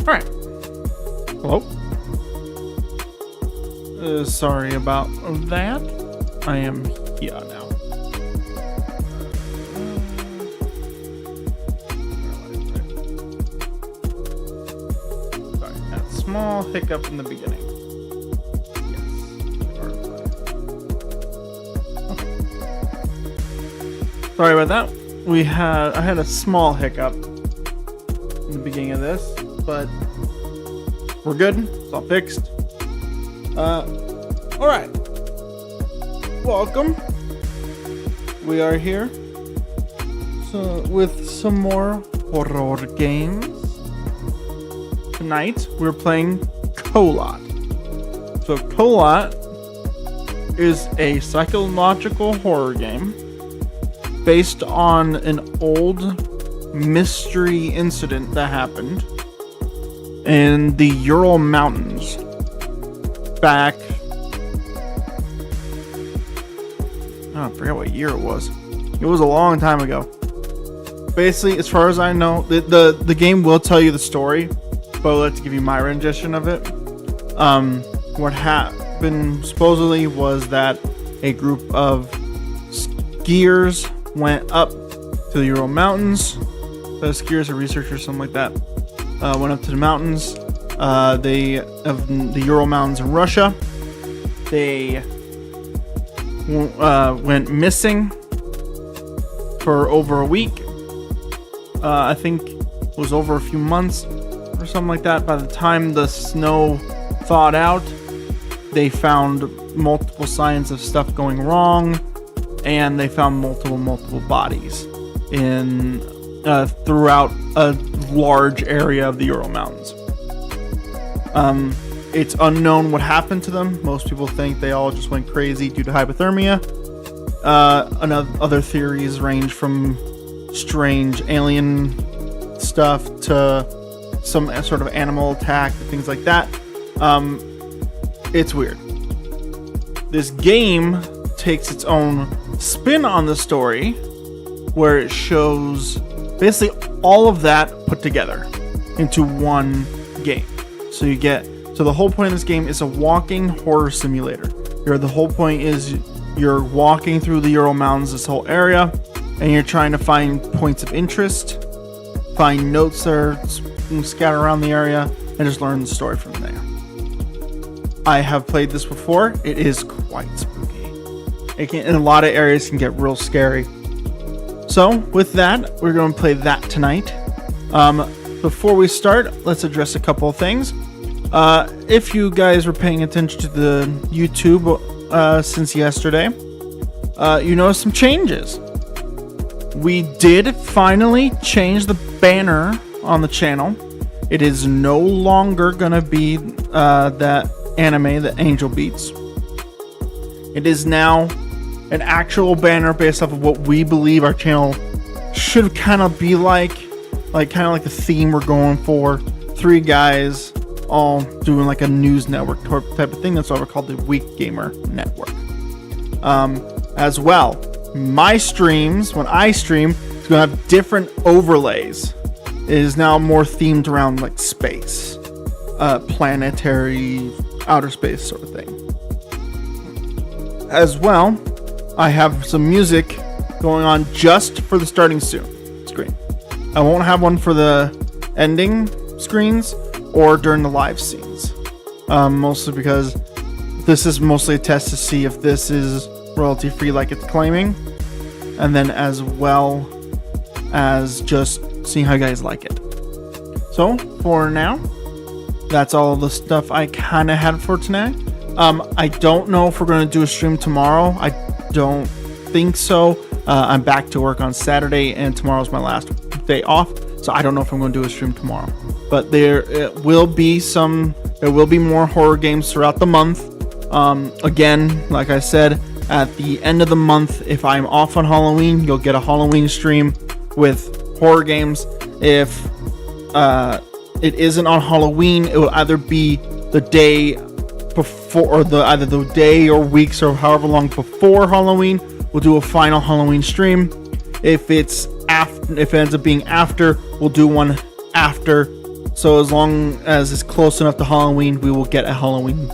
Alright. Hello? Sorry about that. I am here now. Sorry, that small hiccup in the beginning. Yes. Sorry about that. I had a small hiccup in the beginning of this, but we're good. It's all fixed. Alright. Welcome. We are here with some more horror games. Tonight we're playing Kholat. So Kholat is a psychological horror game based on an old mystery incident that happened in the Ural Mountains back, I forget what year it was. It was a long time ago. Basically, as far as I know, the game will tell you the story, but let's give you my rendition of it. What happened supposedly was that a group of skiers went up to the Ural Mountains. Skiers or researchers, something like that, went up to the mountains. They of the Ural Mountains in Russia. They went missing for over a week. I think it was over a few months or something like that. By the time the snow thawed out, they found multiple signs of stuff going wrong, and they found multiple bodies in throughout a large area of the Ural Mountains. It's unknown what happened to them. Most people think they all just went crazy due to hypothermia. Other theories range from strange alien stuff to some sort of animal attack, things like that. It's weird. This game takes its own spin on the story, where it shows basically all of that put together into one game. So the whole point of this game is a walking horror simulator. The whole point is you're walking through the Ural Mountains, this whole area, and you're trying to find points of interest, find notes that are scattered around the area, and just learn the story from there. I have played this before. It is quite spooky. In a lot of areas can get real scary. So with that, we're going to play that tonight. Before we start, let's address a couple of things. If you guys were paying attention to the YouTube since yesterday, you noticed some changes. We did finally change the banner on the channel. It is no longer going to be that anime, the Angel Beats. It is now an actual banner based off of what we believe our channel should kind of be like kind of like the theme we're going for. Three guys all doing like a news network type of thing. That's why we're called the Weak Gamer Network. As well, my streams, when I stream, it's going to have different overlays. It is now more themed around like space, planetary, outer space sort of thing. As well, I have some music going on just for the starting screen. I won't have one for the ending screens or during the live scenes. Mostly because this is mostly a test to see if this is royalty free like it's claiming, and then as well as just seeing how you guys like it. So for now, that's all the stuff I kind of had for tonight. I don't know if we're going to do a stream tomorrow. I don't think so. I'm back to work on Saturday, and tomorrow's my last day off, so I don't know if I'm going to do a stream tomorrow. But there will be more horror games throughout the month. Again, like I said, at the end of the month, if I'm off on Halloween, you'll get a Halloween stream with horror games. If it isn't on Halloween, it will either be the day before, or either the day or weeks or however long before Halloween. We'll do a final Halloween stream. If it ends up being after, we'll do one after So as long as it's close enough to Halloween, we will get a Halloween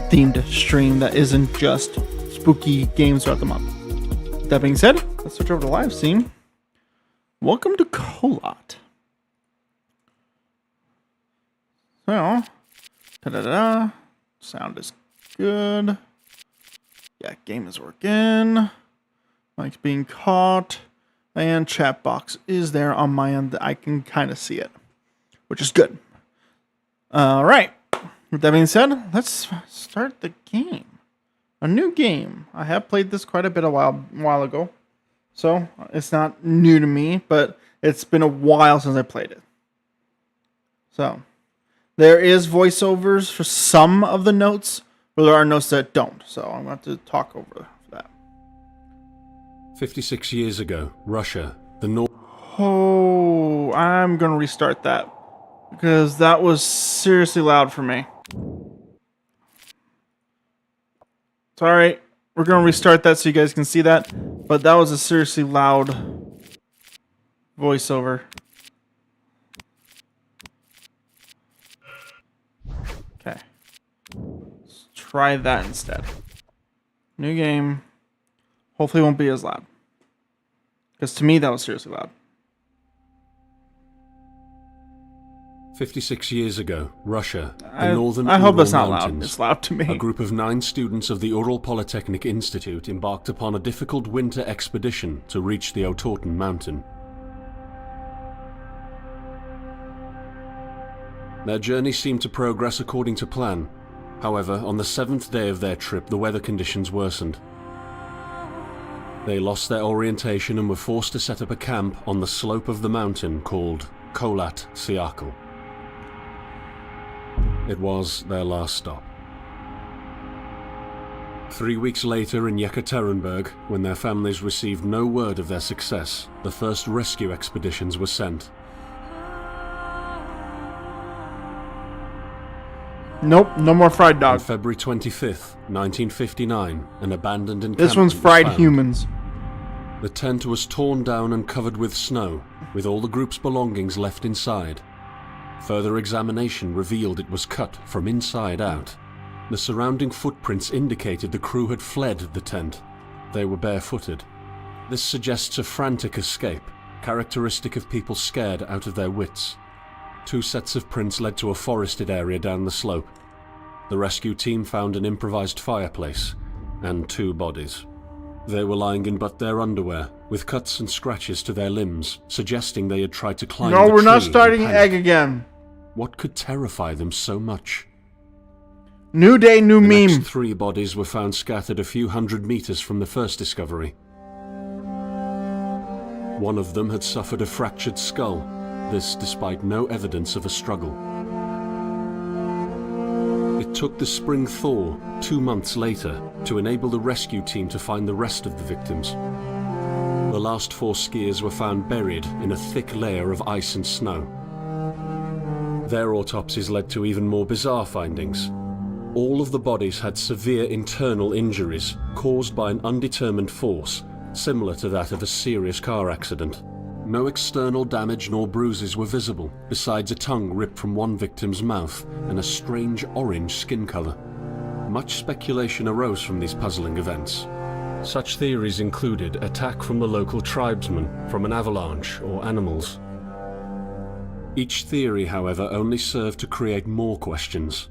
themed stream that isn't just spooky games throughout the month. That being said, let's switch over to live stream. Welcome to Kholat. So, da-da-da. Sound is good. Yeah, game is working. Mic's being caught. And chat box is there on my end. I can kind of see it, which is good. All right. With that being said, let's start the game. A new game. I have played this quite a bit a while ago. So, it's not new to me, but it's been a while since I played it. So, there is voiceovers for some of the notes, but there are notes that don't. So, I'm going to have to talk over that. 56 years ago, Russia, the North... Oh, I'm going to restart that, because that was seriously loud for me. Sorry, we're going to restart that so you guys can see that, but that was a seriously loud voiceover. Okay. Let's try that instead. New game. Hopefully it won't be as loud. Because to me that was seriously loud. 56 years ago, Russia, the northern I hope Ural that's not Mountains, loud. It's loud to me. a group of 9 students of the Ural Polytechnic Institute embarked upon a difficult winter expedition to reach the Otorten mountain. Their journey seemed to progress according to plan. However, on the 7th day of their trip, the weather conditions worsened. They lost their orientation and were forced to set up a camp on the slope of the mountain called Kholat Siakal. It was their last stop. 3 weeks later in Yekaterinburg, when their families received no word of their success, the first rescue expeditions were sent. Nope, no more fried dog. On February 25th, 1959, an abandoned encampment This one's was fried found. humans. The tent was torn down and covered with snow, with all the group's belongings left inside. Further examination revealed it was cut from inside out. The surrounding footprints indicated the crew had fled the tent. They were barefooted. This suggests a frantic escape, characteristic of people scared out of their wits. 2 sets of prints led to a forested area down the slope. The rescue team found an improvised fireplace and 2 bodies. They were lying in but their underwear, with cuts and scratches to their limbs, suggesting they had tried to climb the No, we're not tree in starting panic. egg again. What could terrify them so much? New day, new The meme. next 3 bodies were found scattered a few hundred meters from the first discovery. One of them had suffered a fractured skull, this despite no evidence of a struggle. It took the spring thaw 2 months later to enable the rescue team to find the rest of the victims. The last 4 skiers were found buried in a thick layer of ice and snow. Their autopsies led to even more bizarre findings. All of the bodies had severe internal injuries caused by an undetermined force, similar to that of a serious car accident. No external damage nor bruises were visible, besides a tongue ripped from one victim's mouth and a strange orange skin color. Much speculation arose from these puzzling events. Such theories included attack from the local tribesmen, from an avalanche, or animals. Each theory, however, only served to create more questions.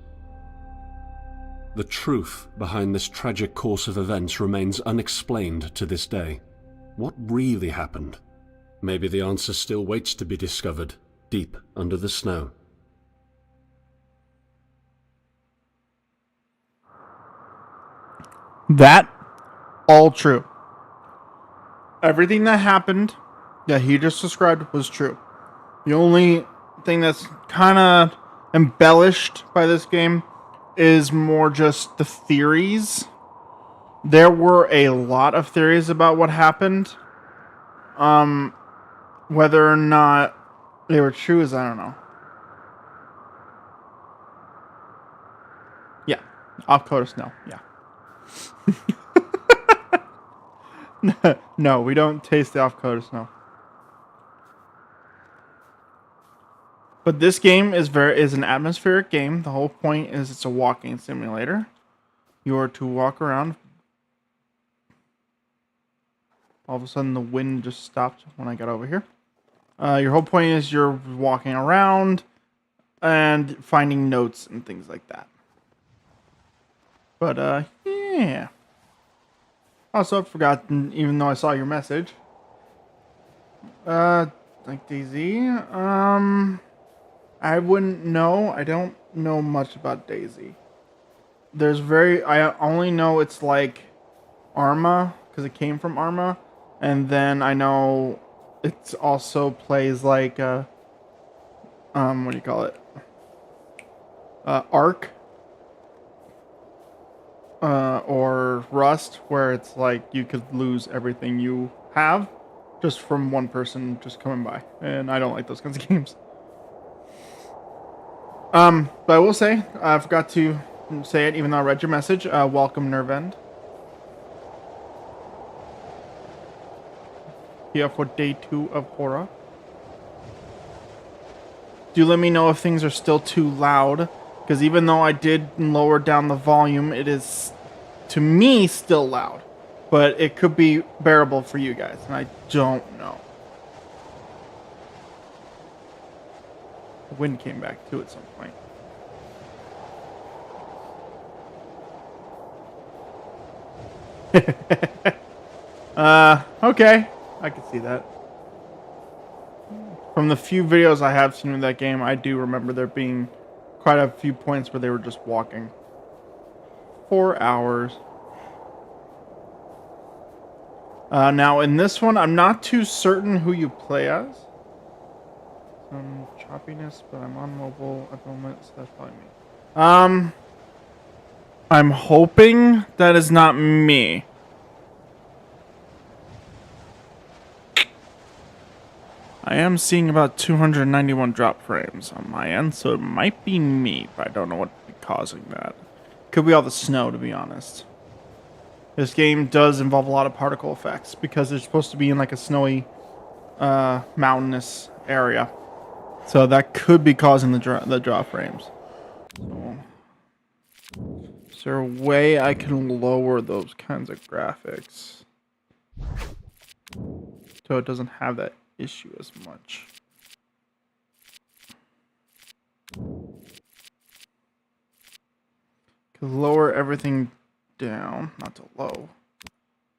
The truth behind this tragic course of events remains unexplained to this day. What really happened? Maybe the answer still waits to be discovered, deep under the snow. That, all true. Everything that happened that he just described was true. The only thing that's kind of embellished by this game is more just the theories. There were a lot of theories about what happened. Whether or not they were true is I don't know. Yeah. Off-coders, no. Yeah. No, we don't taste the off-coders, no. But this game is an atmospheric game. The whole point is it's a walking simulator. You are to walk around. All of a sudden, the wind just stopped when I got over here. Your whole point is you're walking around and finding notes and things like that. But, yeah. Also, I've forgotten, even though I saw your message. Like DayZ? I wouldn't know. I don't know much about DayZ. I only know it's like Arma, because it came from Arma. And then I know it also plays like, what do you call it? Ark. Or Rust, where it's like you could lose everything you have just from one person just coming by. And I don't like those kinds of games. But I will say, I forgot to say it even though I read your message. Welcome, Nervend. Here for day 2 of horror. Do let me know if things are still too loud, because even though I did lower down the volume, it is, to me, still loud. But it could be bearable for you guys, and I don't know. The wind came back too at some point. Okay. I can see that. From the few videos I have seen of that game, I do remember there being quite a few points where they were just walking. 4 hours. Now, in this one, I'm not too certain who you play as. Some choppiness, but I'm on mobile at the moment, so that's probably me. I'm hoping that is not me. I am seeing about 291 drop frames on my end, so it might be me, but I don't know what would be causing that. Could be all the snow, to be honest. This game does involve a lot of particle effects because it's supposed to be in like a snowy, mountainous area. So that could be causing the drop frames. So, is there a way I can lower those kinds of graphics so it doesn't have that issue as much? Could lower everything down, not to low.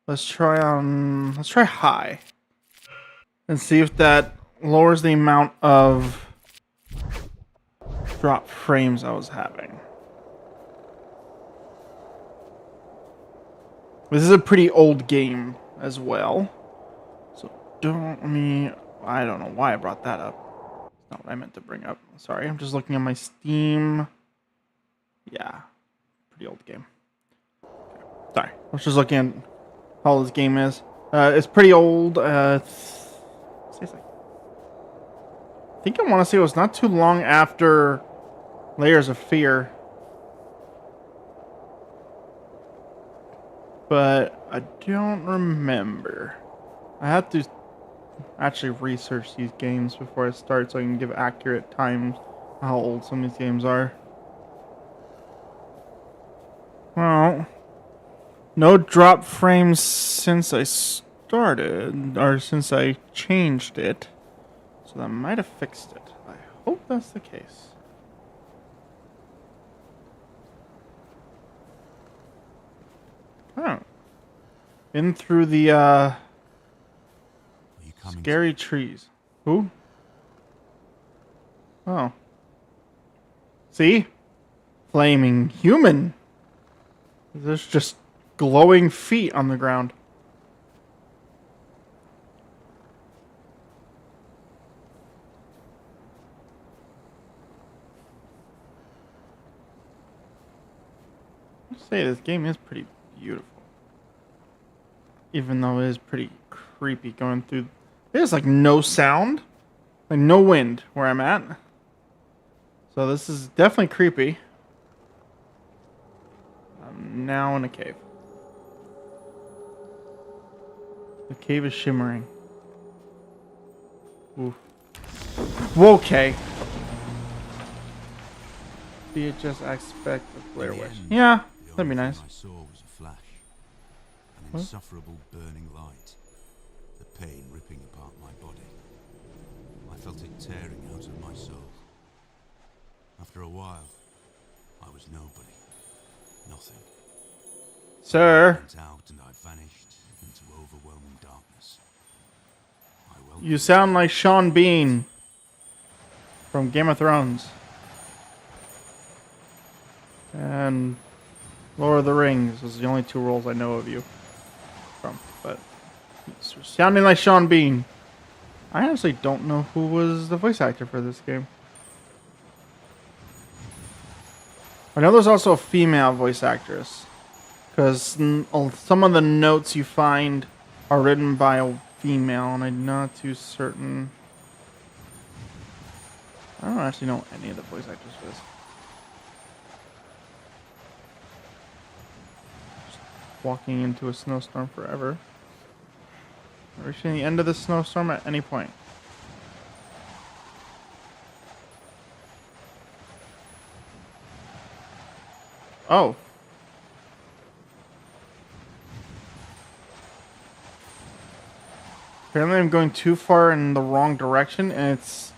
Let's try high and see if that lowers the amount of drop frames I was having. This is a pretty old game as well. So I don't know why I brought that up. It's not what I meant to bring up. Sorry, I'm just looking at my Steam. Yeah, pretty old game. Okay. Sorry, I was just looking at how old this game is. It's pretty old. I think I want to say it was not too long after Layers of Fear. But I don't remember. I have to actually research these games before I start so I can give accurate times how old some of these games are. Well, no drop frames since I started, or since I changed it. So that might have fixed it. I hope that's the case. Oh. In through the, scary trees. Who? Oh. See? Flaming human. There's just glowing feet on the ground. I'll say this game is pretty beautiful. Even though it is pretty creepy going through. There's like no sound. Like no wind where I'm at. So this is definitely creepy. I'm now in a cave. The cave is shimmering. Ooh. Okay. VHS aspect of Blair In the Witch. end, Yeah, the that'd be only thing nice. I saw was a flash, an What? insufferable burning light, the pain ripping apart my body. I felt it tearing out of my soul. After a while, I was nobody, nothing. Sir, I went out and I vanished into overwhelming darkness. I welcomed you sound like Sean Bean from Game of Thrones. And Lord of the Rings was the only two roles I know of you from. But it's sounding like Sean Bean. I honestly don't know who was the voice actor for this game. I know there's also a female voice actress. Because some of the notes you find are written by a female, and I'm not too certain. I don't actually know any of the voice actors for this. Just walking into a snowstorm forever. Reaching the end of the snowstorm at any point. Oh. Apparently I'm going too far in the wrong direction, and it's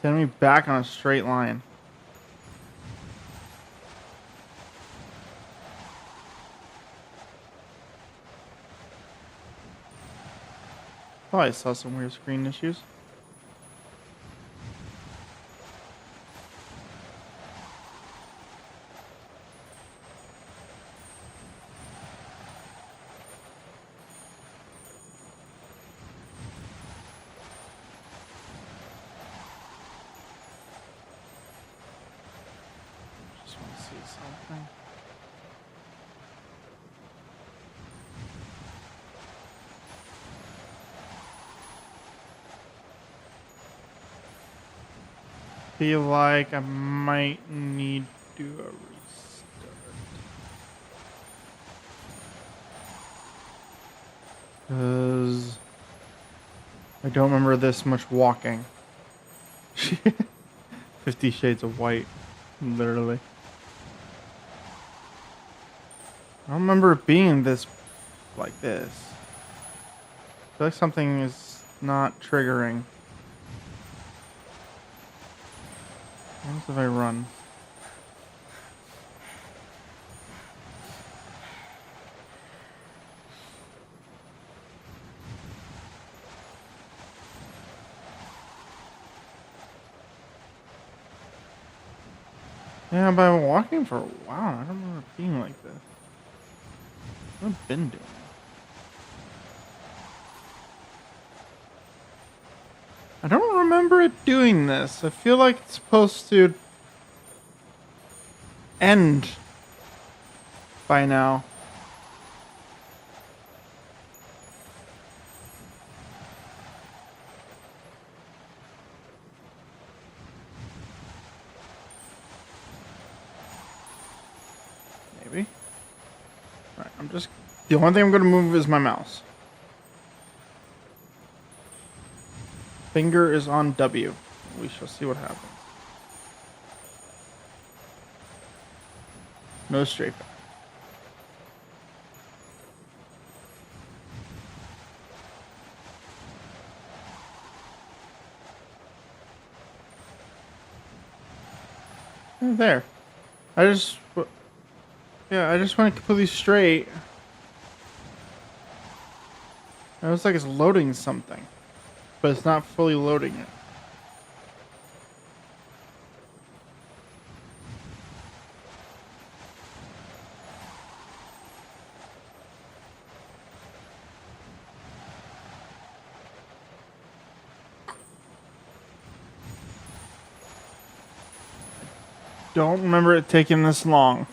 sending me back on a straight line. Thought I saw some weird screen issues. Just want to see something. Feel like I might need to do a restart. Because I don't remember this much walking. 50 Shades of White, literally. I don't remember it being this, like this. I feel like something is not triggering. What if I run? Yeah, but I've been walking for a while. I don't remember it being like this. What have I been doing? I don't remember it doing this. I feel like it's supposed to end by now. Maybe. Alright, the only thing I'm gonna move is my mouse. Finger is on W. We shall see what happens. No strafe. There. I just went completely straight. It looks like it's loading something, but it's not fully loading it. Don't remember it taking this long.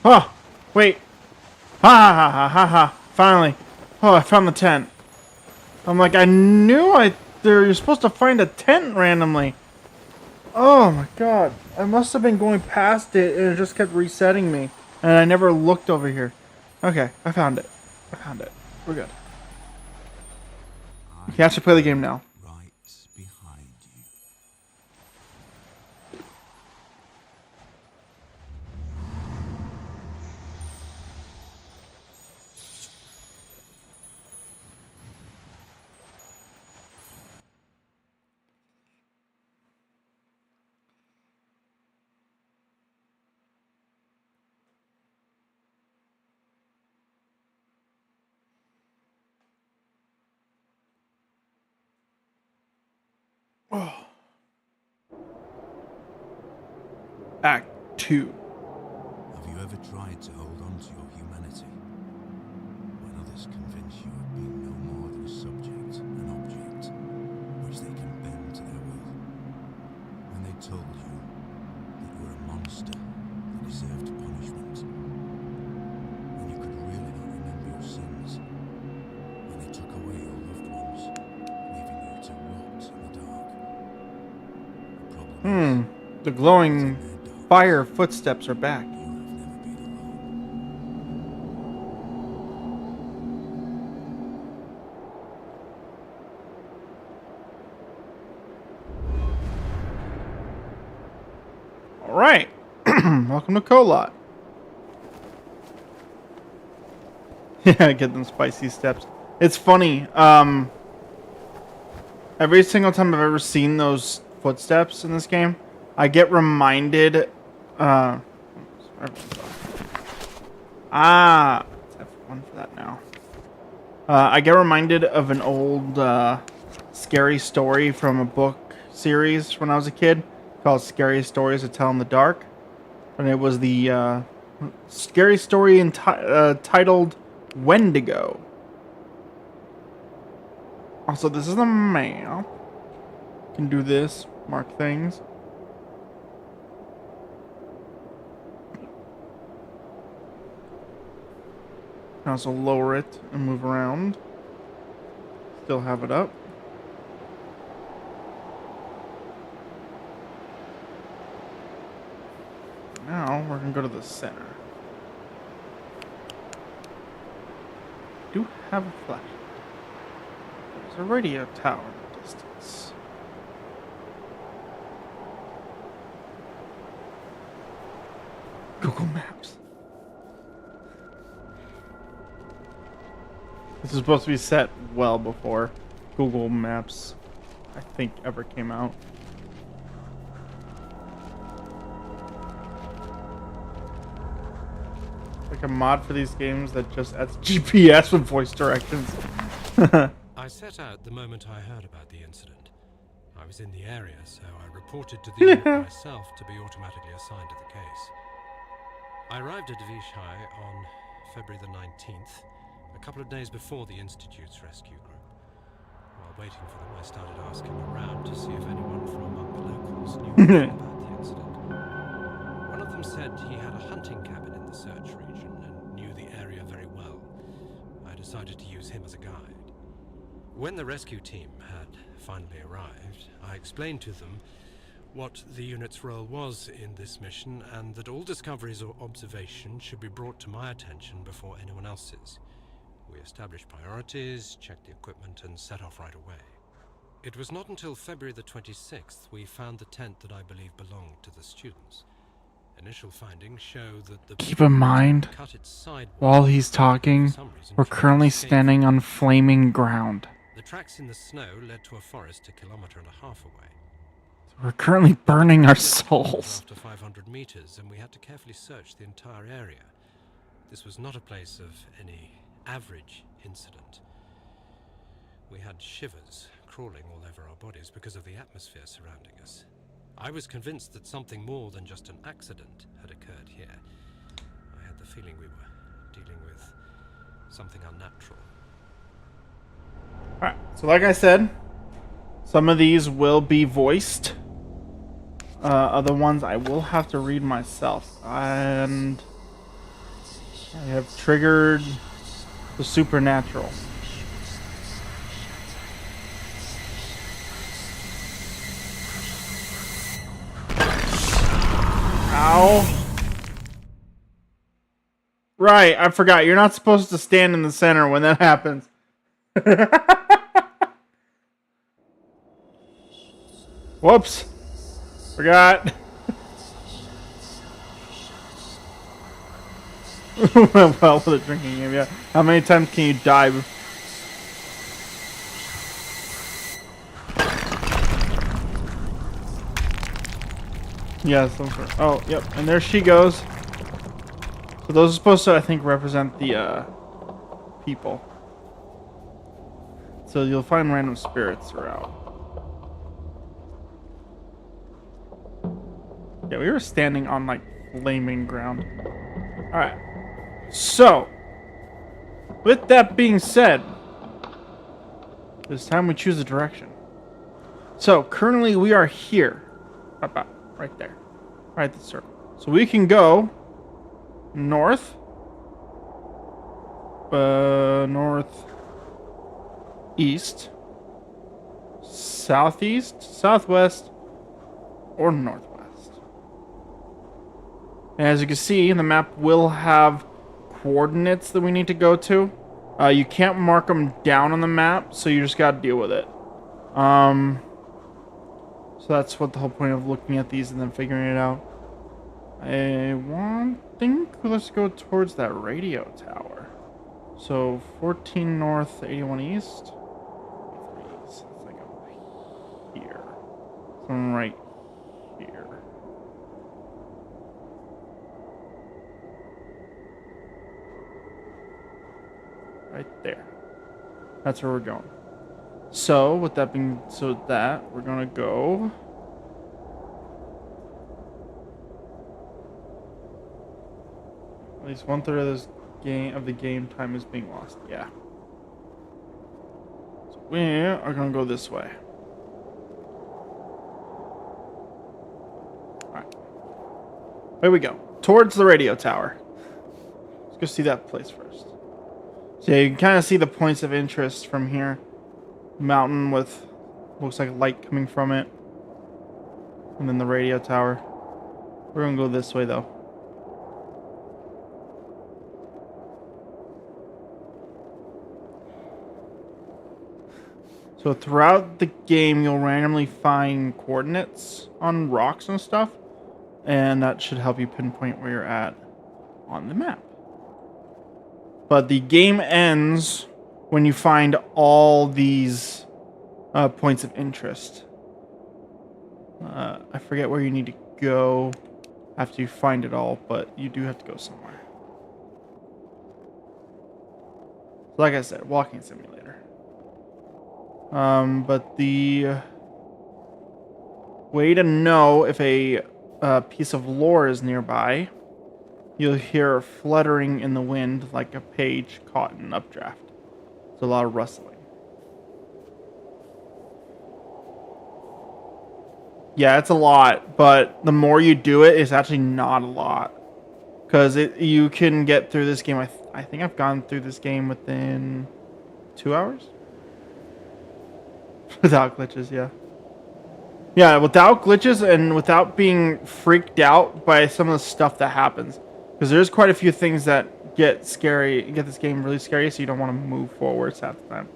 Oh, wait. Ha ha ha ha ha ha. Finally. Oh, I found the tent. I'm like, I knew I there. You're supposed to find a tent randomly. Oh my god. I must have been going past it and it just kept resetting me. And I never looked over here. Okay, I found it. I found it. We're good. You can actually play the game now. Right behind you. Act 2. Have you ever tried to hold on to your humanity? When others convince you of being no more than a subject, an object, which they can bend to their will. When they told you that you were a monster that deserved punishment. When you could really not remember your sins. When they took away your loved ones, leaving you to rot in the dark. The problem The glowing fire footsteps are back. is, you have never been alone. Alright. Welcome to Kholat. Yeah, get them spicy steps. It's funny. Every single time I've ever seen those footsteps in this game, I get reminded. It's F1 for that now. I get reminded of an old scary story from a book series when I was a kid called "Scary Stories to Tell in the Dark," and it was the scary story titled "Wendigo." Also, this is the map. Can do this, mark things. Can also lower it and move around. Still have it up. Now we're gonna go to the center. Do have a flashlight. There's a radio tower in the distance. Google Maps. This is supposed to be set well before Google Maps, I think, ever came out. Like a mod for these games that just adds GPS with voice directions. I set out the moment I heard about the incident. I was in the area, so I reported to the unit myself to be automatically assigned to the case. I arrived at Vishai on February the 19th, a couple of days before the Institute's rescue group. While waiting for them, I started asking around to see if anyone from among the locals knew anything about the incident. One of them said he had a hunting cabin in the search region and knew the area very well. I decided to use him as a guide. When the rescue team had finally arrived, I explained to them what the unit's role was in this mission and that all discoveries or observations should be brought to my attention before anyone else's. We established priorities, checked the equipment, and set off right away. It was not until February the 26th we found the tent that I believe belonged to the students. Initial findings show that the Keep in mind, cut its sidewalls while he's talking, for some reason we're tried to currently escape. standing on flaming ground. The tracks in the snow led to a forest a kilometer and a half away. We're currently burning our souls. After 500 meters, and we had to carefully search the entire area. This was not a place of any average incident. We had shivers crawling all over our bodies because of the atmosphere surrounding us. I was convinced that something more than just an accident had occurred here. I had the feeling we were dealing with something unnatural. Alright, so like I said, some of these will be voiced. Other ones I will have to read myself. And I have triggered the supernatural. Ow. Right, I forgot. You're not supposed to stand in the center when that happens. Whoops. Forgot. Well, for the drinking game, yeah. How many times can you die? Yeah, some sort. Oh, yep. And there she goes. So those are supposed to, I think, represent the people. So you'll find random spirits throughout. Yeah, we were standing on like flaming ground. Alright. So, with that being said, it's time we choose a direction. So, currently we are here. Right there. Right at the circle. So we can go north. North. East. Southeast. Southwest. Or northwest. And as you can see, the map will have coordinates that we need to go to. You can't mark them down on the map, so you just gotta deal with it. So that's what the whole point of looking at these and then figuring it out. Let's go towards that radio tower. So 14 north, 81 east. It's like up here. So I'm right here. Right there. That's where we're going. So, with that being we're gonna go. At least 1/3 of the game time is being lost. Yeah. So we are gonna go this way. Alright. Here we go. Towards the radio tower. Let's go see that place first. So yeah, you can kind of see the points of interest from here. Mountain with looks like light coming from it, and then the radio tower. We're gonna go this way though. So throughout the game you'll randomly find coordinates on rocks and stuff, and that should help you pinpoint where you're at on the map. But the game ends when you find all these points of interest. I forget where you need to go after you find it all, but you do have to go somewhere. Like I said, walking simulator. But the way to know if a piece of lore is nearby, you'll hear fluttering in the wind like a page caught in an updraft. There's a lot of rustling. Yeah, it's a lot, but the more you do it, it's actually not a lot. Because you can get through this game, I think I've gone through this game within 2 hours? Without glitches, yeah. Yeah, without glitches and without being freaked out by some of the stuff that happens. Because there's quite a few things that get this game really scary, so you don't want to move forwards half the time.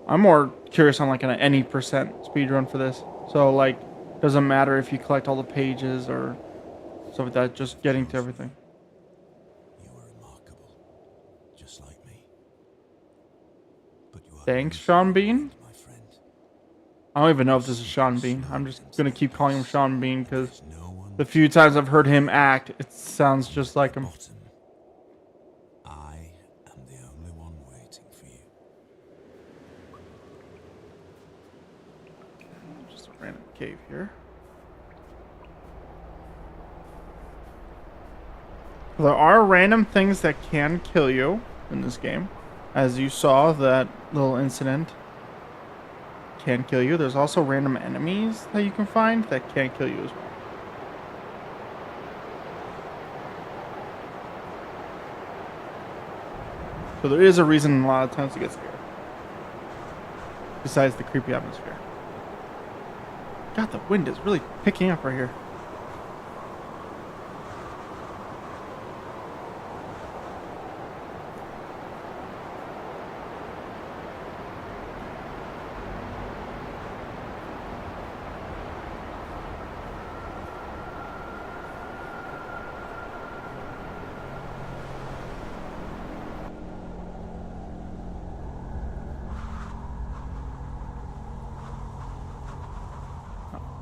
I'm more curious on like an any percent speedrun for this. So like, doesn't matter if you collect all the pages or stuff like that, just getting to everything. You were remarkable, just like me. But you are Thanks, Sean Bean. my friend. I don't even know if this is Sean Bean. I'm just gonna keep calling him Sean Bean because No one the few times I've heard him act, it sounds just like him. bottom. I am the only one waiting for you. Just a random cave here. There are random things that can kill you in this game. As you saw, that little incident can kill you. There's also random enemies that you can find that can kill you as well. So there is a reason a lot of times to get scared. Besides the creepy atmosphere. God, the wind is really picking up right here.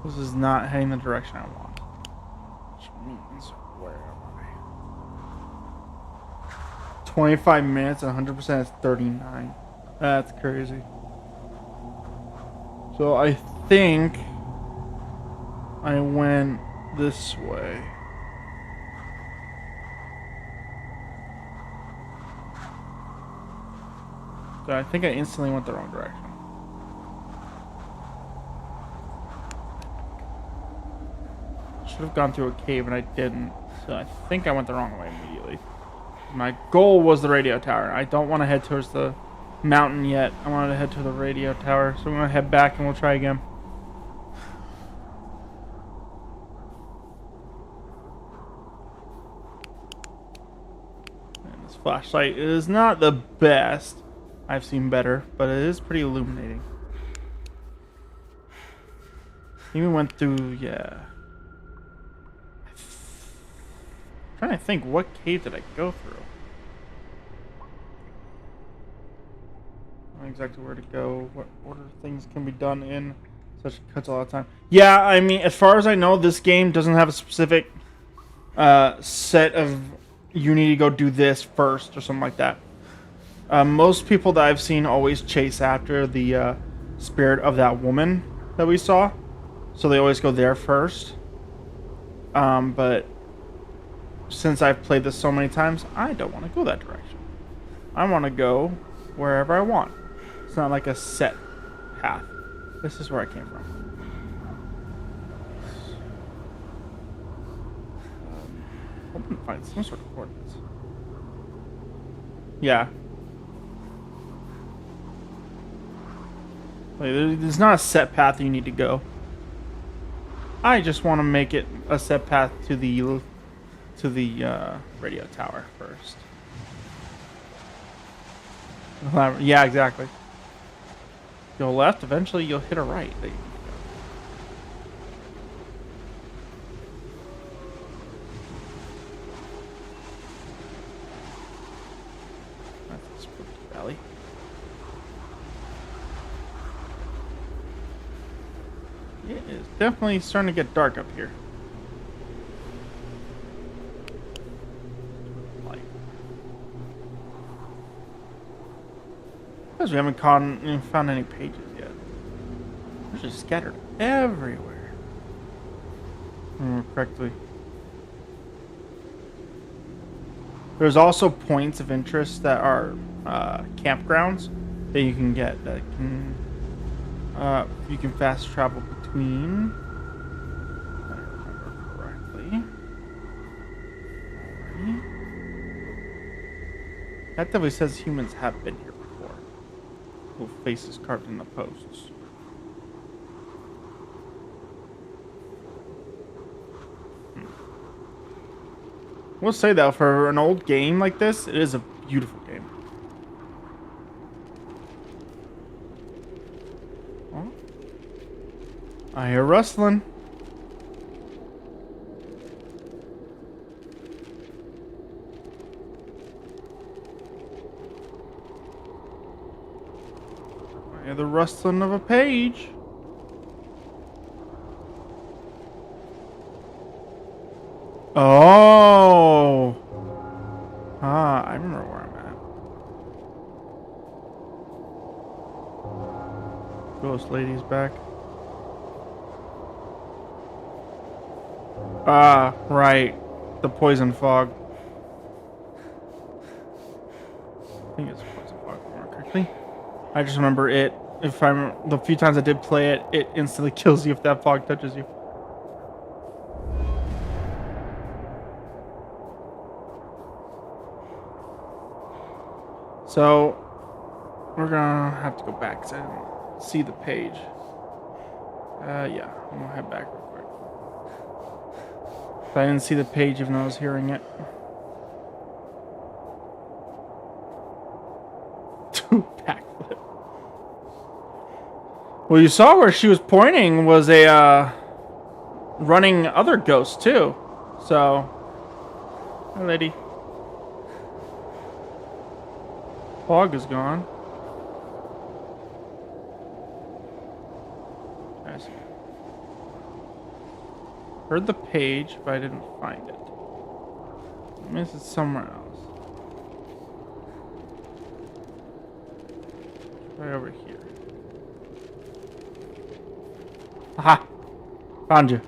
This is not heading the direction I want. Which means, where am I? 25 minutes, 100% is 39. That's crazy. So I think I went this way. So I think I instantly went the wrong direction. Should have gone through a cave and I didn't, so I think I went the wrong way immediately. My goal was the radio tower. I don't want to head towards the mountain yet. I wanted to head to the radio tower, so I'm going to head back and we'll try again. And this flashlight is not the best. I've seen better, but it is pretty illuminating. Even went through, yeah. Trying to think, what cave did I go through? Not exactly where to go, what order things can be done in. Such cuts a lot of time. Yeah, I mean, as far as I know, this game doesn't have a specific set of you need to go do this first or something like that. Most people that I've seen always chase after the spirit of that woman that we saw, so they always go there first. But since I've played this so many times, I don't want to go that direction. I want to go wherever I want. It's not like a set path. This is where I came from. Hoping to find some sort of coordinates. Yeah. Like, there's not a set path you need to go. I just want to make it a set path to the radio tower first. Yeah, exactly. Go left, eventually you'll hit a right. There you go. That's a spooky valley. It is definitely starting to get dark up here. Because we haven't found any pages yet. They're just scattered everywhere. Correctly. There's also points of interest that are campgrounds that you can get that can you can fast travel between. If I remember correctly. Alrighty. That definitely says humans have been here. Faces carved in the posts. We'll say though, for an old game like this, it is a beautiful game. Oh. I hear rustling. The rustling of a page. Oh. Ah, I remember where I'm at. Ghost lady's back. Ah, right. The poison fog. I think it's poison fog, if I remember correctly. I just remember it. If I'm the few times I did play it, it instantly kills you if that fog touches you. So we're gonna have to go back because I didn't see the page. Yeah. I'm gonna head back real quick. I didn't see the page even though I was hearing it. Backflip. Well, you saw where she was pointing was a running other ghost too. So, hi, lady. Fog is gone. I see. Heard the page, but I didn't find it. I miss it somewhere else. Right over here. Aha! Found you.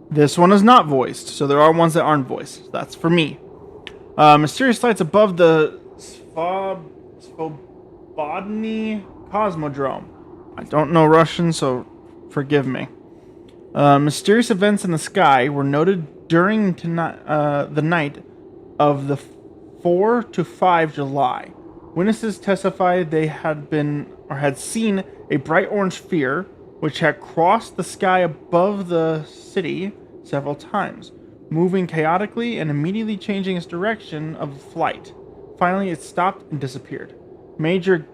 This one is not voiced, so there are ones that aren't voiced. That's for me. Mysterious lights above the Svobodny Cosmodrome. I don't know Russian, so forgive me. Mysterious events in the sky were noted during the night of the 4 to 5 July. Witnesses testified they had seen a bright orange sphere which had crossed the sky above the city several times, moving chaotically and immediately changing its direction of flight. Finally, it stopped and disappeared. Major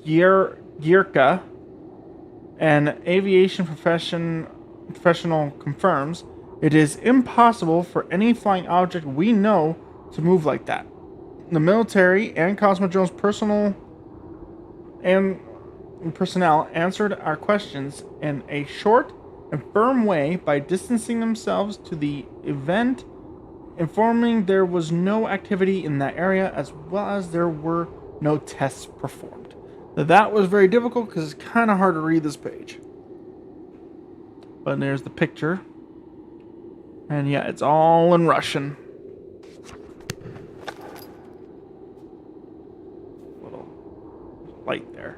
Gierka, an aviation professional, confirms it is impossible for any flying object we know to move like that. The military and Cosmodrome's personnel answered our questions in a short and firm way by distancing themselves to the event, informing there was no activity in that area as well as there were no tests performed. Now, that was very difficult because it's kind of hard to read this page. But there's the picture. And yeah, it's all in Russian. Little light there.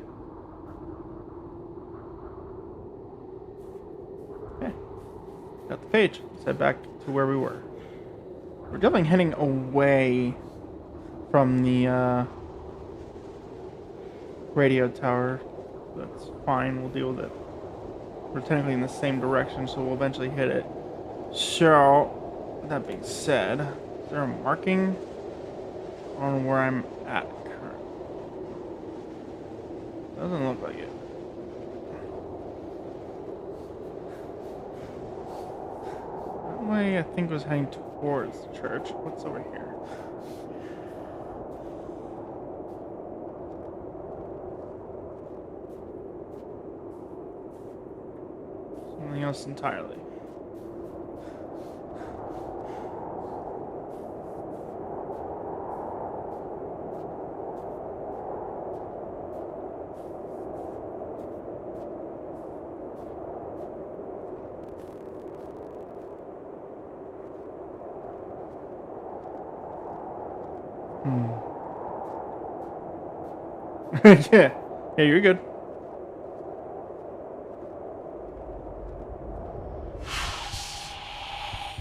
Okay. Got the page. Let's head back to where we were. We're definitely heading away from the radio tower. That's fine. We'll deal with it. We're technically in the same direction, so we'll eventually hit it. So, that being said, is there a marking on where I'm at currently? Doesn't look like it. That way I think was heading towards the church. What's over here? Something else entirely. Yeah, you're good.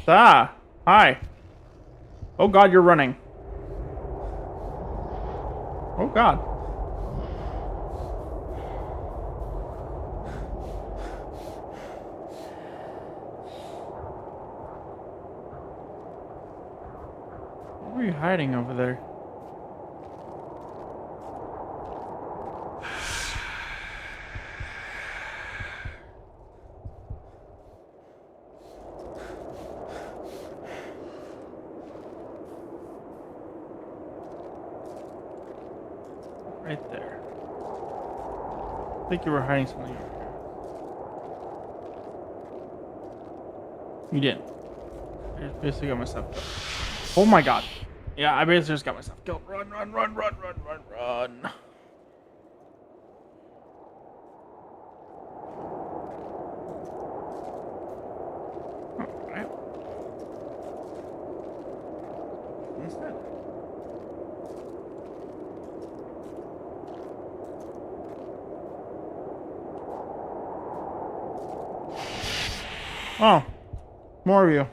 Hi. Oh God, you're running. Oh God. What were you hiding over there? Right there. I think you were hiding something over here. You didn't. I just basically got myself killed. Oh my God. Yeah, I basically just got myself killed. Run. Alright. Instead. Oh, more of you.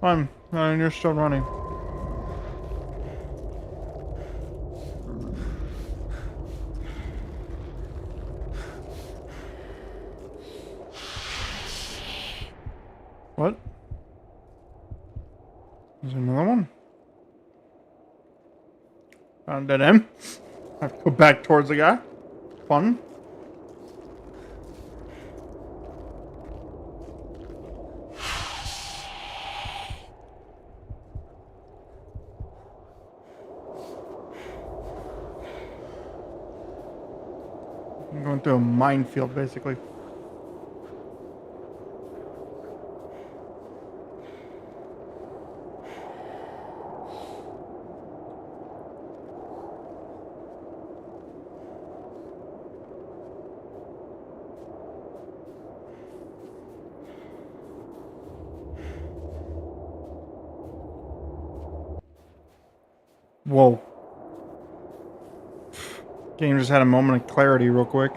Fun. And you're still running. What? There's another one. Found a dead end. I have to go back towards the guy. Fun. I'm going through a minefield, basically. Whoa. Game just had a moment of clarity real quick.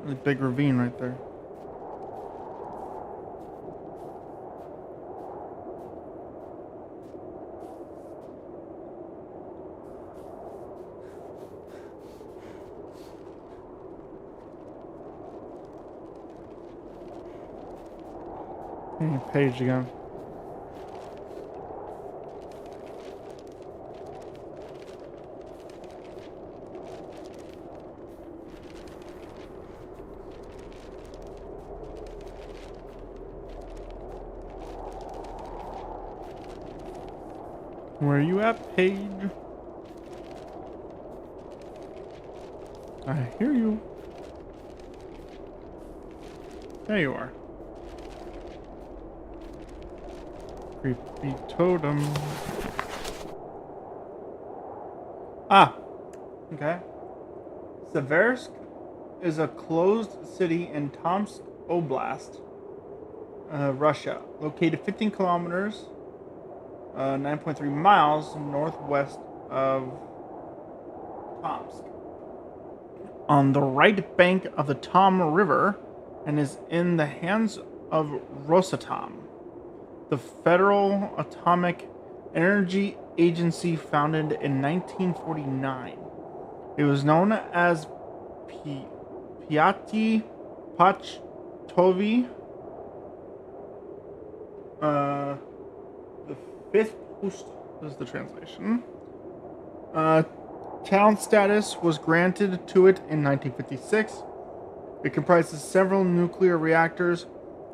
Really big ravine right there. Page again. Where are you at, Paige? I hear you. There you are. Creepy totem. Ah, okay. Seversk is a closed city in Tomsk Oblast, Russia, located 15 kilometers, 9.3 miles northwest of Tomsk, on the right bank of the Tom River, and is in the hands of Rosatom, the Federal Atomic Energy Agency founded in 1949. It was known as Piati Pachtovi, the fifth post is the translation. Town status was granted to it in 1956. It comprises several nuclear reactors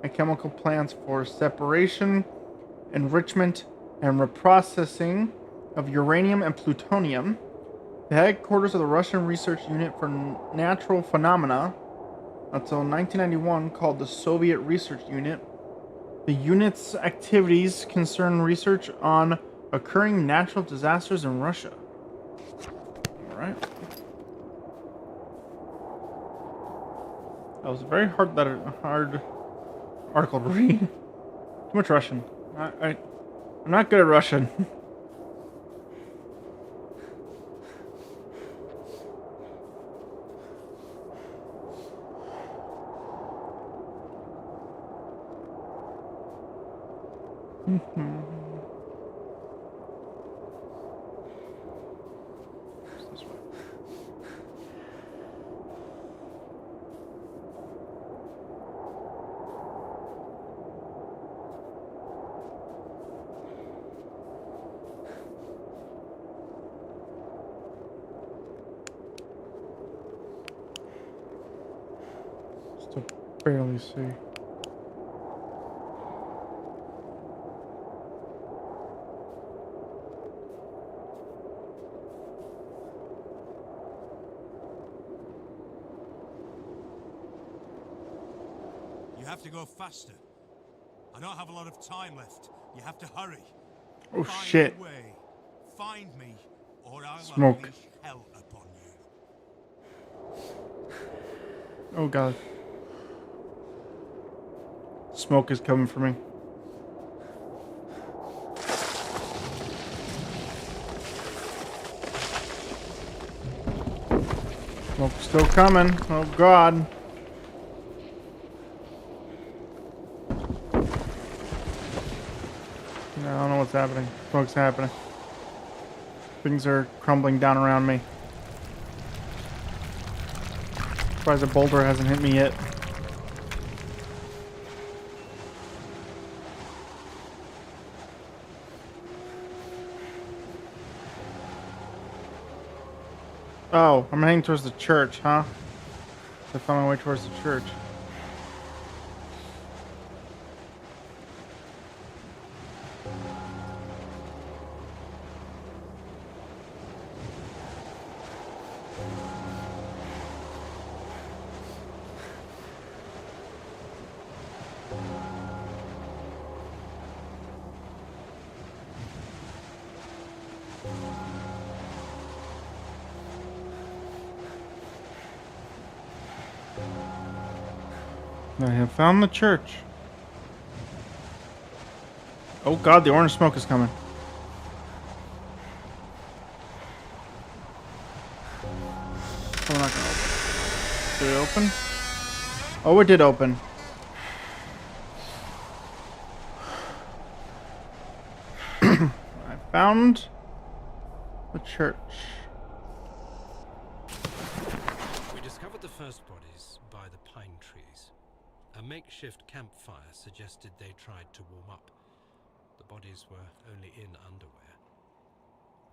and chemical plants for separation, enrichment, and reprocessing of uranium and plutonium. The headquarters of the Russian Research Unit for Natural Phenomena, until 1991 called the Soviet Research Unit. The unit's activities concern research on occurring natural disasters in Russia. Alright. That was a very hard article to read. Too much Russian. I'm not good at Russian. This way. Still barely see. You have to go faster. I don't have a lot of time left. You have to hurry. Oh Find shit. a way. Find me, or I'll Smoke. unleash hell upon you. Oh god. Smoke is coming for me. Smoke's still coming. Oh god. I don't know what's happening. Smoke's happening. Things are crumbling down around me. Surprised a boulder hasn't hit me yet. Oh, I'm heading towards the church, huh? I found my way towards the church. I have found the church. Oh god, the orange smoke is coming. Oh, we're not gonna open. Did it open? Oh, it did open. I found the church. We discovered the first bodies by the pine trees. A makeshift campfire suggested they tried to warm up. The bodies were only in underwear.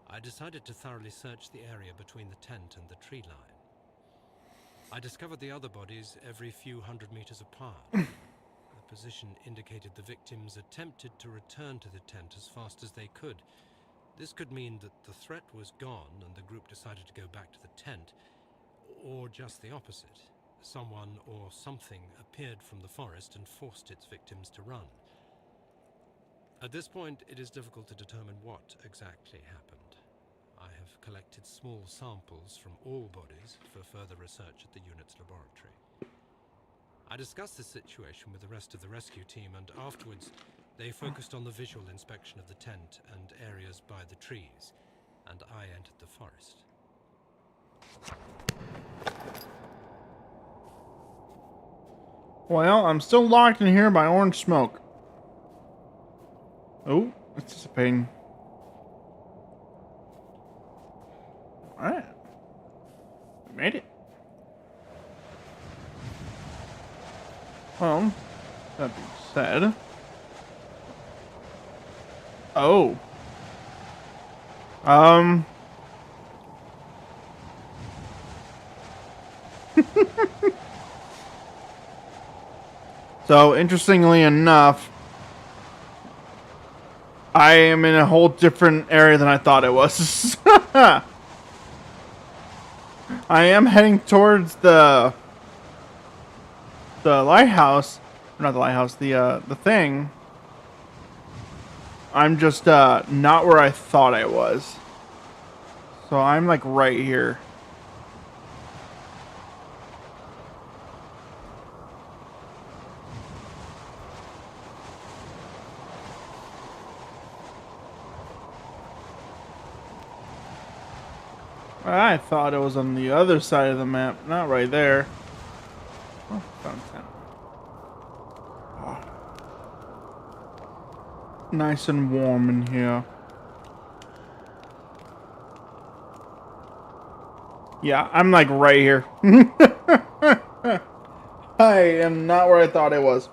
I decided to thoroughly search the area between the tent and the tree line. I discovered the other bodies every few hundred meters apart. The position indicated the victims attempted to return to the tent as fast as they could. This could mean that the threat was gone and the group decided to go back to the tent, or just the opposite. Someone or something appeared from the forest and forced its victims to run. At this point, it is difficult to determine what exactly happened. I have collected small samples from all bodies for further research at the unit's laboratory. I discussed this situation with the rest of the rescue team, and afterwards they focused on the visual inspection of the tent and areas by the trees, and I entered the forest. Well, I'm still locked in here by orange smoke. Oh, it's dissipating. Alright. We made it. Well, that being said. Oh. So, interestingly enough, I am in a whole different area than I thought it was. I am heading towards the lighthouse. Not the lighthouse, the thing. I'm just not where I thought I was. So I'm like right here. I thought it was on the other side of the map, not right there. Oh, found that. Oh. Nice and warm in here. Yeah, I'm like right here. I am not where I thought I was.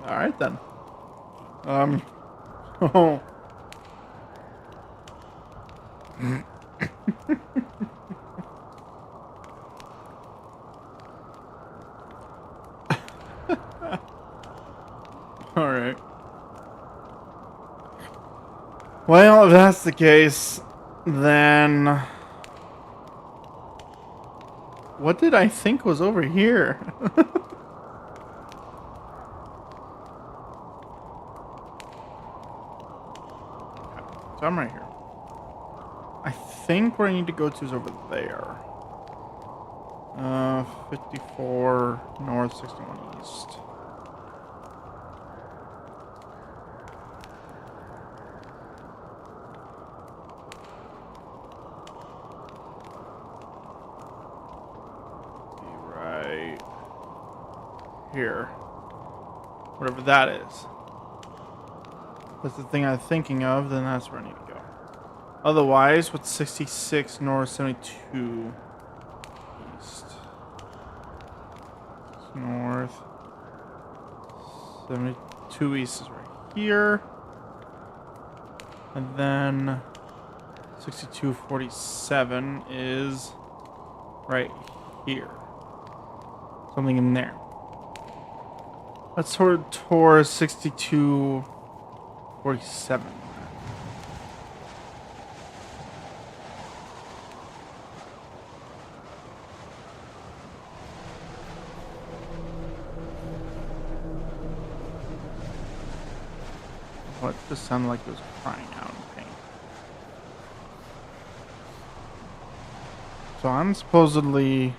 Alright then. Oh. Alright. Well, if that's the case, then what did I think was over here? So I'm right here. I think where I need to go to is over there. 54 north, 61 east. here. Whatever that is. If that's the thing I'm thinking of, then that's where I need to go. Otherwise, what's 66 north, 72 east? North. 72 east is right here. And then 6247 is right here. Something in there. Let's head towards 6247. What just sounded like it was crying out in pain. So I'm supposedly...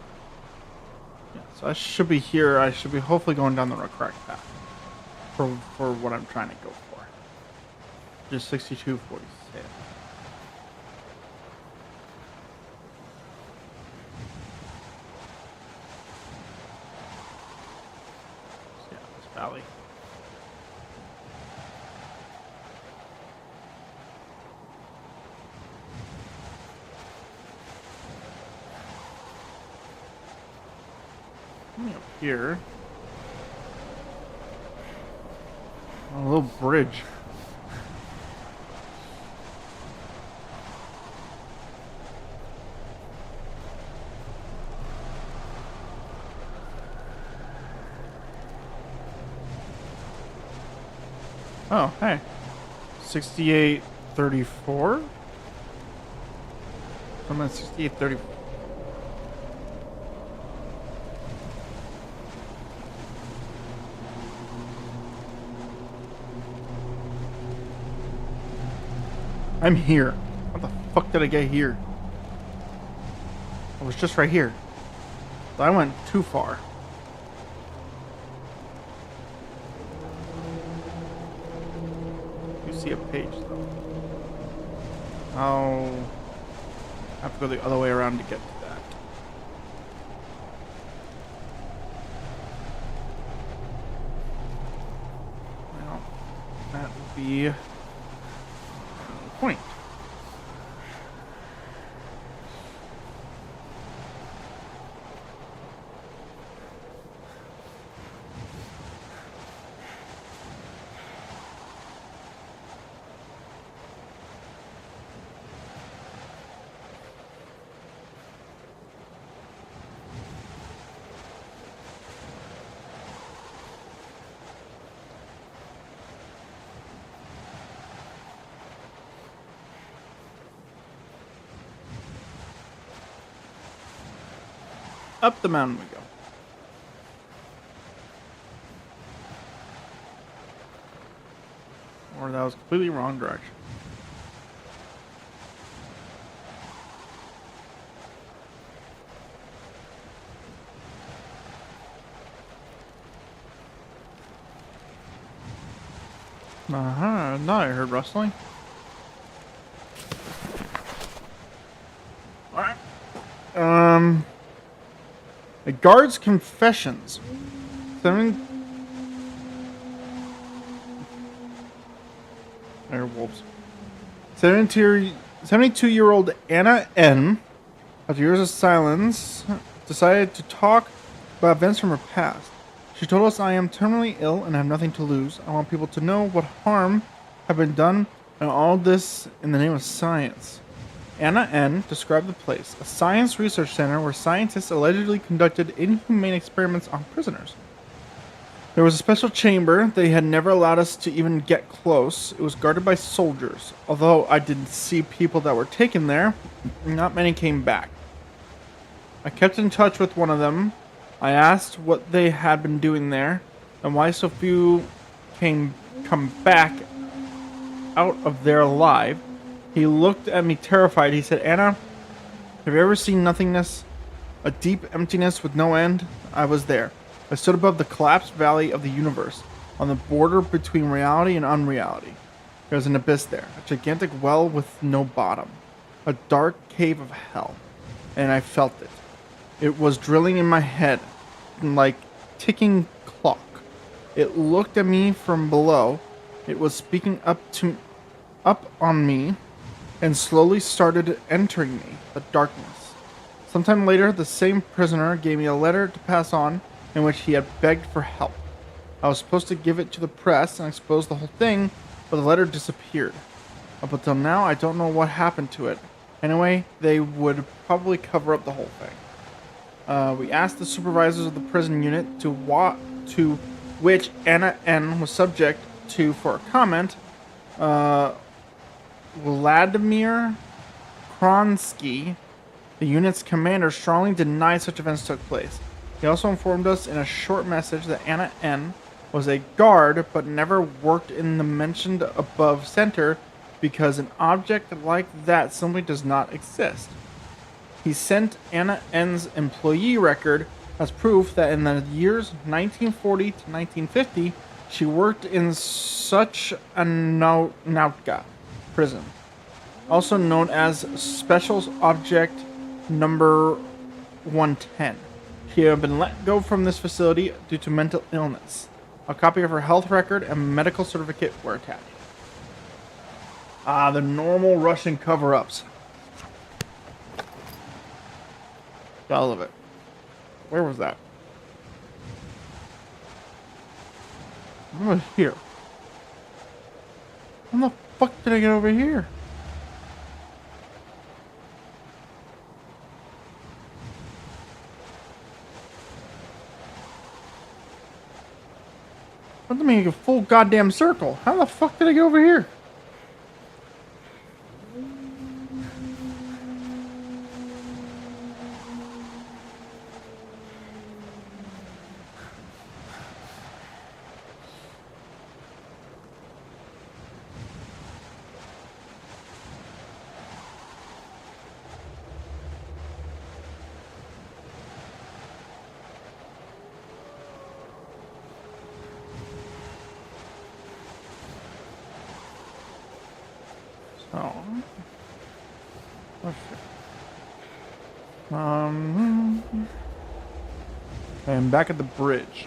Yeah, so I should be here. I should be hopefully going down the correct path. For what I'm trying to go for. Just 6246. Yeah, this valley. Coming up here. A little bridge. Oh, hey. 6834? I'm at 6834. I'm here. How the fuck did I get here? I was just right here. I went too far. You see a page though. I'll have to go the other way around to get to that. Well, that would be point. Up the mountain we go. Or that was completely wrong direction. Now I heard rustling. Alright. A guard's confessions. 72-year-old Anna N., after years of silence, decided to talk about events from her past. She told us, I am terminally ill and have nothing to lose. I want people to know what harm have been done, and all this in the name of science. Anna N. described the place, a science research center where scientists allegedly conducted inhumane experiments on prisoners. There was a special chamber. They had never allowed us to even get close. It was guarded by soldiers. Although I did see people that were taken there, not many came back. I kept in touch with one of them. I asked what they had been doing there and why so few come back out of there alive. He looked at me terrified. He said, Anna, have you ever seen nothingness? A deep emptiness with no end? I was there. I stood above the collapsed valley of the universe, on the border between reality and unreality. There was an abyss there, a gigantic well with no bottom, a dark cave of hell, and I felt it. It was drilling in my head, like ticking clock. It looked at me from below. It was speaking up on me and slowly started entering me, the darkness. Sometime later, the same prisoner gave me a letter to pass on in which he had begged for help. I was supposed to give it to the press and expose the whole thing, but the letter disappeared. Up until now, I don't know what happened to it. Anyway, they would probably cover up the whole thing. We asked the supervisors of the prison unit to which Anna N. was subject to for a comment. Vladimir Kronsky, the unit's commander, strongly denied such events took place. He also informed us in a short message that Anna N. was a guard but never worked in the mentioned above center because an object like that simply does not exist. He sent Anna N.'s employee record as proof that in the years 1940 to 1950, she worked in such a Nautka prison, also known as Special Object Number 110. She had been let go from this facility due to mental illness. A copy of her health record and medical certificate were attached. The normal Russian cover-ups. All of it. Where was that? What was here? How the fuck did I get over here? Let me make a full goddamn circle. How the fuck did I get over here? Let's see. And back at the bridge.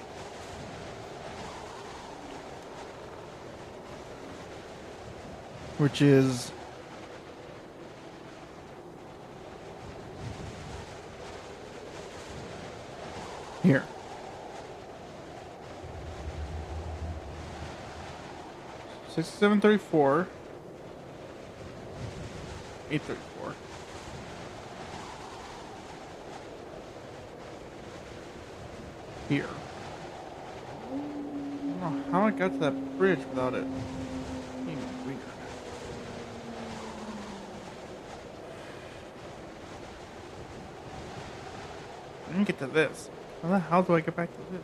Which is here. $67.34. $8.34. Here. I don't know how I got to that bridge without it being weird. I didn't get to this. How the hell do I get back to this?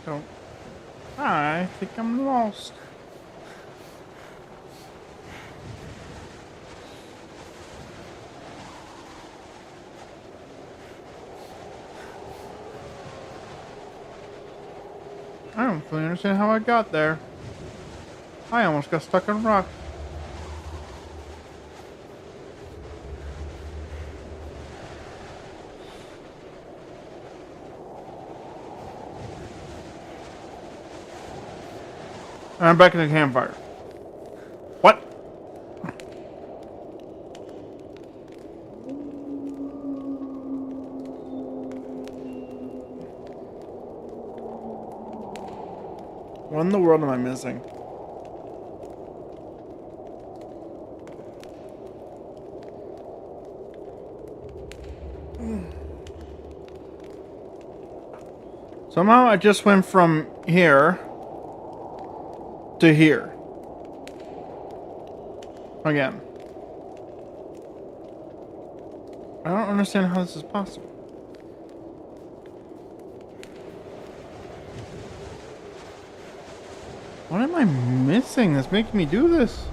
Don't. I think I'm lost. I don't fully understand how I got there. I almost got stuck on rock. And I'm back in the campfire. What? What in the world am I missing? Somehow I just went from here to here. Again. I don't understand how this is possible. What am I missing that's making me do this?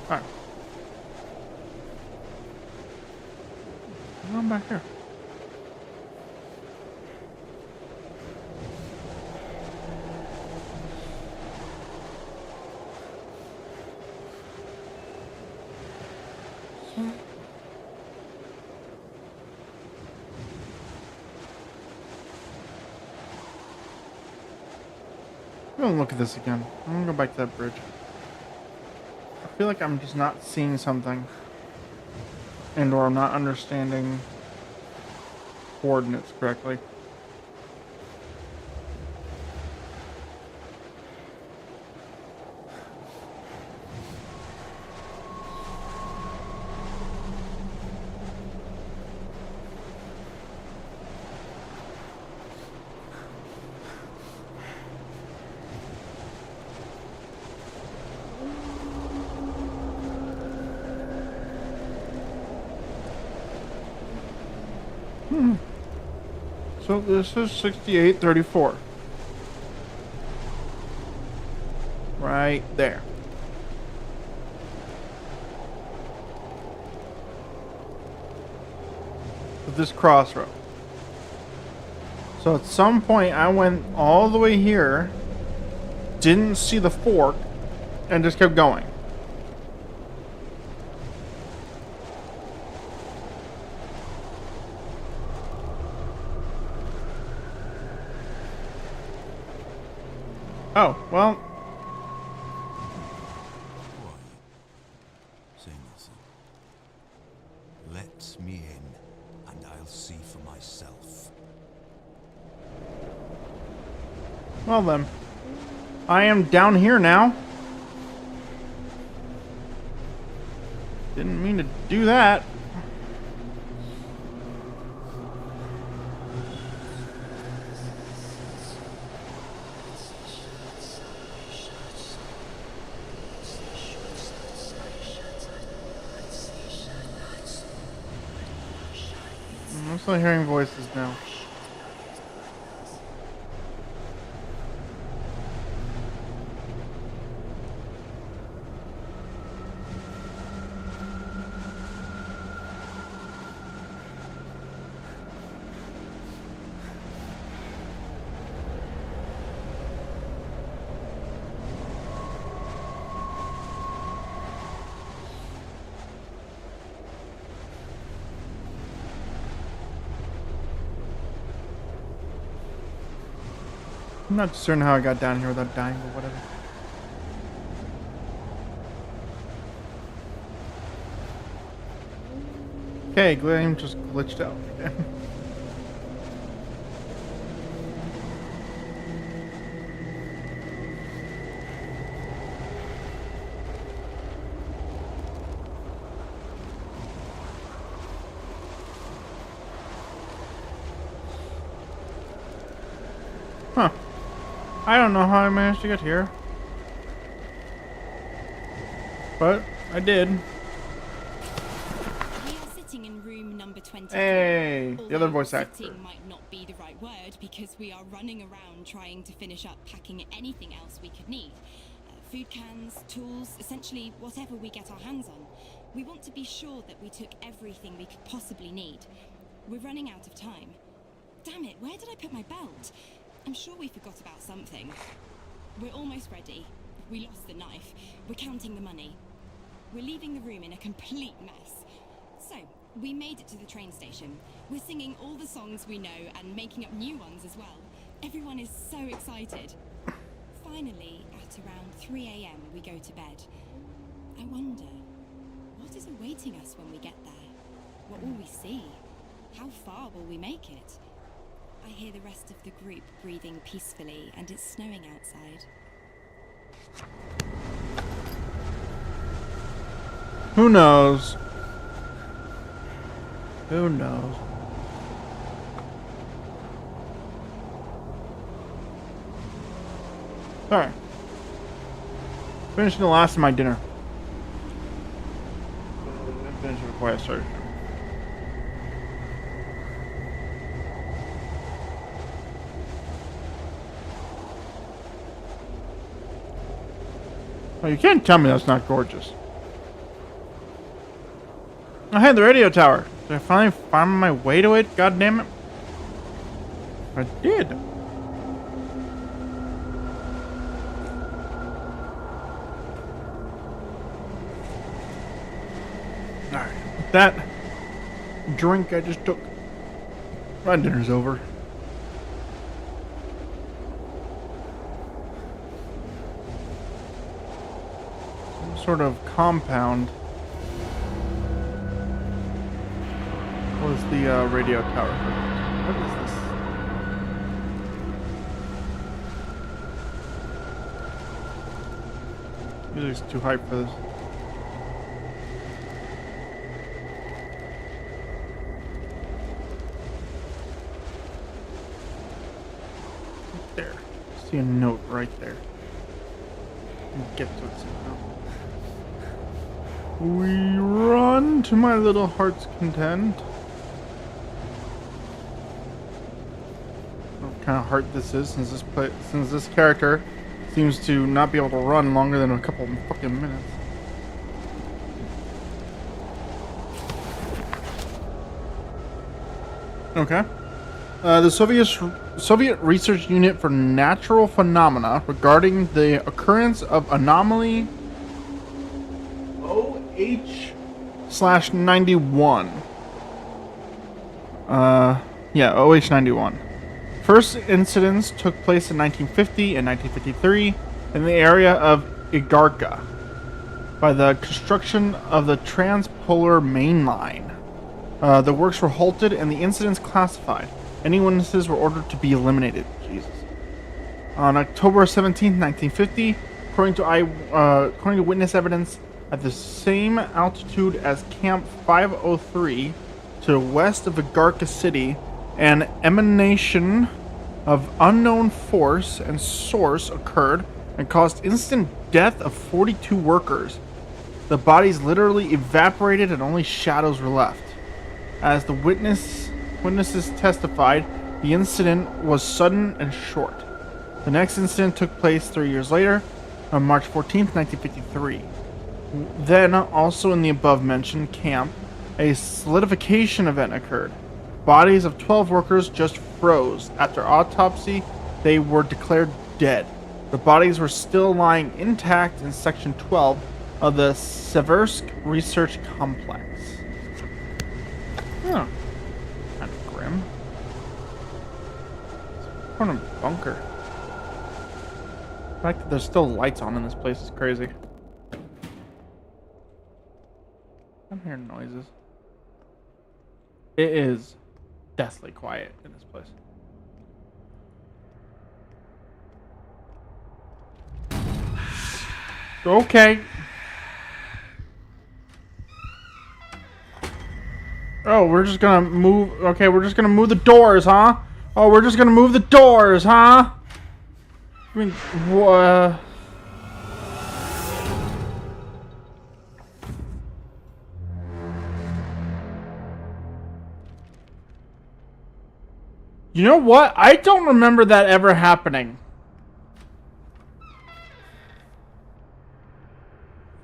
Alright. What's on back here? I'm gonna look at this again. I'm gonna go back to that bridge. I feel like I'm just not seeing something. And or I'm not understanding coordinates correctly. So this is 6834. Right there. At this crossroad. So at some point I went all the way here, didn't see the fork, and just kept going. Oh, well. Quiet. Say nothing. Let me in, and I'll see for myself. Well then. I am down here now. Didn't mean to do that. I'm still hearing voices now. I'm not certain how I got down here without dying, but whatever. Okay, game just glitched out again. Huh. I don't know how I managed to get here. But I did. We are sitting in room number 20. Hey, the other voice actor. Sitting might not be the right word because we are running around trying to finish up packing anything else we could need. Food cans, tools, essentially whatever we get our hands on. We want to be sure that we took everything we could possibly need. We're running out of time. Damn it, where did I put my belt? I'm sure we forgot about something. We're almost ready. We lost the knife. We're counting the money. We're leaving the room in a complete mess. So, we made it to the train station. We're singing all the songs we know and making up new ones as well. Everyone is so excited. Finally, at around 3 a.m, we go to bed. I wonder, what is awaiting us when we get there? What will we see? How far will we make it? I hear the rest of the group breathing peacefully, and it's snowing outside. Who knows? Who knows? Alright. Finishing the last of my dinner. Finish it before I start. Well, you can't tell me that's not gorgeous. I had the radio tower. Did I finally find my way to it? God damn it. I did. Alright. That drink I just took. My dinner's over. Some sort of compound was the radio tower. What is this? Music's too hype for this. There. See a note right there. Get to it somehow. We run to my little heart's content. What kind of heart this is, since this character seems to not be able to run longer than a couple fucking minutes. Okay. The Soviet Research Unit for Natural Phenomena regarding the occurrence of anomaly OH/91. Yeah, OH91. First incidents took place in 1950 and 1953 in the area of Igarka by the construction of the Transpolar Main Line. The works were halted and the incidents classified. Any witnesses were ordered to be eliminated. Jesus. On October 17, 1950, according to witness evidence, at the same altitude as Camp 503 to the west of Igarka City, an emanation of unknown force and source occurred and caused instant death of 42 workers. The bodies literally evaporated and only shadows were left. As the witnesses testified, the incident was sudden and short. The next incident took place 3 years later, on March 14, 1953. Then, also in the above-mentioned camp, a solidification event occurred. Bodies of 12 workers just froze. After autopsy, they were declared dead. The bodies were still lying intact in Section 12 of the Seversk Research Complex. Huh. Kind of grim. What a bunker. The fact that there's still lights on in this place is crazy. I'm hearing noises. It is deathly quiet in this place. Okay. Oh, we're just gonna move. Okay, we're just gonna move the doors, huh? Oh, we're just gonna move the doors, huh? I mean, what? You know what? I don't remember that ever happening.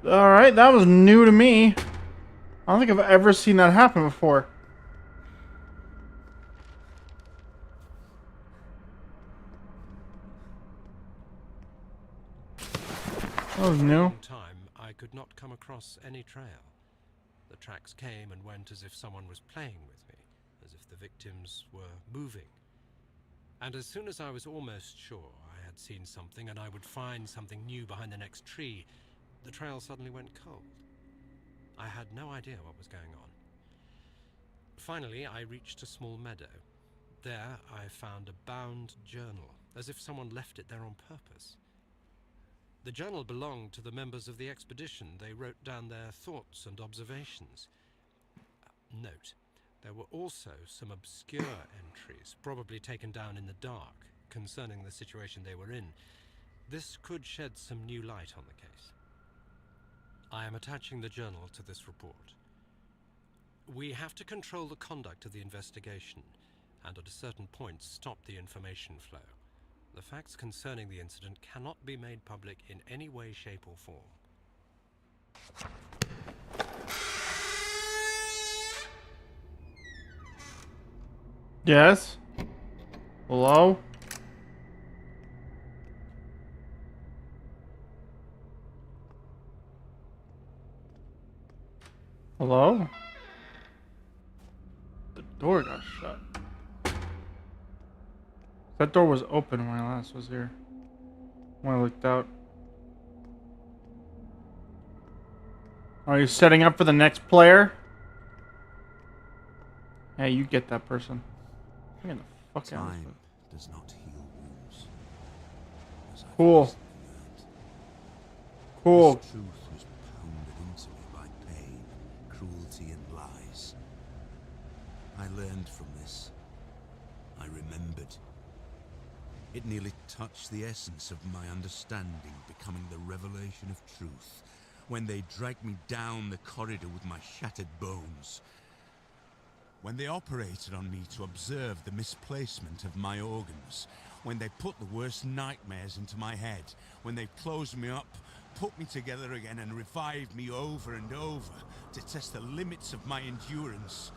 Alright, that was new to me. I don't think I've ever seen that happen before. That was new. Time, I could not come across any trail. The tracks came and went as if someone was playing with me, as if the victims were moving. And as soon as I was almost sure I had seen something and I would find something new behind the next tree, the trail suddenly went cold. I had no idea what was going on. Finally, I reached a small meadow. There, I found a bound journal, as if someone left it there on purpose. The journal belonged to the members of the expedition. They wrote down their thoughts and observations. Note, there were also some obscure entries, probably taken down in the dark, concerning the situation they were in. This could shed some new light on the case. I am attaching the journal to this report. We have to control the conduct of the investigation, and at a certain point stop the information flow. The facts concerning the incident cannot be made public in any way, shape, or form. Yes? Hello? Hello? The door got shut. That door was open when I last was here. When I looked out. Are you setting up for the next player? Yeah, you get that person. Get the fuck out of Time this. does not heal wounds. As I've Cool. recently learned. Cool. This truth was pounded into me by pain, cruelty, and lies. I learned from this. I remembered. It nearly touched the essence of my understanding, becoming the revelation of truth, when they dragged me down the corridor with my shattered bones. When they operated on me to observe the misplacement of my organs. When they put the worst nightmares into my head. When they closed me up, put me together again and revived me over and over to test the limits of my endurance.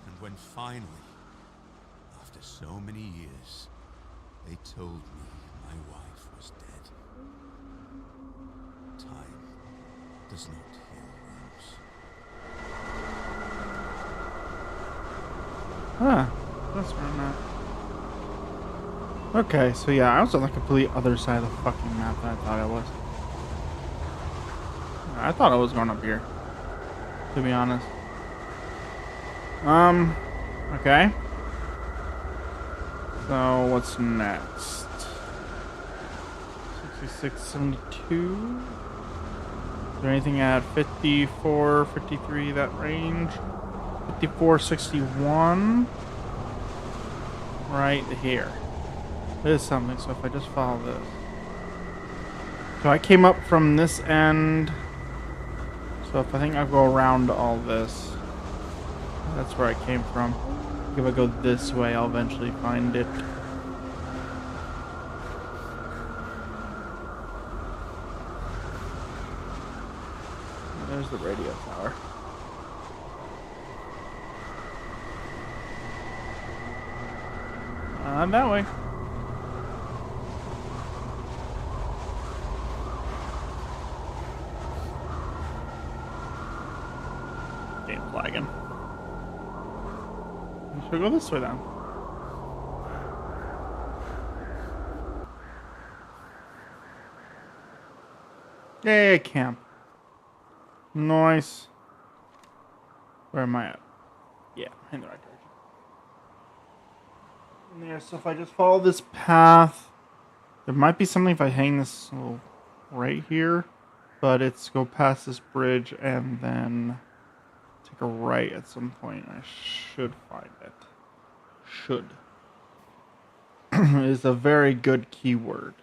And when finally, after so many years, they told me my wife was dead. Time does not heal wounds. Huh. That's where I'm at. Okay, so yeah, I was on the complete other side of the fucking map than I thought I was. I thought I was going up here, to be honest. Okay. So, what's next? 66, 72? Is there anything at 54, 53, that range? 54, 61? Right here. There's something, so if I just follow this. So I came up from this end. So if I think I'll go around all this. That's where I came from. If I go this way, I'll eventually find it. There's the radio tower. That way. Game flagging. Should we go this way then? Yay, camp. Nice. Where am I at? Yeah, in the right direction. And there, so if I just follow this path, there might be something if I hang this little right here, but it's go past this bridge and then take a right at some point. I should find it. Should. Is a very good keyword.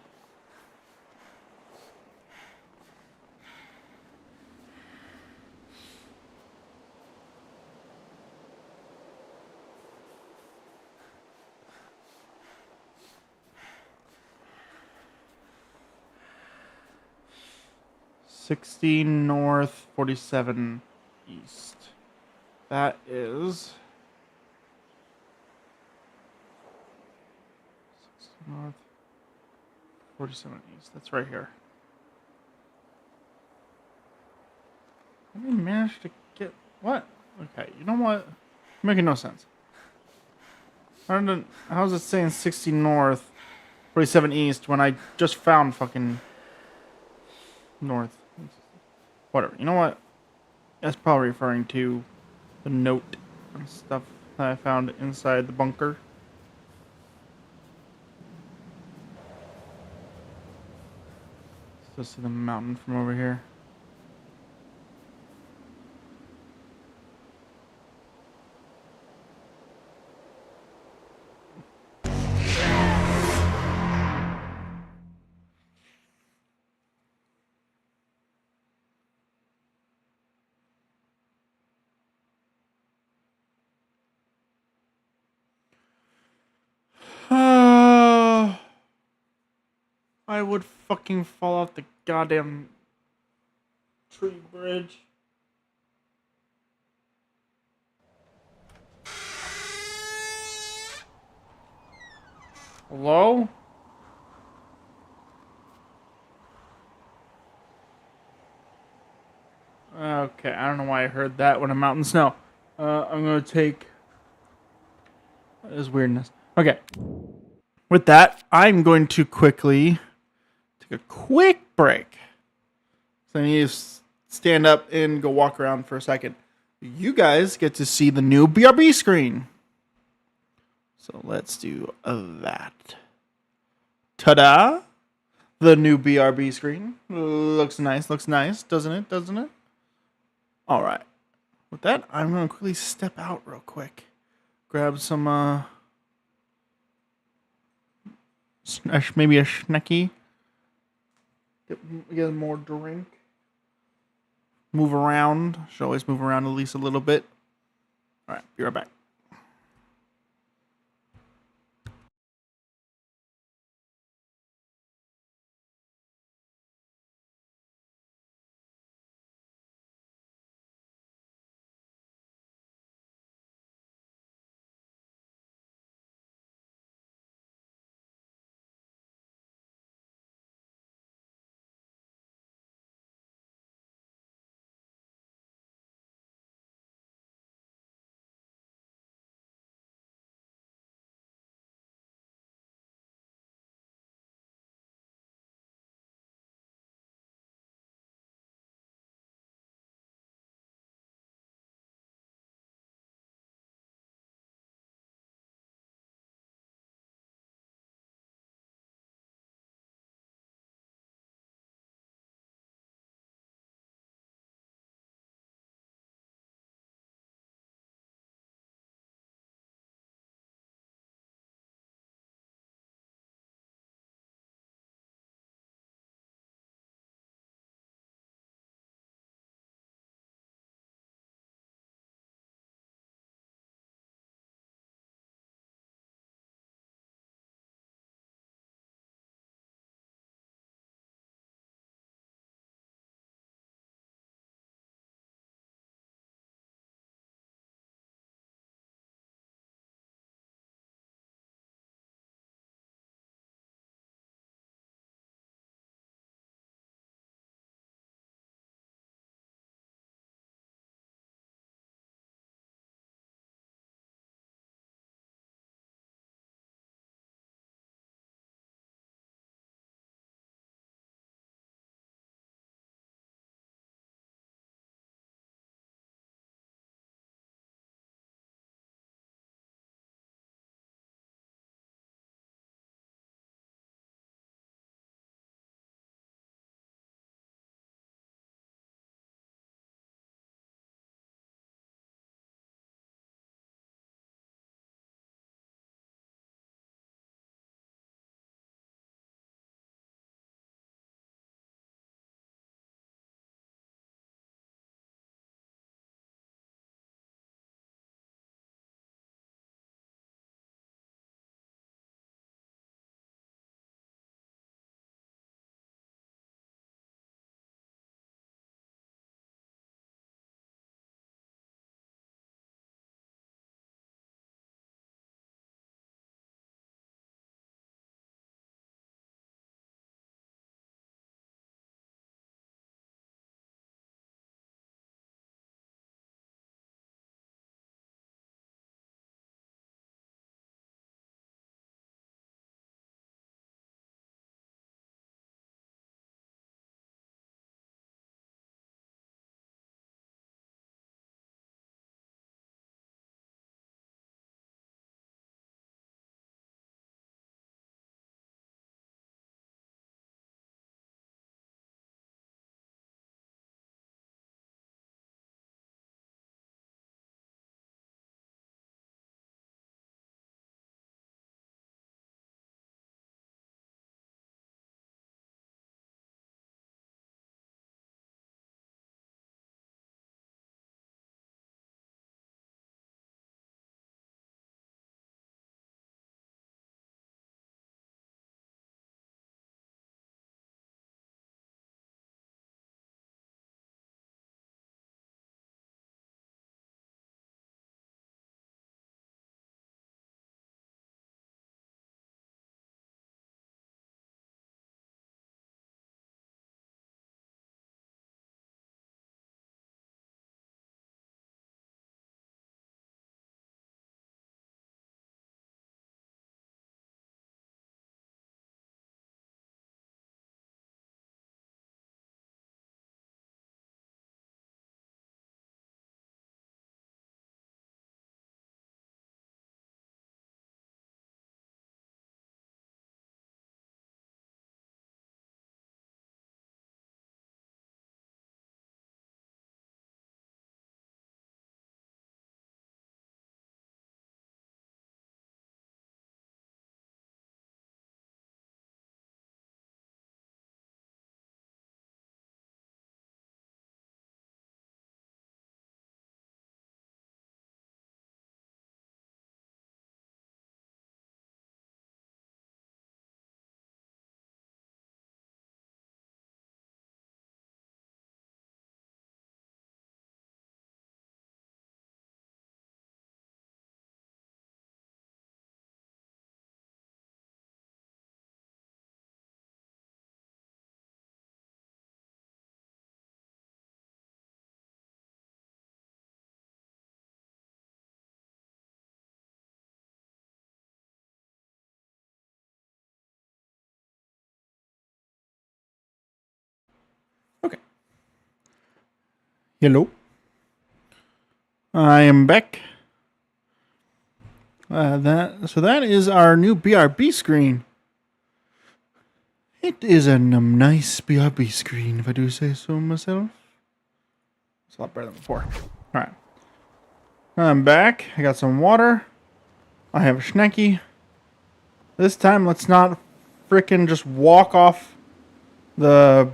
$16 north, 47 east. That is 60 north, 47 east. That's right here. How did I manage to get what? Okay, you know what? Making no sense. How's it saying 60 north, 47 east when I just found fucking north? Whatever. You know what? That's probably referring to the note and stuff that I found inside the bunker. Still see the mountain from over here. I would fucking fall off the goddamn tree bridge. Hello? Okay, I don't know why I heard that when I'm out in the snow. I'm gonna take... That is weirdness. Okay. With that, I'm going to quickly take a quick break. So I need to stand up and go walk around for a second. You guys get to see the new BRB screen. So let's do that. Ta-da! The new BRB screen. Looks nice, doesn't it? Doesn't it? All right. With that, I'm going to quickly step out real quick. Grab some, maybe a schnecky. Get more drink. Move around. Should always move around at least a little bit. All right, be right back. Hello. I am back. That is our new BRB screen. It is a nice BRB screen, if I do say so myself. It's a lot better than before. Alright. I'm back. I got some water. I have a schnecky. This time, let's not frickin' just walk off the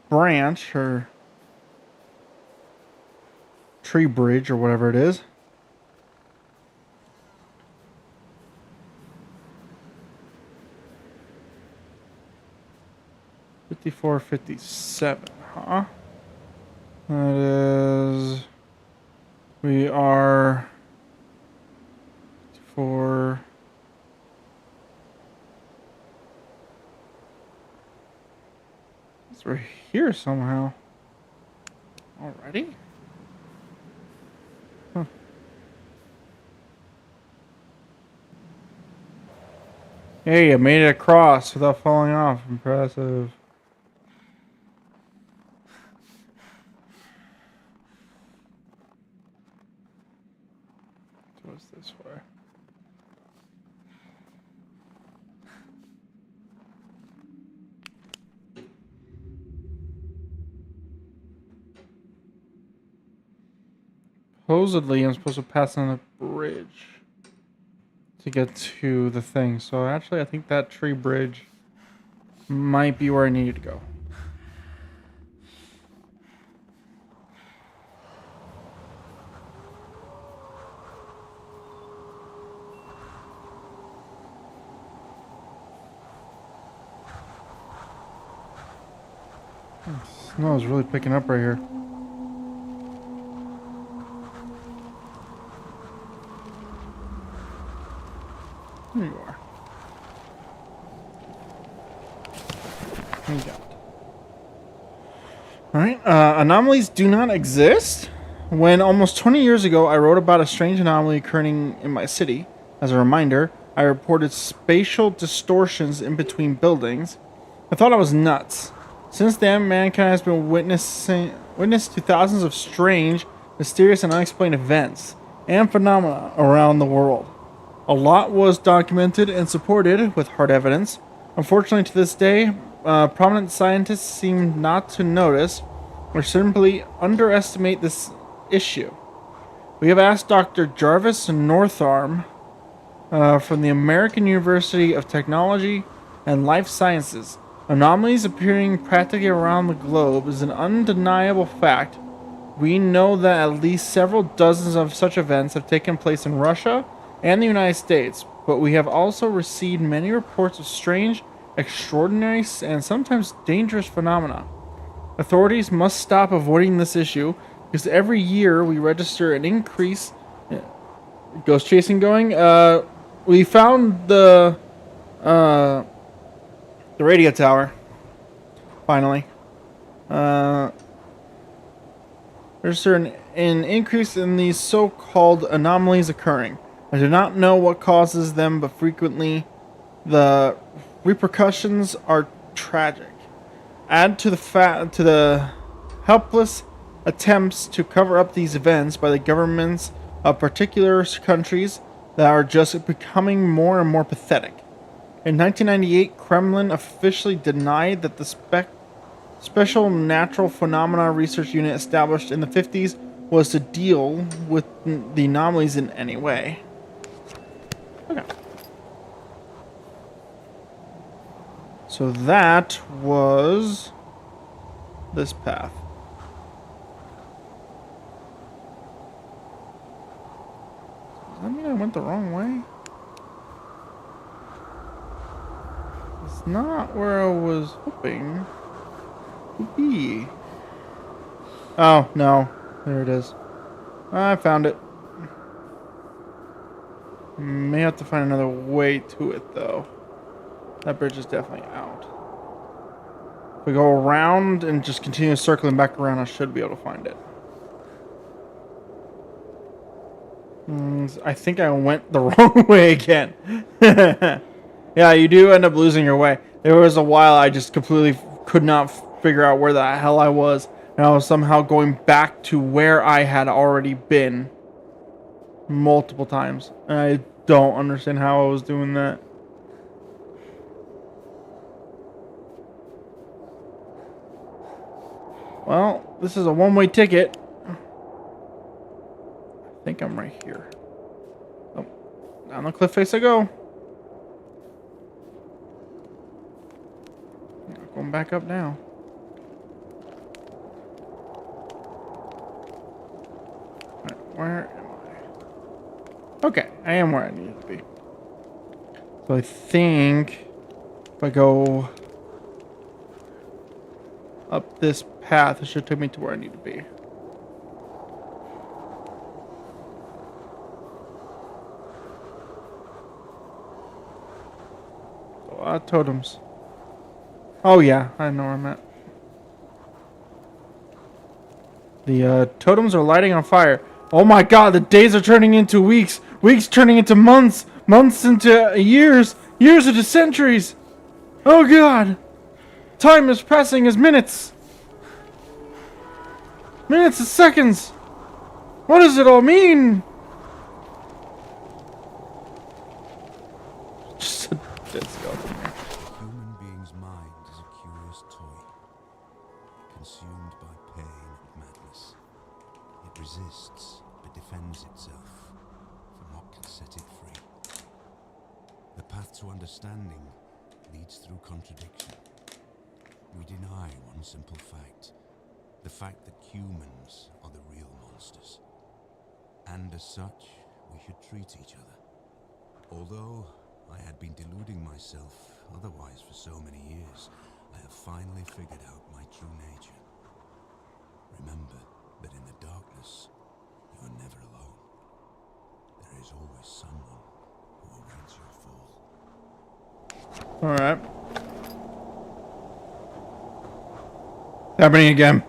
branch or tree bridge or whatever it is. $54.57, huh? That is... We are... For... We're here somehow. Already? Huh. Hey, you made it across without falling off. Impressive. What's this way? Supposedly, I'm supposed to pass on the bridge to get to the thing. So actually, I think that tree bridge might be where I needed to go. Snow is really picking up right here. There you are. Thank God. Alright, anomalies do not exist. When almost 20 years ago I wrote about a strange anomaly occurring in my city, as a reminder, I reported spatial distortions in between buildings. I thought I was nuts. Since then, mankind has been witness to thousands of strange, mysterious, and unexplained events and phenomena around the world. A lot was documented and supported with hard evidence. Unfortunately, to this day, prominent scientists seem not to notice or simply underestimate this issue. We have asked Dr. Jarvis Northarm from the American University of Technology and Life Sciences. Anomalies appearing practically around the globe is an undeniable fact. We know that at least several dozens of such events have taken place in Russia and the United States, but we have also received many reports of strange, extraordinary, and sometimes dangerous phenomena. Authorities must stop avoiding this issue because every year we register an increase. Ghost chasing going. We found the radio tower. Finally. There's an increase in these so-called anomalies occurring. I do not know what causes them, but frequently the repercussions are tragic. Add to the helpless attempts to cover up these events by the governments of particular countries that are just becoming more and more pathetic. In 1998, Kremlin officially denied that the Special Natural Phenomena Research Unit established in the 50s was to deal with the anomalies in any way. Okay. So that was this path. Does that mean I went the wrong way? It's not where I was hoping to be. Oh, no. There it is. I found it. May have to find another way to it, though. That bridge is definitely out. If we go around and just continue circling back around, I should be able to find it. I think I went the wrong way again. Yeah, you do end up losing your way. There was a while I just completely could not figure out where the hell I was. And I was somehow going back to where I had already been multiple times. And I don't understand how I was doing that. Well, this is a one-way ticket. I think I'm right here. Oh, down the cliff face I go. Not going back up now. Right, where am I? Okay, I am where I need to be. So I think if I go up this path, it should take me to where I need to be. A lot of totems. Oh yeah, I know where I'm at. The totems are lighting on fire. Oh my god, the days are turning into weeks. Weeks turning into months. Months into years. Years into centuries. Oh god. Time is passing as minutes. Minutes as seconds. What does it all mean? Just a dead skeleton. Human being's mind is a curious toy, consumed by pain and madness. It resists, but defends itself from what can set it free. The path to understanding leads through contradiction. We deny one simple fact, the fact that humans are the real monsters. And as such, we should treat each other. Although I had been deluding myself otherwise for so many years, I have finally figured out my true nature. Remember that in the darkness, you are never alone. There is always someone who awaits your fall. Alright. Happening again.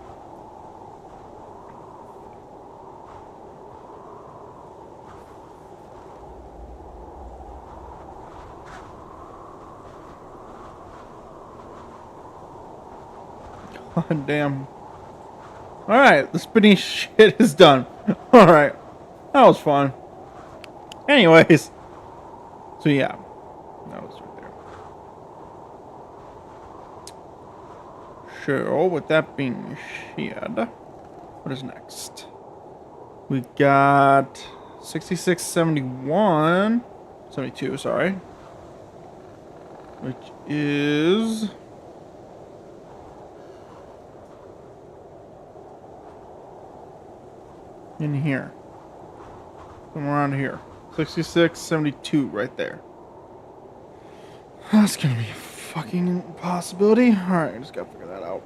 God damn. Alright, the spinny shit is done. Alright. That was fun. Anyways. So yeah. That was right there. So, with that being said, what is next? We got 66, 71, 72, sorry. Which is... in here. Somewhere around here. 66, 72, right there. That's gonna be a fucking impossibility. Alright, I just gotta figure that out.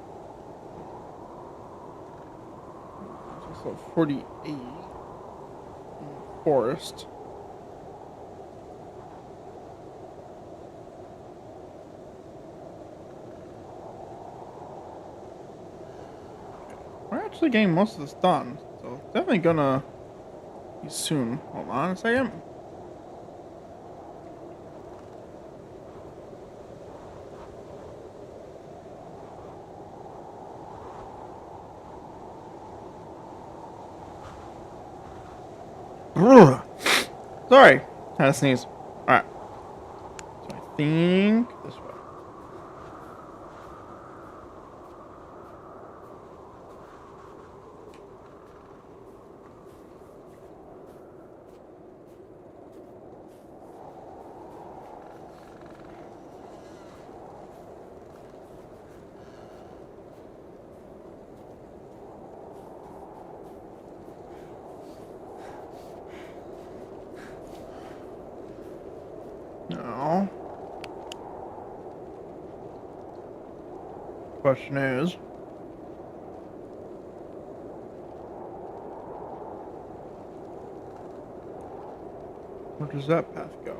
So 48. Forest. We're actually getting most of this done. So definitely gonna be soon. Hold on a second. Ugh. Sorry, had to sneeze. Alright. So I think this way. No. Question is, where does that path go?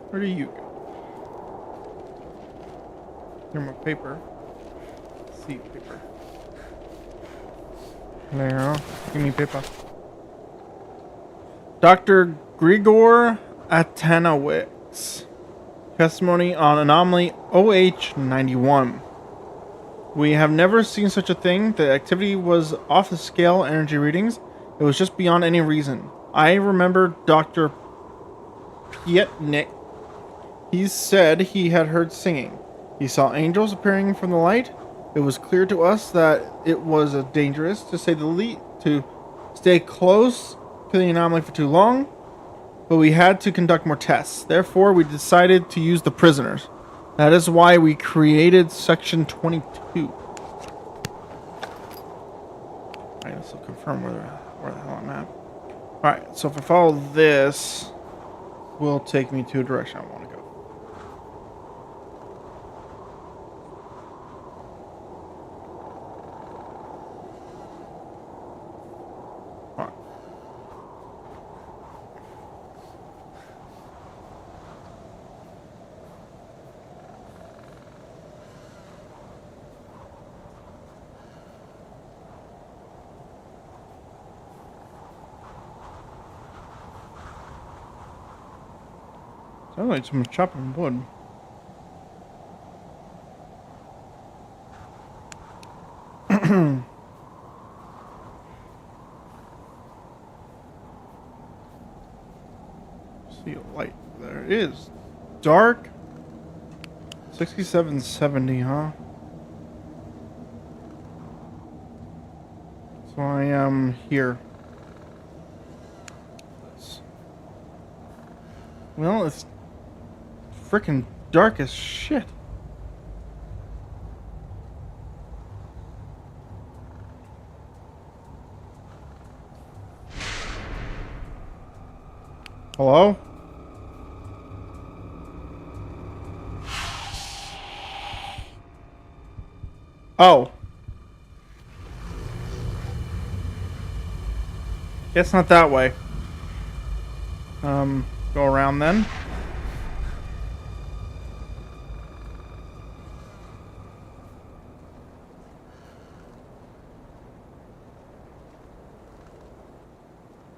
Where do you go? Here's my paper. Seed paper. There. Give me paper. Dr. Grigor Atanowicz. Testimony on anomaly OH91. We have never seen such a thing. The activity was off the scale energy readings. It was just beyond any reason. I remember Dr. Pietnik. He said he had heard singing. He saw angels appearing from the light. It was clear to us that it was dangerous, to say the least, to stay close to the anomaly for too long, but we had to conduct more tests. Therefore, we decided to use the prisoners. That is why we created Section 22. Alright, this will confirm where the hell I'm at. Alright, so if I follow this, will take me to a direction I want to go. Alright. Sounds like someone's chopping wood. See a light. There it is. Dark. 6770, huh? So I am here. Well, it's freaking dark as shit. Hello? Oh. Guess not that way. Go around then.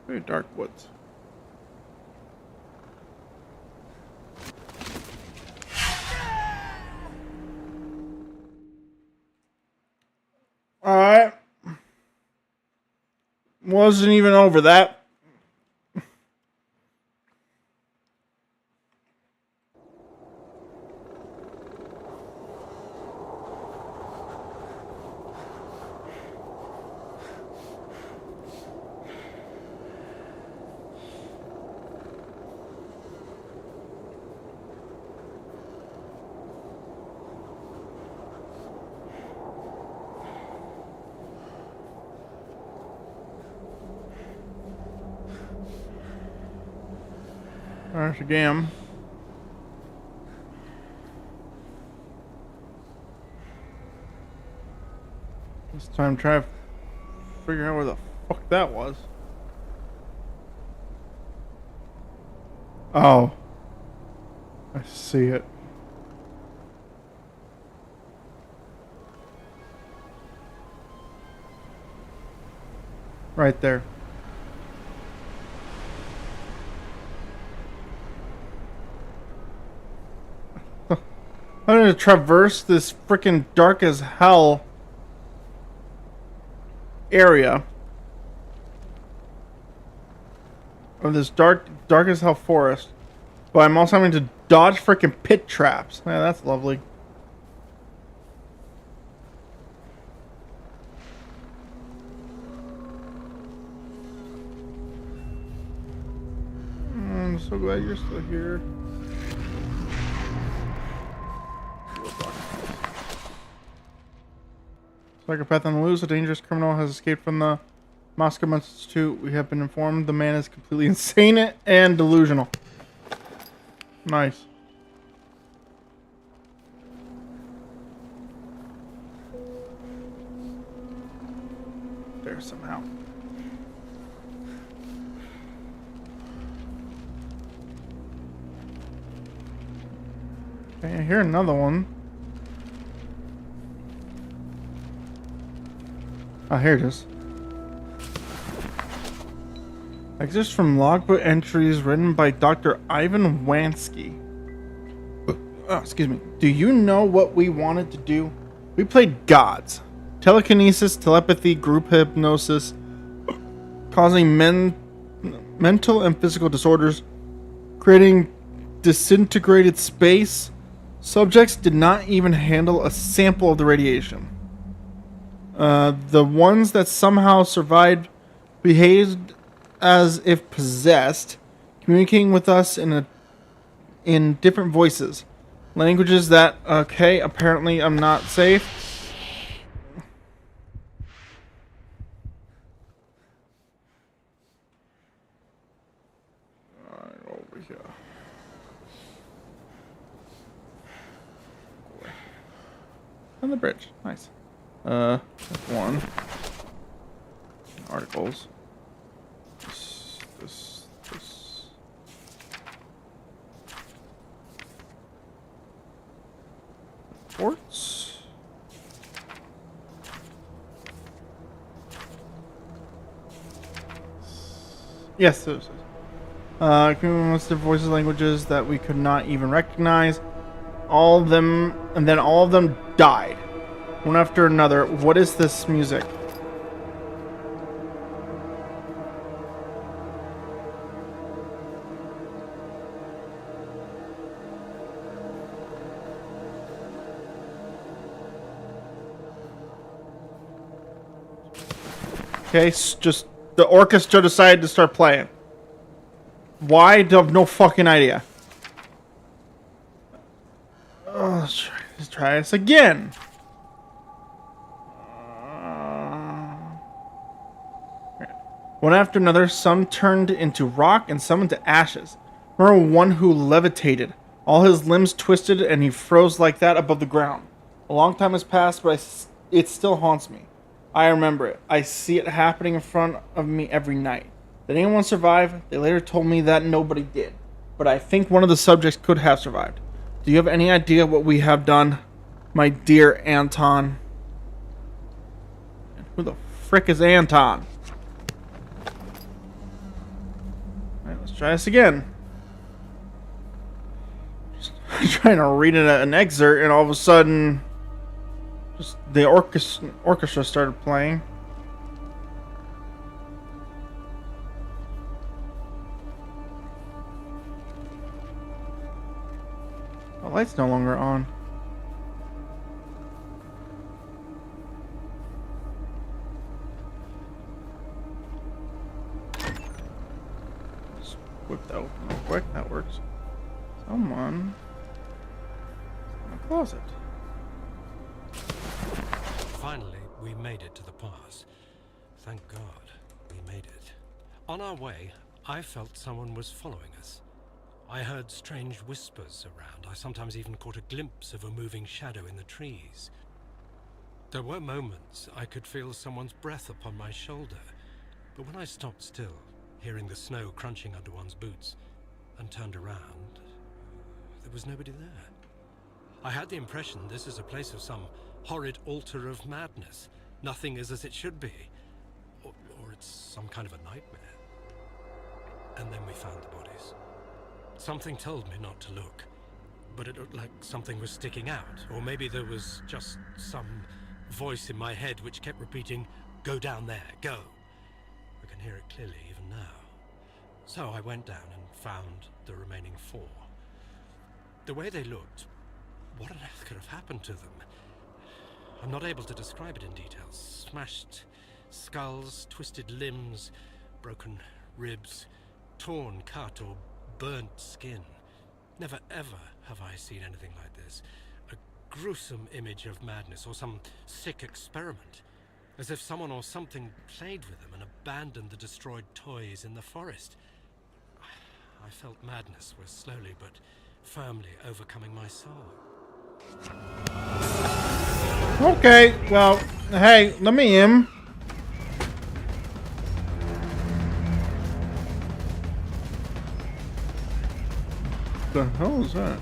Very dark woods. Alright. Wasn't even over that. There's a gam. This time try to figure out where the fuck that was. Oh. I see it. Right there. I'm gonna traverse this freaking dark as hell area of this dark as hell forest, but I'm also having to dodge freaking pit traps. Yeah, that's lovely. I'm so glad you're still here. Psychopath on the loose. A dangerous criminal has escaped from the Moscow Mental Institute. We have been informed the man is completely insane and delusional. Nice. There somehow. Okay, I hear another one. Oh, here it is. Excerpts from logbook entries written by Dr. Ivan Wansky. Oh, excuse me. Do you know what we wanted to do? We played gods. Telekinesis, telepathy, group hypnosis, causing mental and physical disorders, creating disintegrated space. Subjects did not even handle a sample of the radiation. The ones that somehow survived behaved as if possessed, communicating with us in different voices. Languages that, okay, apparently I'm not safe. Alright, over here. On the bridge. Nice. That's one. Articles. This. Reports. Yes, this is. Most of voices, languages that we could not even recognize. All of them, and then all of them died. One after another. What is this music? Okay, just the orchestra decided to start playing. Why? I have no fucking idea. Oh, let's try this again. One after another, some turned into rock and some into ashes. Remember one who levitated. All his limbs twisted and he froze like that above the ground. A long time has passed, but it still haunts me. I remember it. I see it happening in front of me every night. Did anyone survive? They later told me that nobody did. But I think one of the subjects could have survived. Do you have any idea what we have done, my dear Anton? Who the frick is Anton? Alright, let's try this again. Just trying to read an excerpt, and all of a sudden, just the orchestra started playing. The light's no longer on. Just whip that open real quick. That works. Someone in the closet. Finally, we made it to the pass. Thank God, we made it. On our way, I felt someone was following us. I heard strange whispers around. I sometimes even caught a glimpse of a moving shadow in the trees. There were moments I could feel someone's breath upon my shoulder, but when I stopped still, hearing the snow crunching under one's boots, and turned around, there was nobody there. I had the impression this is a place of some horrid altar of madness. Nothing is as it should be. Or it's some kind of a nightmare. And then we found the bodies. Something told me not to look, but it looked like something was sticking out, or maybe there was just some voice in my head which kept repeating, "Go down there, go." I can hear it clearly even now. So I went down and found the remaining 4. The way they looked, what on earth could have happened to them? I'm not able to describe it in detail. Smashed skulls, twisted limbs, broken ribs, torn, cut, or burnt skin. Never ever have I seen anything like this. A gruesome image of madness or some sick experiment. As if someone or something played with them and abandoned the destroyed toys in the forest. I felt madness was slowly but firmly overcoming my soul. Okay, well, hey, let me in. The hell is that?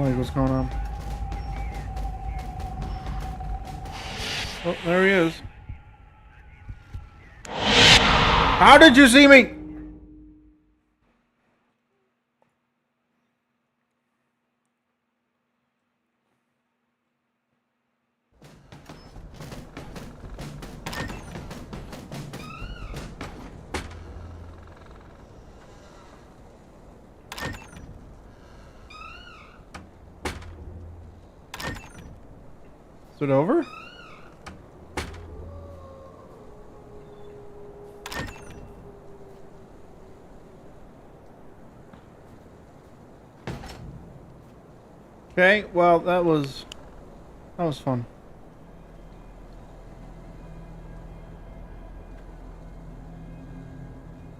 Like, what's going on? Oh, there he is. How did you see me? Is it over? Okay, well, that was fun.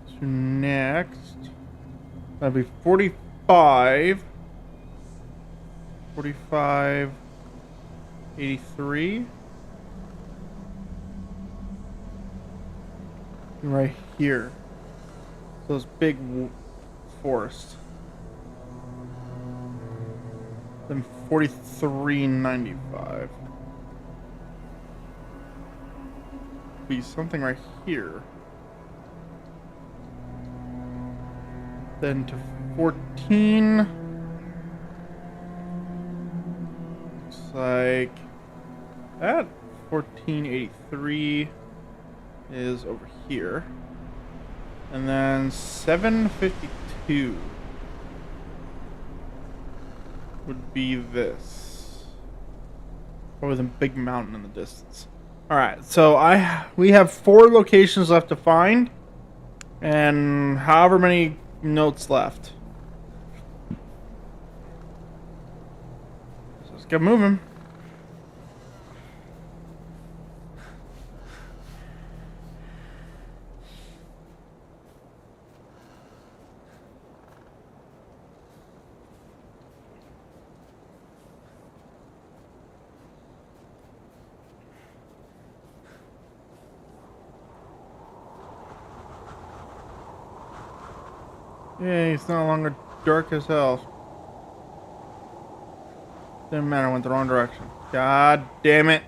So next, that'd be 45, 45, 83. Right here. Those big forests. Then 43.95. Be something right here. Then to 14. Looks like that 1483 is over here. And then 752 would be this. Or the big mountain in the distance. Alright, so we have 4 locations left to find. And however many notes left. So let's get moving. Yay, it's no longer dark as hell. Didn't matter, I went the wrong direction. God damn it.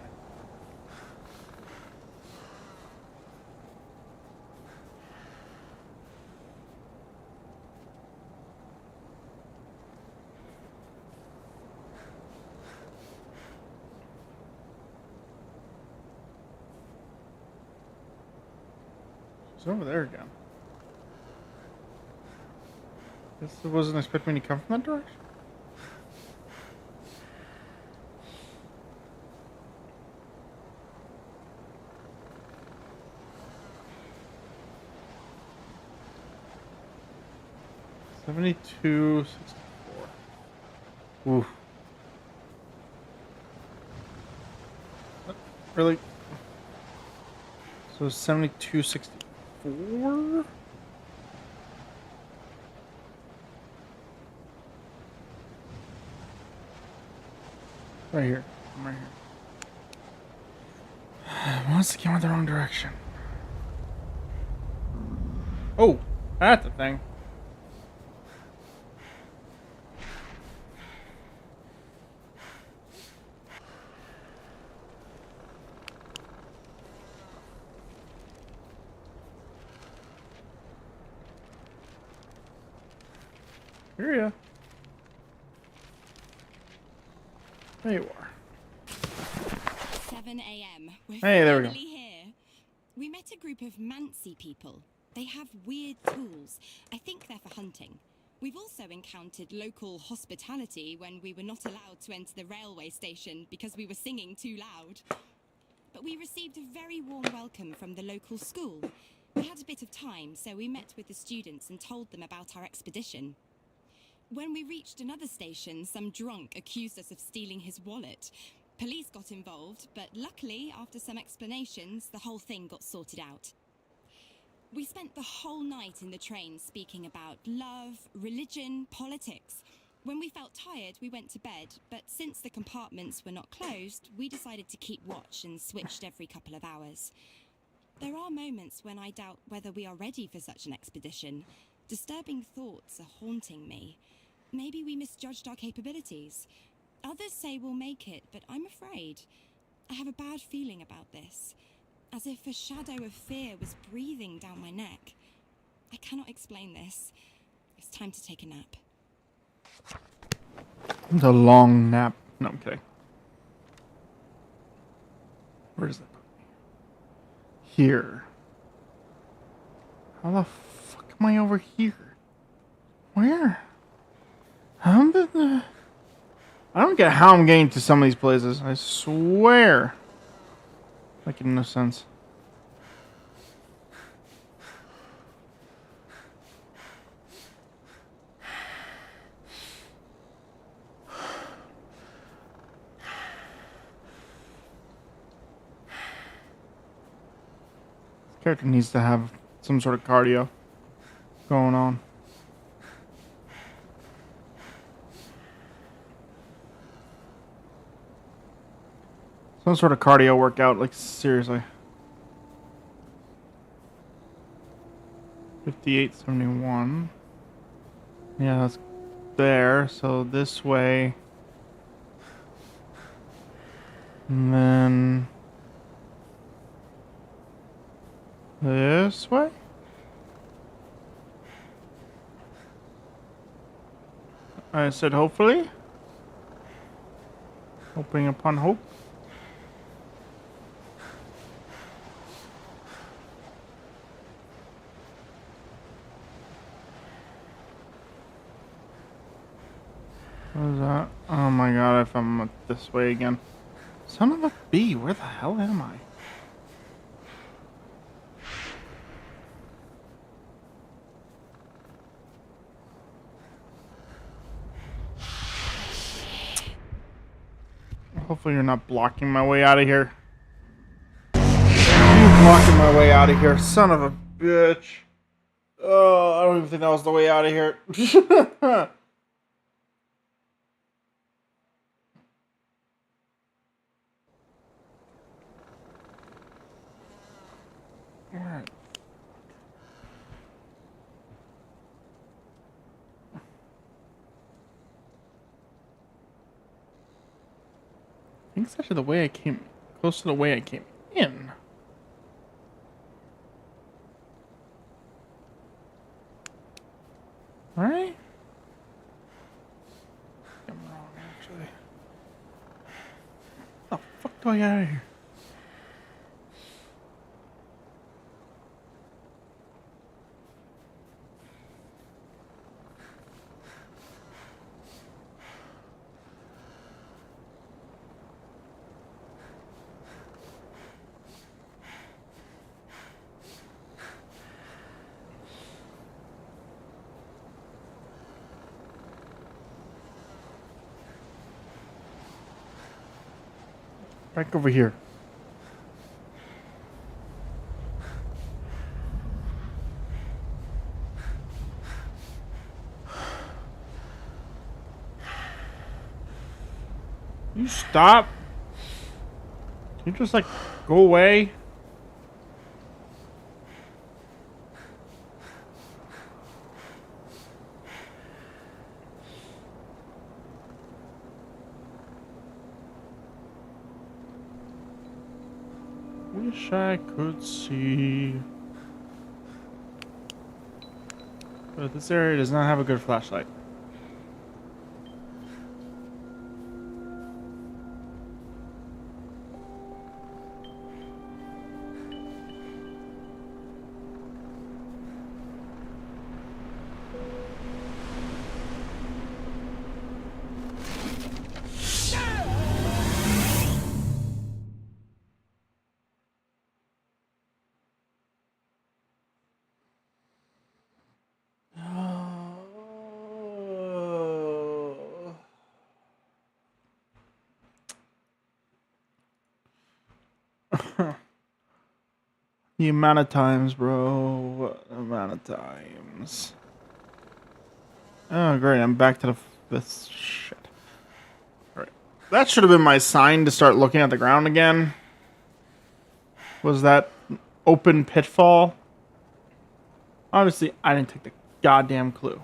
It's over there again. Guess I wasn't expecting me to come from that direction. $72.64. Ooh. Really? So $72.64? Right here. I'm right here. Once again, went the wrong direction. Oh, that's the thing. Here you are. There you are. 7 a.m. We're Hey, there we go. finally here. We met a group of Mansi people. They have weird tools. I think they're for hunting. We've also encountered local hospitality when we were not allowed to enter the railway station because we were singing too loud. But we received a very warm welcome from the local school. We had a bit of time, so we met with the students and told them about our expedition. When we reached another station, some drunk accused us of stealing his wallet. Police got involved, but luckily, after some explanations, the whole thing got sorted out. We spent the whole night in the train speaking about love, religion, politics. When we felt tired, we went to bed, but since the compartments were not closed, we decided to keep watch and switched every couple of hours. There are moments when I doubt whether we are ready for such an expedition. Disturbing thoughts are haunting me. Maybe we misjudged our capabilities. Others say we'll make it, but I'm afraid. I have a bad feeling about this. As if a shadow of fear was breathing down my neck. I cannot explain this. It's time to take a nap. It's a long nap. No, I'm kidding. Where is it? Here. How the fuck am I over here? Where? I don't get how I'm getting to some of these places. I swear. Making no sense. This character needs to have some sort of cardio going on. Some sort of cardio workout, like seriously. 5871. Yeah, that's there. So this way. And then this way? I said hopefully. Hoping upon hope. What is that? Oh my god, if I'm this way again. Son of a bee, where the hell am I? Hopefully you're not blocking my way out of here. You're blocking my way out of here, son of a bitch. Oh, I don't even think that was the way out of here. Alright. I think it's actually the way I came, close to the way I came in. Right? I'm wrong, actually. How the fuck do I get out of here? Back over here. You stop? Can you just like go away? Wish I could see. But this area does not have a good flashlight. The amount of times, bro. The amount of times. Oh, great. I'm back to this shit. Alright. That should have been my sign to start looking at the ground again. Was that open pitfall? Obviously, I didn't take the goddamn clue.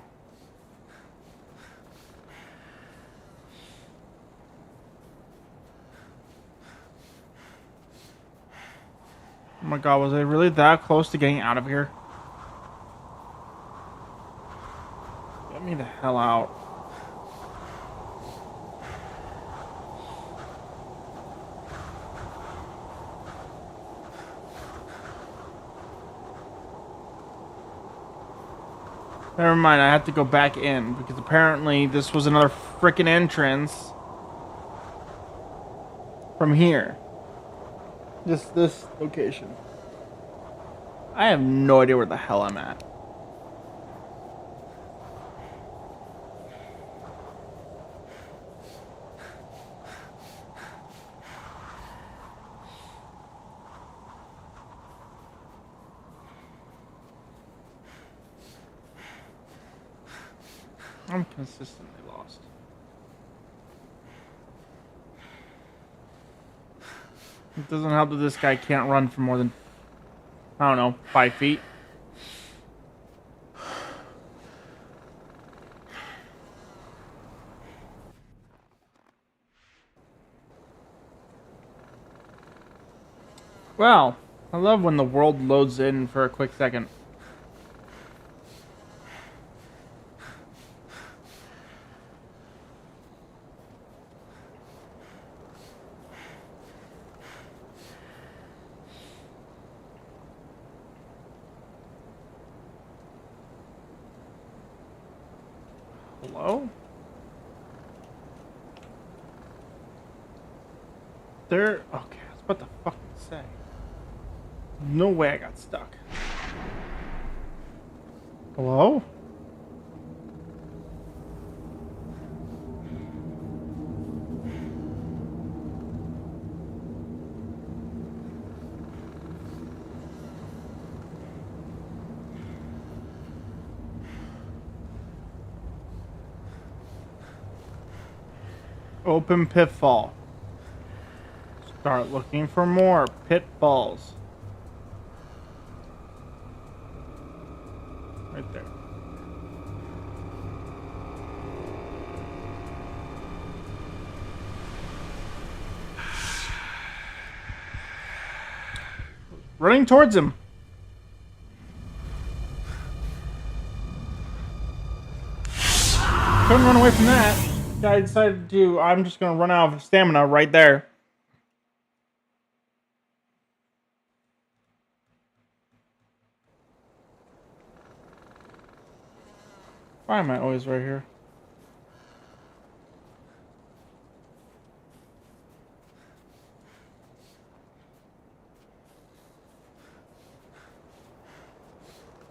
Oh my god, was I really that close to getting out of here? Get me the hell out. Never mind, I have to go back in because apparently this was another freaking entrance from here. Just this location. I have no idea where the hell I'm at. I'm consistently lost. It doesn't help that this guy can't run for more than, I don't know, 5 feet. Well, I love when the world loads in for a quick second. Hello? There. Okay, I was about to fucking say. No way I got stuck. Hello? Open pitfall. Start looking for more pitfalls. Right there. Running towards him. Couldn't run away from that. Guy decided to, I'm just gonna run out of stamina right there. Why am I always right here?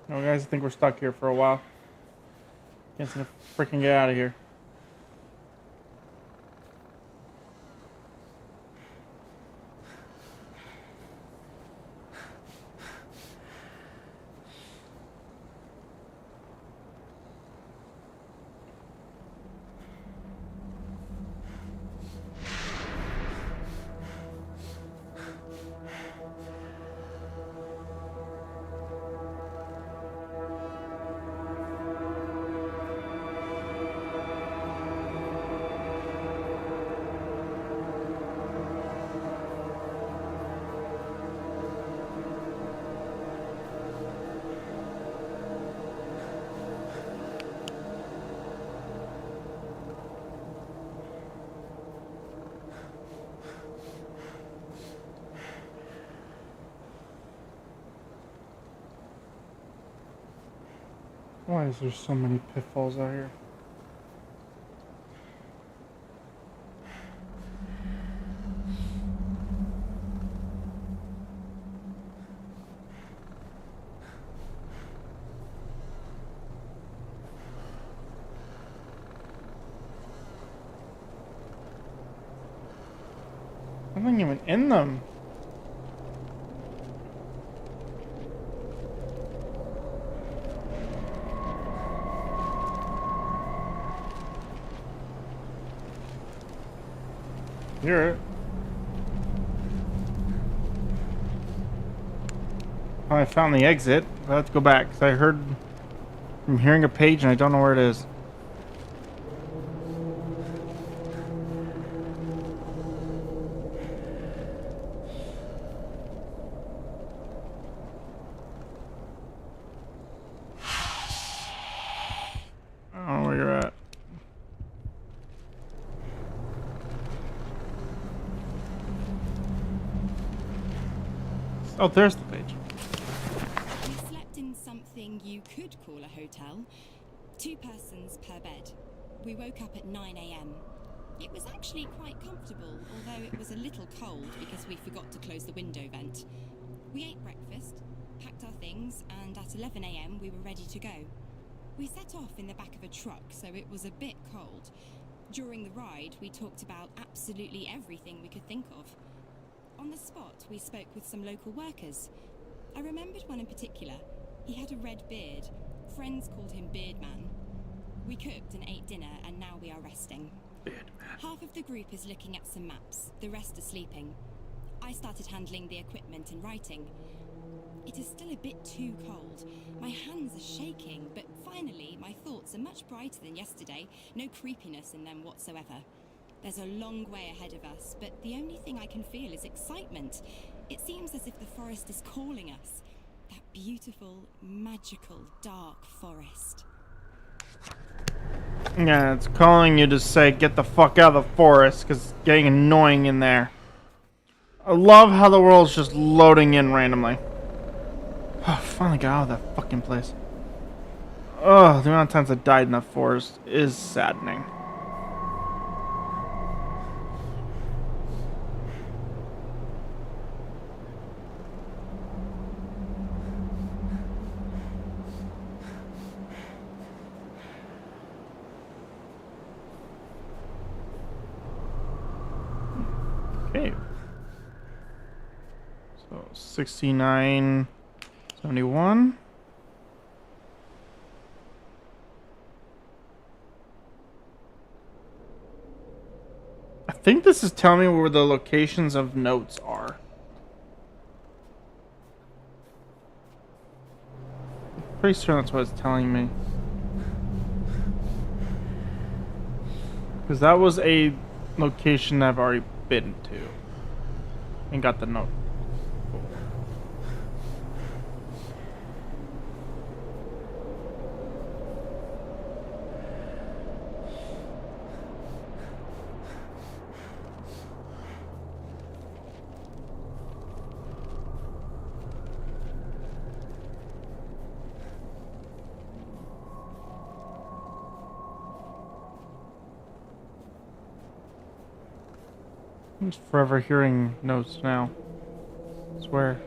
No, guys, I think we're stuck here for a while. Can't seem to freaking get out of here. Why is there so many pitfalls out here? Nothing even in them. Hear it. Oh, I found the exit. I have to go back because I heard. I'm hearing a page and I don't know where it is. Oh, there's the page. We slept in something you could call a hotel. 2 persons per bed. We woke up at 9 a.m. It was actually quite comfortable, although it was a little cold because we forgot to close the window vent. We ate breakfast, packed our things, and at 11 a.m. we were ready to go. We set off in the back of a truck, so it was a bit cold. During the ride, we talked about absolutely everything we could think of. On the spot, we spoke with some local workers. I remembered one in particular. He had a red beard. Friends called him Beardman. We cooked and ate dinner, and now we are resting. Half of the group is looking at some maps. The rest are sleeping. I started handling the equipment and writing. It is still a bit too cold. My hands are shaking, but finally my thoughts are much brighter than yesterday. No creepiness in them whatsoever. There's a long way ahead of us, but the only thing I can feel is excitement. It seems as if the forest is calling us. That beautiful, magical, dark forest. Yeah, it's calling you to say, get the fuck out of the forest, because it's getting annoying in there. I love how the world's just loading in randomly. Oh, finally got out of that fucking place. Oh, the amount of times I died in that forest is saddening. Okay. So 6971. I think this is telling me where the locations of notes are. Pretty sure that's what it's telling me. Because that was a location I've already been to. And got the note. I'm just forever hearing notes now. I swear.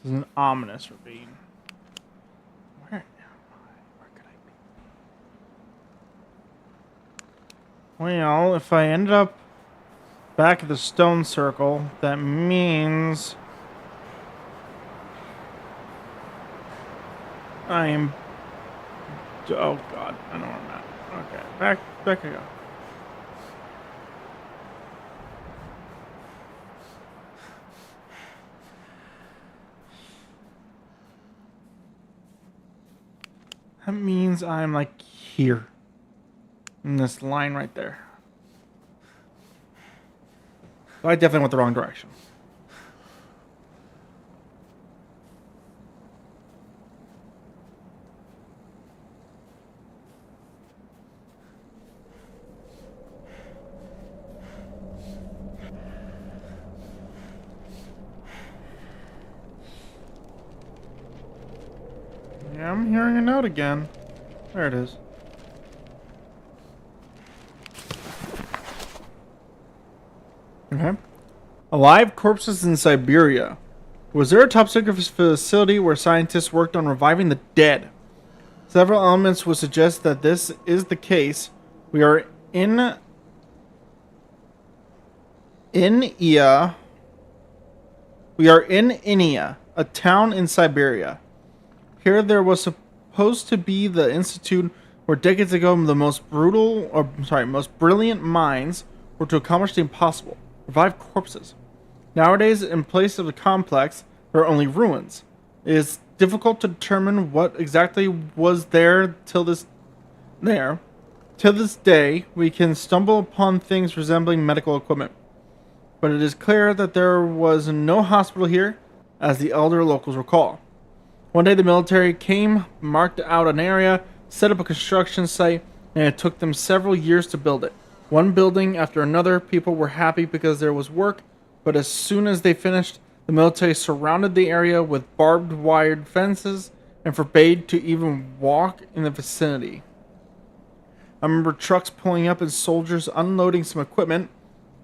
This is an ominous ravine. Where am I? Where could I be? Well, if I ended up back at the stone circle, that means I am. Oh God, I know where I'm at. Okay, back I go. That means I'm like here. In this line right there. So I definitely went the wrong direction. Yeah, I'm hearing a note again. There it is. Okay. Alive corpses in Siberia. Was there a top secret facility where scientists worked on reviving the dead? Several elements would suggest that this is the case. We are in Inia. We are in Inia, a town in Siberia. Here there was supposed to be the institute where decades ago the most brilliant minds were to accomplish the impossible. revived corpses. Nowadays, in place of the complex, there are only ruins. It is difficult to determine what exactly was there till this there. Till this day, we can stumble upon things resembling medical equipment. But it is clear that there was no hospital here, as the elder locals recall. One day the military came, marked out an area, set up a construction site, and it took them several years to build it. One building after another, people were happy because there was work, but as soon as they finished, the military surrounded the area with barbed wire fences and forbade to even walk in the vicinity. I remember trucks pulling up and soldiers unloading some equipment.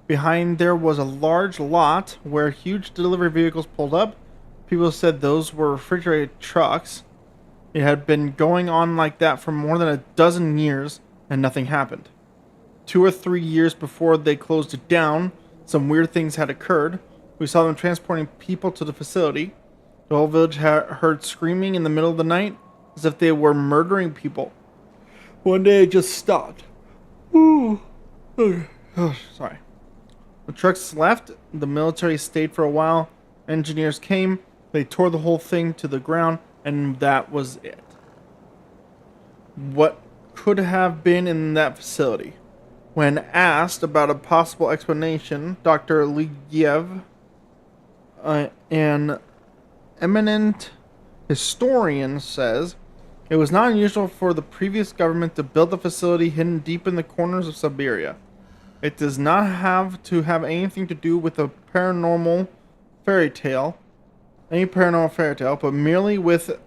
Behind there was a large lot where huge delivery vehicles pulled up. People said those were refrigerated trucks. It had been going on like that for more than a dozen years, and nothing happened. 2 or 3 years before they closed it down, some weird things had occurred. We saw them transporting people to the facility. The whole village heard screaming in the middle of the night, as if they were murdering people. One day it just stopped. Ooh. Oh, sorry. The trucks left. The military stayed for a while. Engineers came. They tore the whole thing to the ground, and that was it. What could have been in that facility? When asked about a possible explanation, Dr. Ligiev, an eminent historian, says it was not unusual for the previous government to build a facility hidden deep in the corners of Siberia. It does not have to have anything to do with a paranormal fairy tale, but merely with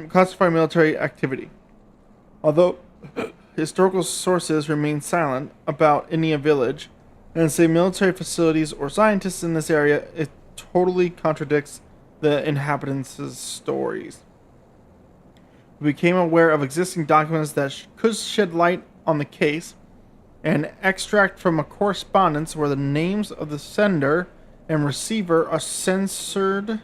classified military activity. Although historical sources remain silent about Inia village and say military facilities or scientists in this area, it totally contradicts the inhabitants' stories. We became aware of existing documents that could shed light on the case. An extract from a correspondence where the names of the sender and receiver are censored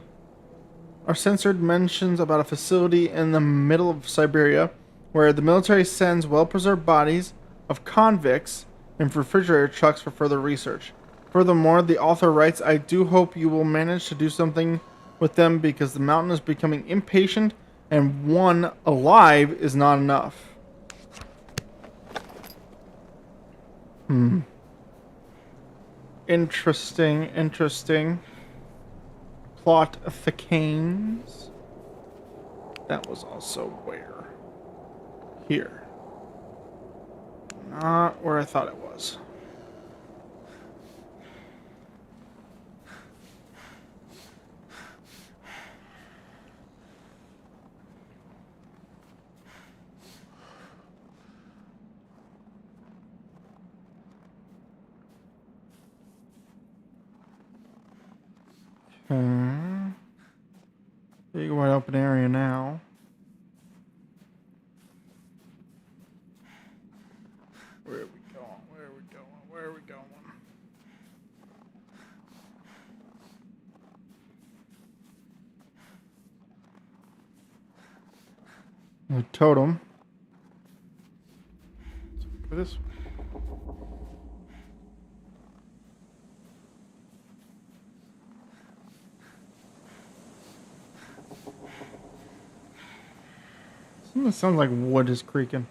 mentions about a facility in the middle of Siberia where the military sends well-preserved bodies of convicts in refrigerator trucks for further research. Furthermore, the author writes, I do hope you will manage to do something with them because the mountain is becoming impatient and one alive is not enough. Interesting. Plot thickens. That was also where? Here. Not where I thought it was. Big wide open area now. Where are we going? The totem. For this. It sounds like wood is creaking.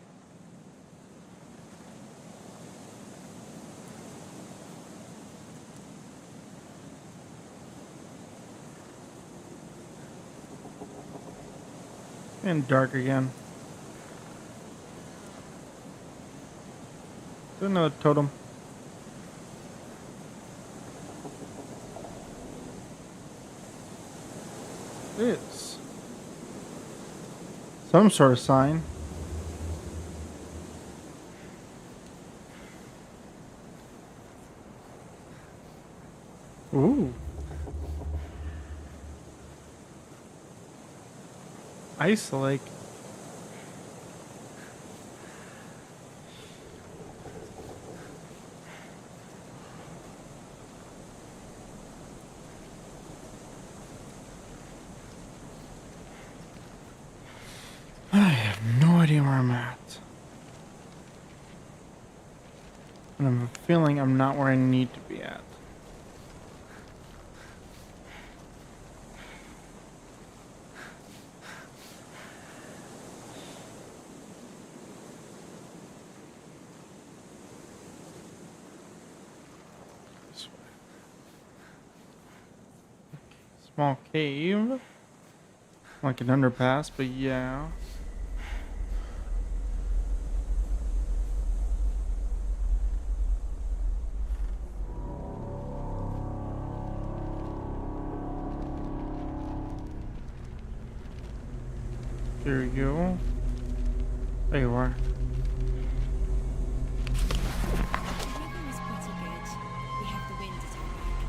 And dark again. There's another totem. This. Some sort of sign. Ooh. Ice lake. I have no idea where I'm at. And I have a feeling I'm not where I need to be at. This way. Small cave. Like an underpass, but yeah. There you go. There you are. The weather is pretty good. We have the wind at our back.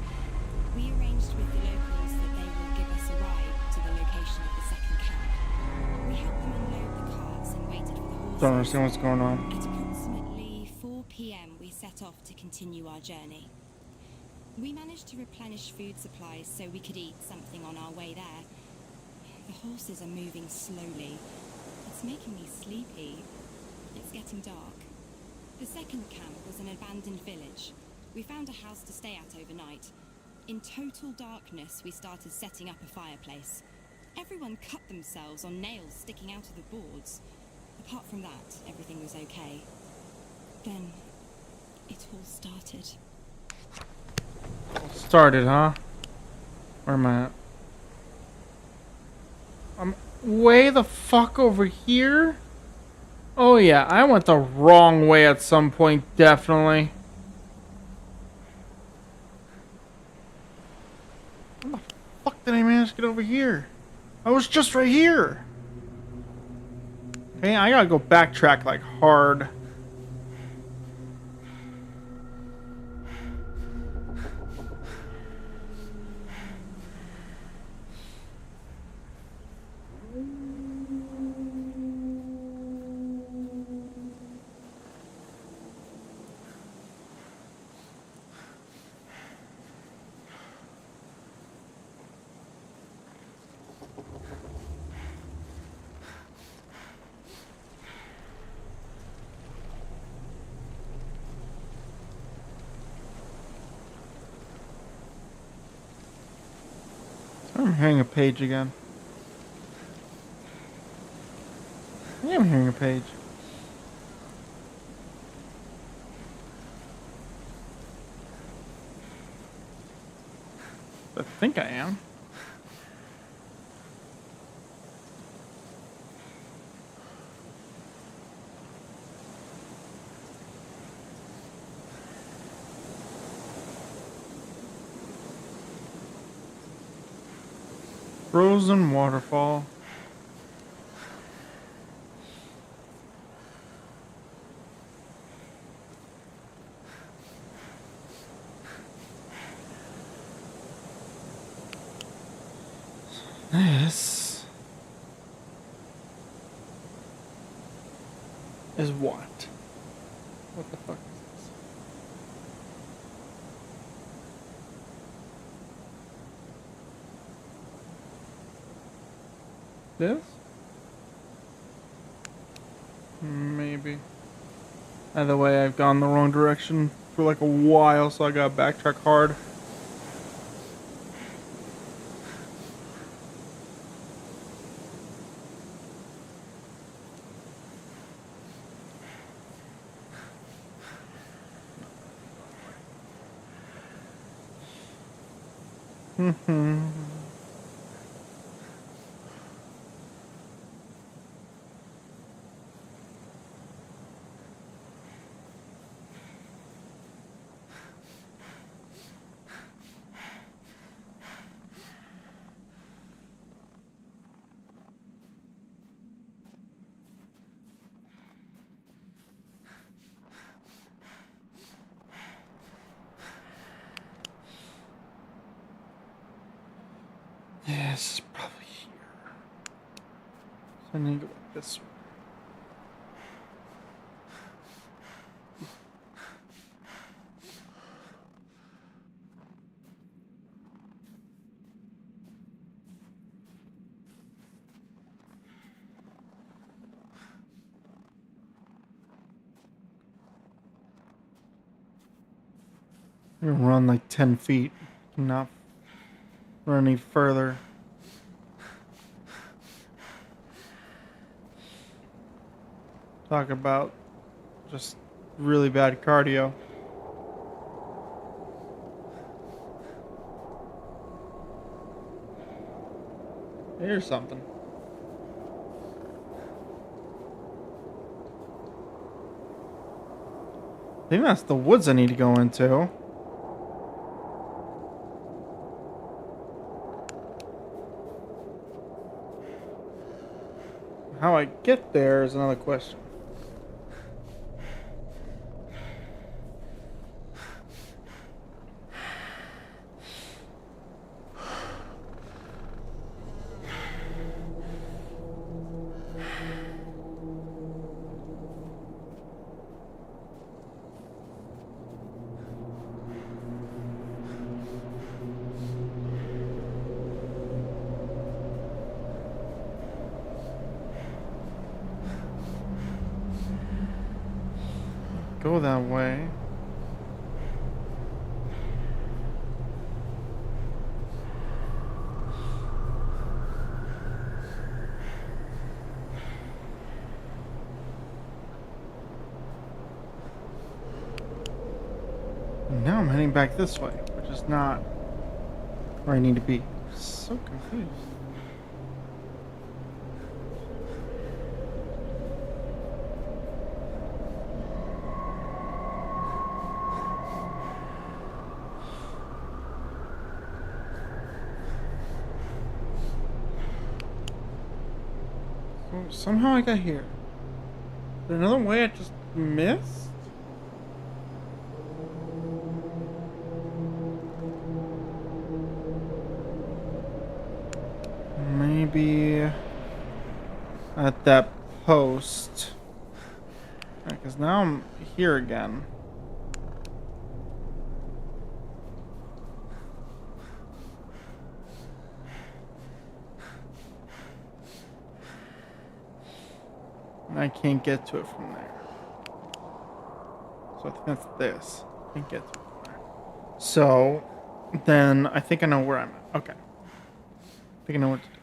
We arranged with the locals that they will give us a ride to the location of the second camp. We helped them unload the carts and waited for the horses. Don't understand what's going on. At approximately 4 p.m., we set off to continue our journey. We managed to replenish food supplies so we could eat something on our way there. The horses are moving slowly. It's making me sleepy. It's getting dark. The second camp was an abandoned village. We found a house to stay at overnight. In total darkness, we started setting up a fireplace. Everyone cut themselves on nails sticking out of the boards. Apart from that, everything was okay. Then, it all started. Started, huh? Where am I at? I'm way the fuck over here? Oh yeah, I went the wrong way at some point, definitely. How the fuck did I manage to get over here? I was just right here. Okay, I gotta go backtrack like hard. I'm hearing a page again. I am hearing a page. I think I am. Frozen waterfall. This is what? What the fuck is this? This? Maybe. Either way, I've gone the wrong direction for like a while, so I gotta backtrack hard. Yeah, this is probably here. So I need to go like this way. I'm gonna run like 10 feet. Not run any further. Talk about just really bad cardio. Here's something. I think that's the woods I need to go into. How I get there is another question. Go that way. And now I'm heading back this way, which is not where I need to be. So confused. Oh, somehow I got here. Is there another way I just missed? Maybe at that post. Because now I'm here again. And I can't get to it from there. So I think that's this. I can't get to it from there. So then I think I know where I'm at. Okay. I think I know what to do.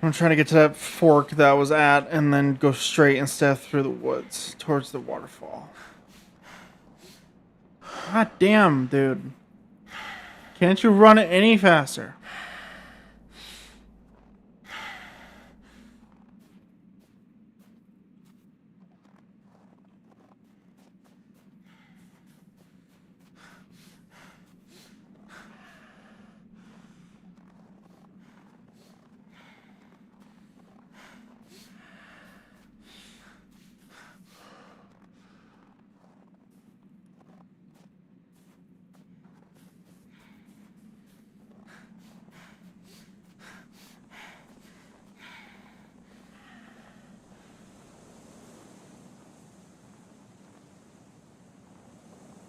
I'm trying to get to that fork that I was at and then go straight instead through the woods towards the waterfall. God damn, dude. Can't you run it any faster?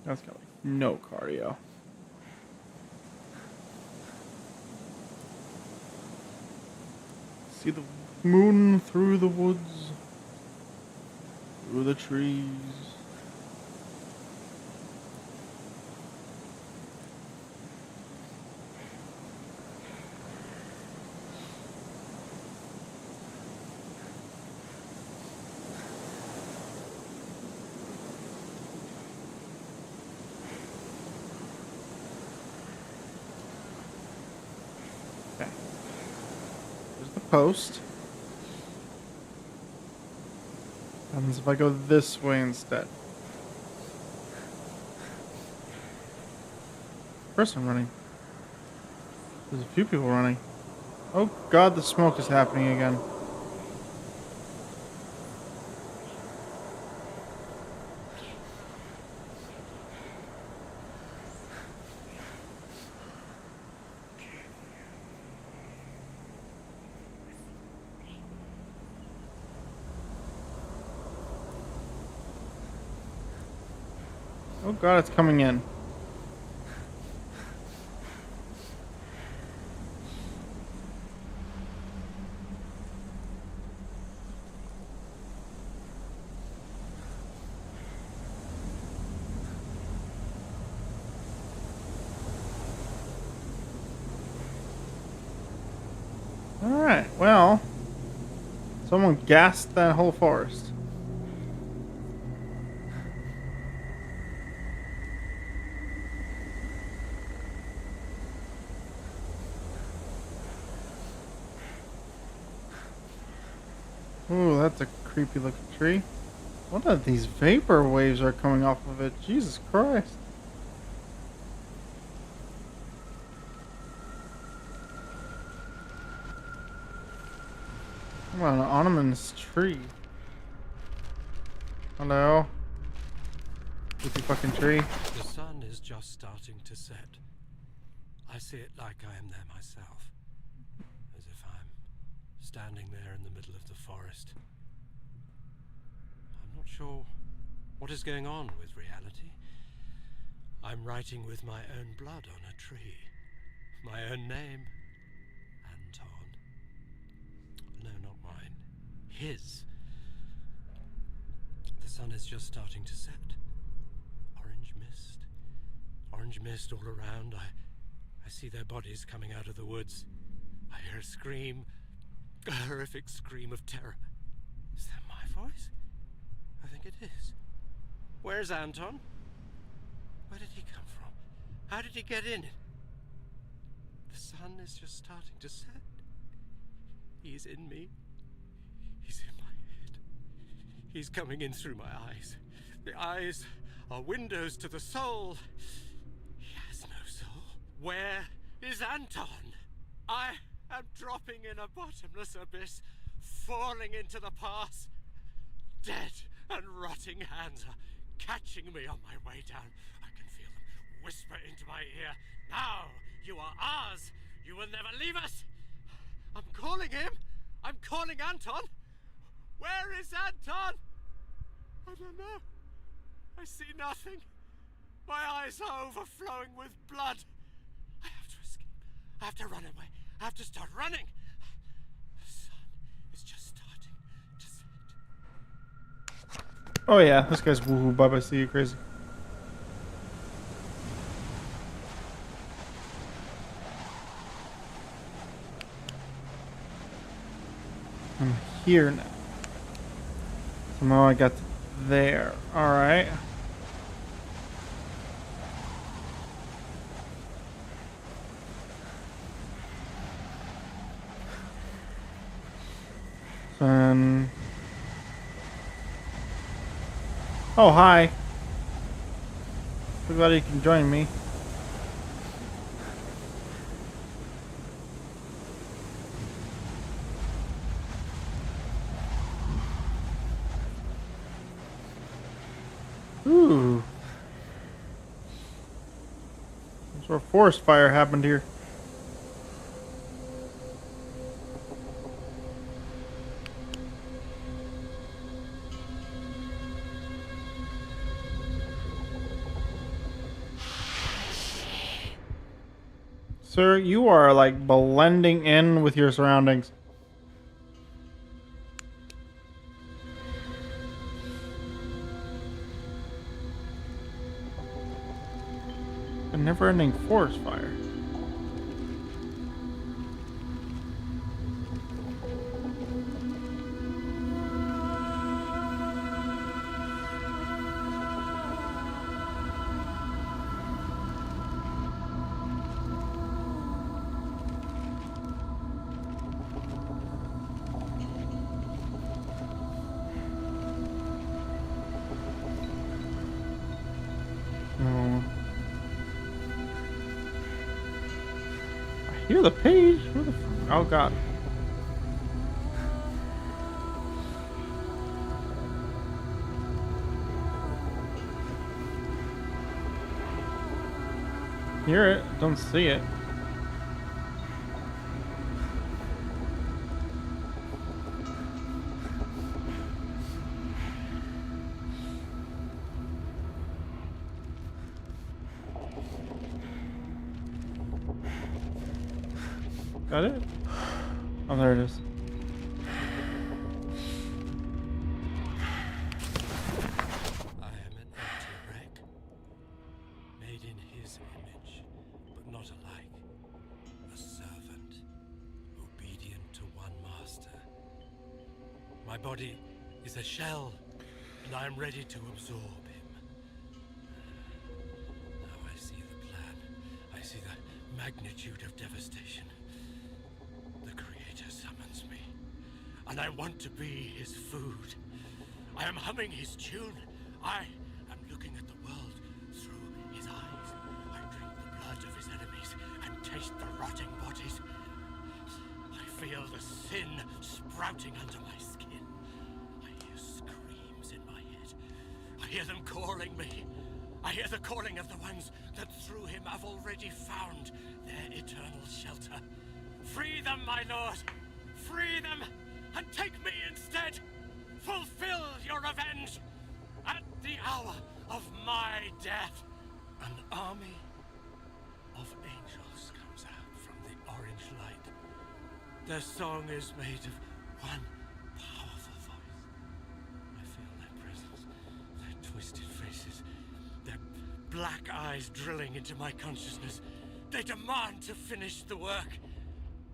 That's got like no cardio. See the moon through the woods, through the trees. Okay. There's the post. What happens if I go this way instead? Person running. There's a few people running. Oh god, the smoke is happening again. Oh god, it's coming in. Alright, well. Someone gassed that whole forest. Ooh, that's a creepy looking tree. What are these vapor waves are coming off of it? Jesus Christ. Come on, an ominous tree. Hello? Creepy fucking tree. The sun is just starting to set. I see it like I am there myself. As if I'm standing there in the middle of the forest. I'm not sure what is going on with reality. I'm writing with my own blood on a tree. My own name. Anton. No, not mine. His. The sun is just starting to set. Orange mist. Orange mist all around. I see their bodies coming out of the woods. I hear a scream. A horrific scream of terror. Is that my voice? I think it is. Where's Anton? Where did he come from? How did he get in? The sun is just starting to set. He's in me. He's in my head. He's coming in through my eyes. The eyes are windows to the soul. He has no soul. Where is Anton? I am dropping in a bottomless abyss, falling into the past. Dead and rotting hands are catching me on my way down. I can feel them whisper into my ear. Now you are ours. You will never leave us. I'm calling him. I'm calling Anton. Where is Anton? I don't know. I see nothing. My eyes are overflowing with blood. I have to escape. I have to run away. I have to start running. The sun is just starting to set. Oh yeah, this guy's woohoo bye see you crazy. I'm here now. Somehow I got there. Alright. Then. Oh, hi. So glad you can join me. Ooh. Some sort of forest fire happened here. Sir, you are like blending in with your surroundings. A never-ending forest fire. I hear the page. Where the fuck? Oh god. Hear it, don't see it. Got it? Oh, there it is. I am an empty wreck, made in his image, but not alike. A servant, obedient to My body is a shell, and I am ready to absorb him. Now I see the plan. I see the magnitude of devastation. The Creator summons me, and I want to be his food. I am humming his tune. I am looking at the world through his eyes. I drink the blood of his enemies and taste the rotting bodies. I feel the sin sprouting under my skin. I hear screams in my head. I hear them calling me. I hear the calling of the ones that through him have already found their eternal shelter. Free them, my lord! Free them, and take me instead! Fulfill your revenge! At the hour of my death, an army of angels comes out from the orange light. Their song is made of one powerful voice. I feel their presence, their twisted faces, their black eyes drilling into my consciousness. They demand to finish the work.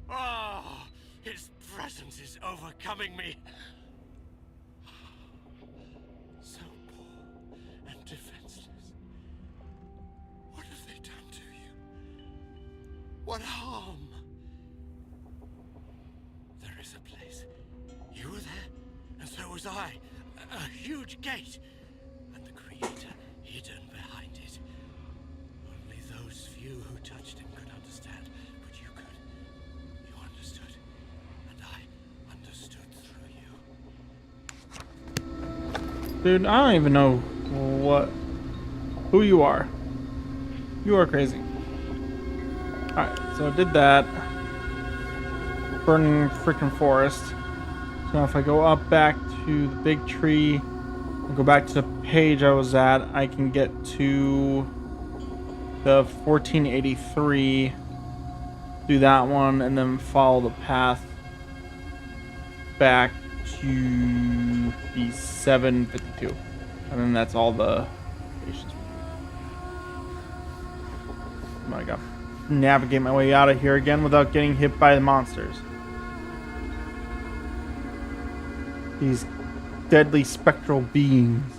Oh, his presence is overcoming me. So poor and defenseless. What have they done to you? What harm? There is a place. You were there, and so was I. A huge gate, and the Creator hidden behind it. Only those few who touched him could understand, but you could. You understood, and I understood through you. Dude, I don't even know who you are. You are crazy. Alright, so I did that. Burning freaking forest. So now if I go up back to the big tree and go back to the page I was at, I can get to the 1483, do that one, and then follow the path back to the 752. And then that's all the stations. I gotta navigate my way out of here again without getting hit by the monsters. These deadly spectral beings.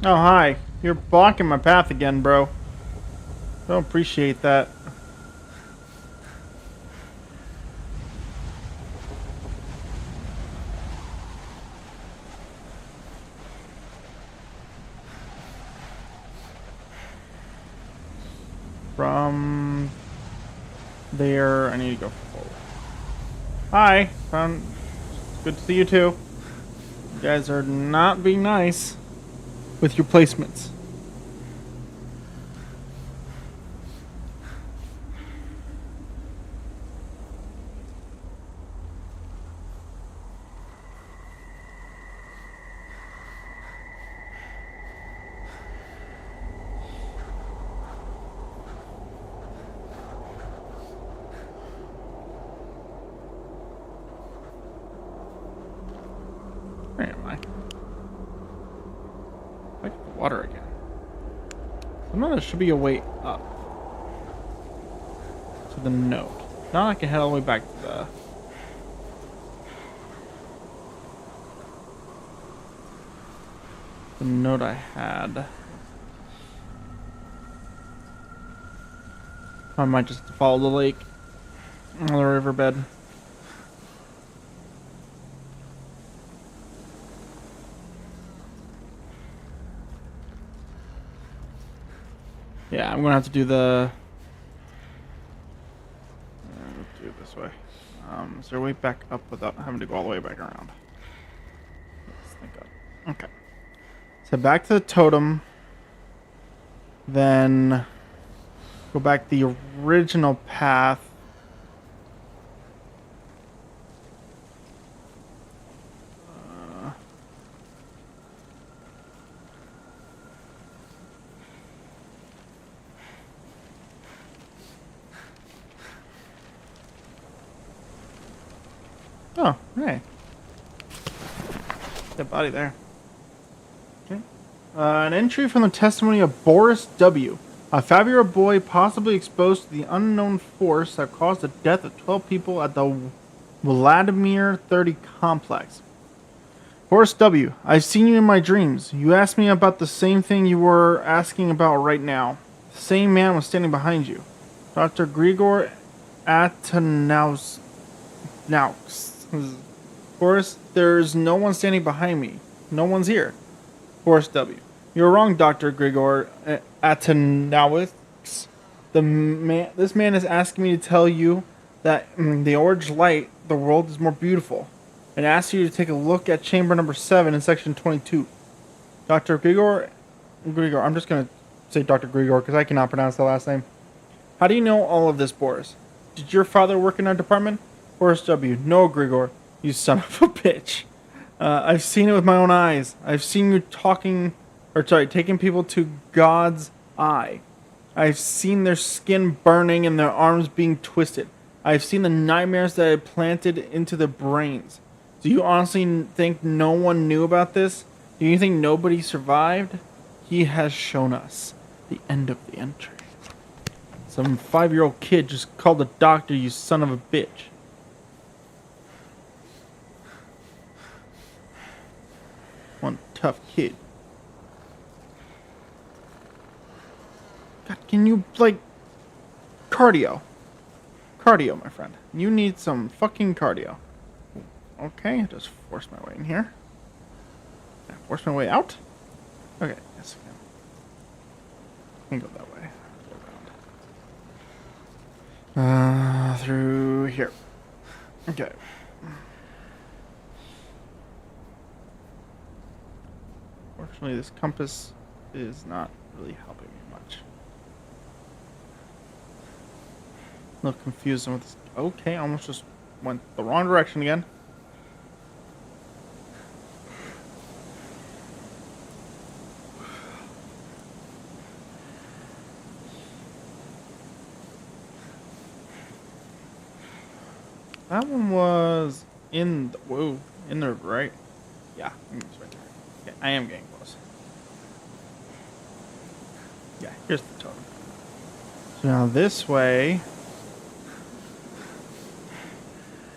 Oh, hi. You're blocking my path again, bro. Don't appreciate that. From there, I need to go forward. Hi. Good to see you too. You guys are not being nice with your placements. Where am I? Like water again. Somehow there should be a way up to the node. Now I can head all the way back to the node I had. I might just follow the lake or the riverbed. Yeah, I'm gonna have to do the. Let's do it this way. Is there a way back up without having to go all the way back around? Let's think up. Okay. So back to the totem. Then go back the original path. Oh, hey. Dead body there. Okay. An entry from the testimony of Boris W., a 5-year-old boy possibly exposed to the unknown force that caused the death of 12 people at the Vladimir 30 complex. Boris W., I've seen you in my dreams. You asked me about the same thing you were asking about right now. The same man was standing behind you. Dr. Grigor Atanaus. Boris, there's no one standing behind me. No one's here. Boris W. You're wrong, Dr. Grigor Atanaus. This man is asking me to tell you that in the orange light, the world is more beautiful, and asks you to take a look at chamber number 7 in section 22. Dr. Grigor, I'm just going to say Dr. Grigor because I cannot pronounce the last name. How do you know all of this, Boris? Did your father work in our department? Boris W. No, Grigor, you son of a bitch. I've seen it with my own eyes. I've seen you taking people to God's eye. I've seen their skin burning and their arms being twisted. I've seen the nightmares that I planted into their brains. Do you honestly think no one knew about this? Do you think nobody survived? He has shown us the end of the entry. Some 5-year-old kid just called the doctor, you son of a bitch. One tough kid. God, can you, cardio? Cardio, my friend. You need some fucking cardio. Okay, just force my way in here. Can I force my way out? Okay, yes I can go that way. Go around. Through here. Okay. Fortunately, this compass is not really helping me much. A little confused with this. Okay, almost just went the wrong direction again. That one was in the right. Yeah, it's right there. Okay, I am getting close. Yeah, here's the totem. So now this way.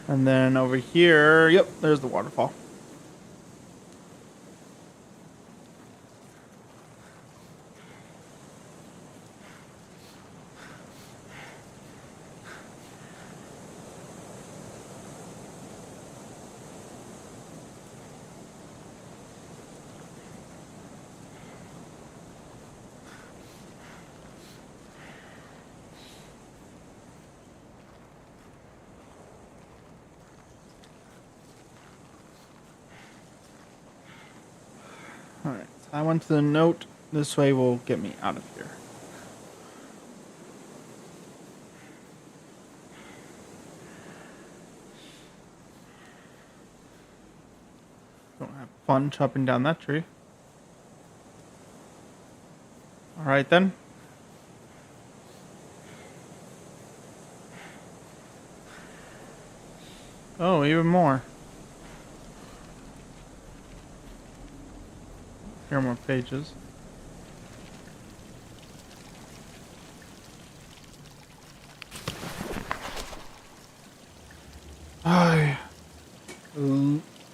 And then over here, yep, there's the waterfall. Alright, so I went to the note. This way will get me out of here. Don't have fun chopping down that tree. Alright then. Oh, even more. Here are more pages. Ay.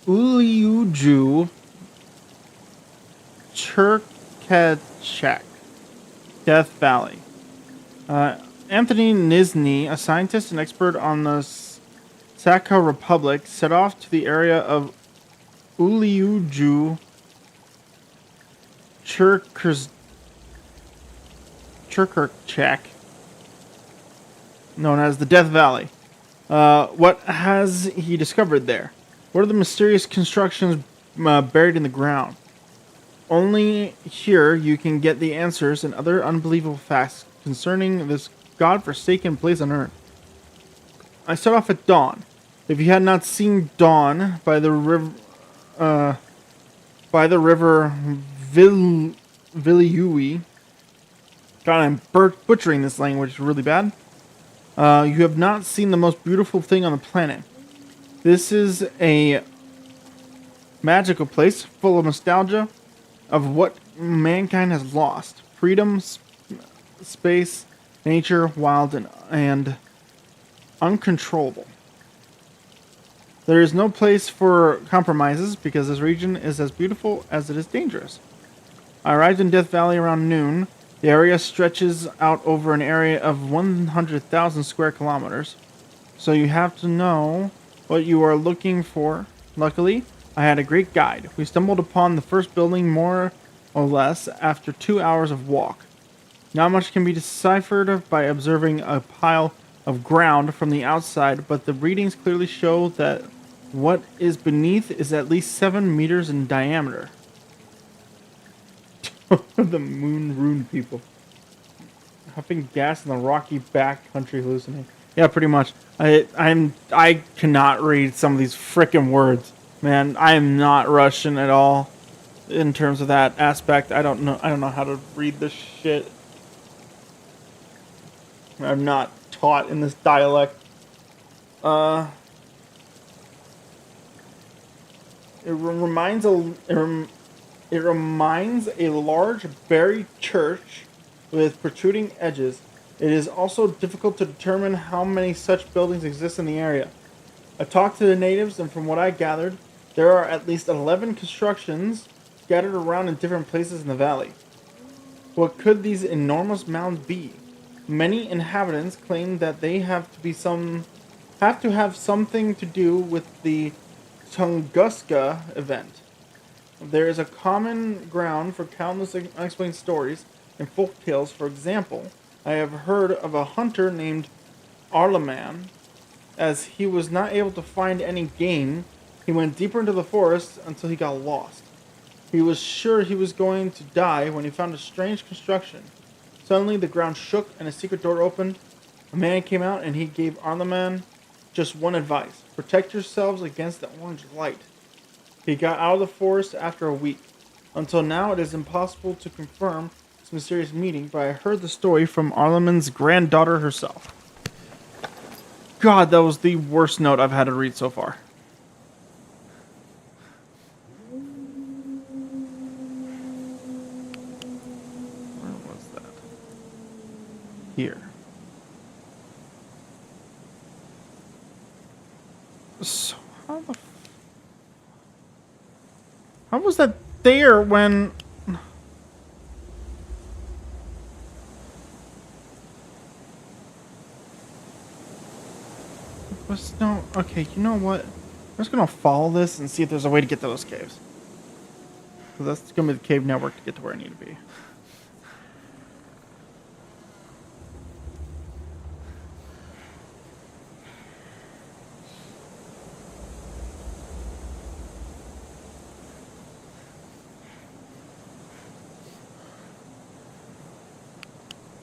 Uliuju Cherkachak, Death Valley. Anthony Nizhny, a scientist and expert on the Sakha Republic, set off to the area of Uliuju Cherkachak, known as the Death Valley. What has he discovered there? What are the mysterious constructions buried in the ground? Only here you can get the answers and other unbelievable facts concerning this godforsaken place on Earth. I start off at dawn. If you had not seen dawn by the river, Viliui. God, I'm butchering this language really bad. You have not seen the most beautiful thing on the planet. This is a magical place full of nostalgia of what mankind has lost. Freedom, space, nature, wild, and uncontrollable. There is no place for compromises because this region is as beautiful as it is dangerous. I arrived in Death Valley around noon. The area stretches out over an area of 100,000 square kilometers, so you have to know what you are looking for. Luckily, I had a great guide. We stumbled upon the first building more or less after 2 hours of walk. Not much can be deciphered by observing a pile of ground from the outside, but the readings clearly show that what is beneath is at least 7 meters in diameter. The moon rune people. Huffing gas in the rocky back country hallucinating. Yeah, pretty much. I cannot read some of these frickin' words. Man, I am not Russian at all in terms of that aspect. I don't know how to read this shit. I'm not taught in this dialect. It reminds a large buried church with protruding edges. It is also difficult to determine how many such buildings exist in the area. I talked to the natives, and from what I gathered, there are at least 11 constructions scattered around in different places in the valley. What could these enormous mounds be? Many inhabitants claim that they have to have something to do with the Tunguska event. There is a common ground for countless unexplained stories and folk tales. For example, I have heard of a hunter named Arlaman. As he was not able to find any game, he went deeper into the forest until he got lost. He was sure he was going to die when he found a strange construction. Suddenly the ground shook and a secret door opened. A man came out and he gave Arlaman just one advice: protect yourselves against the orange light. He got out of the forest after a week. Until now, it is impossible to confirm this mysterious meeting, but I heard the story from Arlaman's granddaughter herself. God, that was the worst note I've had to read so far. Where was that? Here. So, how was that there when... Was no... Okay, you know what? I'm just gonna follow this and see if there's a way to get to those caves. So that's gonna be the cave network to get to where I need to be.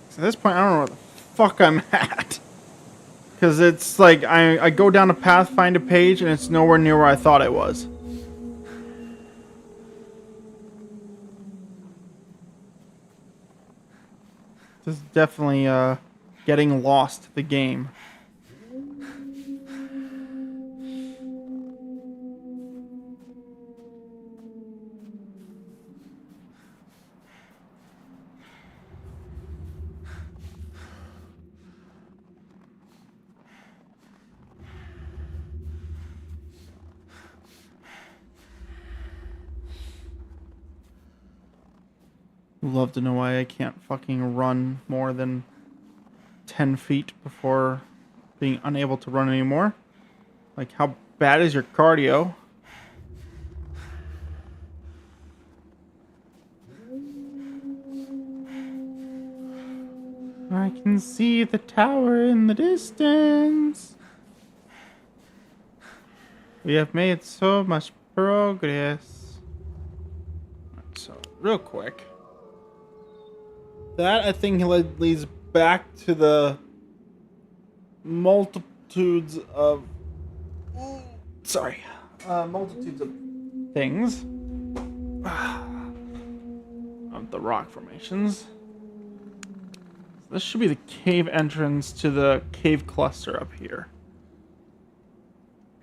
At this point, I don't know where the fuck I'm at. Because it's like, I go down a path, find a page, and it's nowhere near where I thought it was. This is definitely, getting lost, the game. Love to know why I can't fucking run more than 10 feet before being unable to run anymore. Like, how bad is your cardio? I can see the tower in the distance. We have made so much progress. So, real quick. That, I think, leads back to the multitudes of... multitudes of things. Of the rock formations. This should be the cave entrance to the cave cluster up here.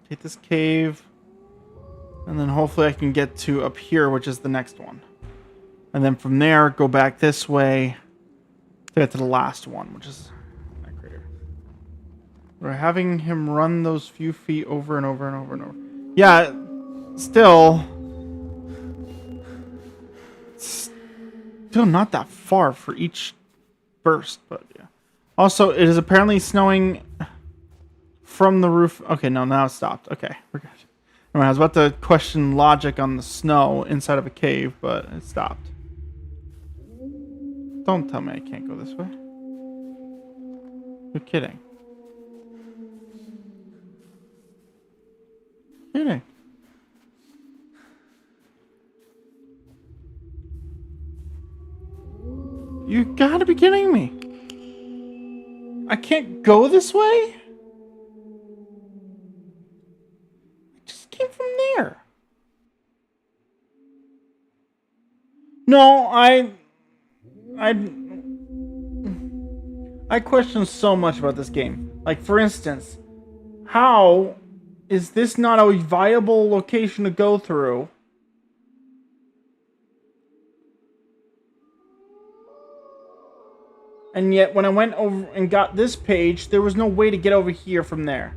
Take this cave. And then hopefully I can get to up here, which is the next one. And then from there, go back this way to get to the last one, which is that crater. We're having him run those few feet over and over and over and over. Yeah, still not that far for each burst, but yeah. Also, it is apparently snowing from the roof. Okay, no, now it stopped. Okay, we're good. I was about to question logic on the snow inside of a cave, but it stopped. Don't tell me I can't go this way. You're kidding. Kidding. You gotta be kidding me. I can't go this way? I just came from there. No, I question so much about this game. Like, for instance, how is this not a viable location to go through? And yet, when I went over and got this page, there was no way to get over here from there.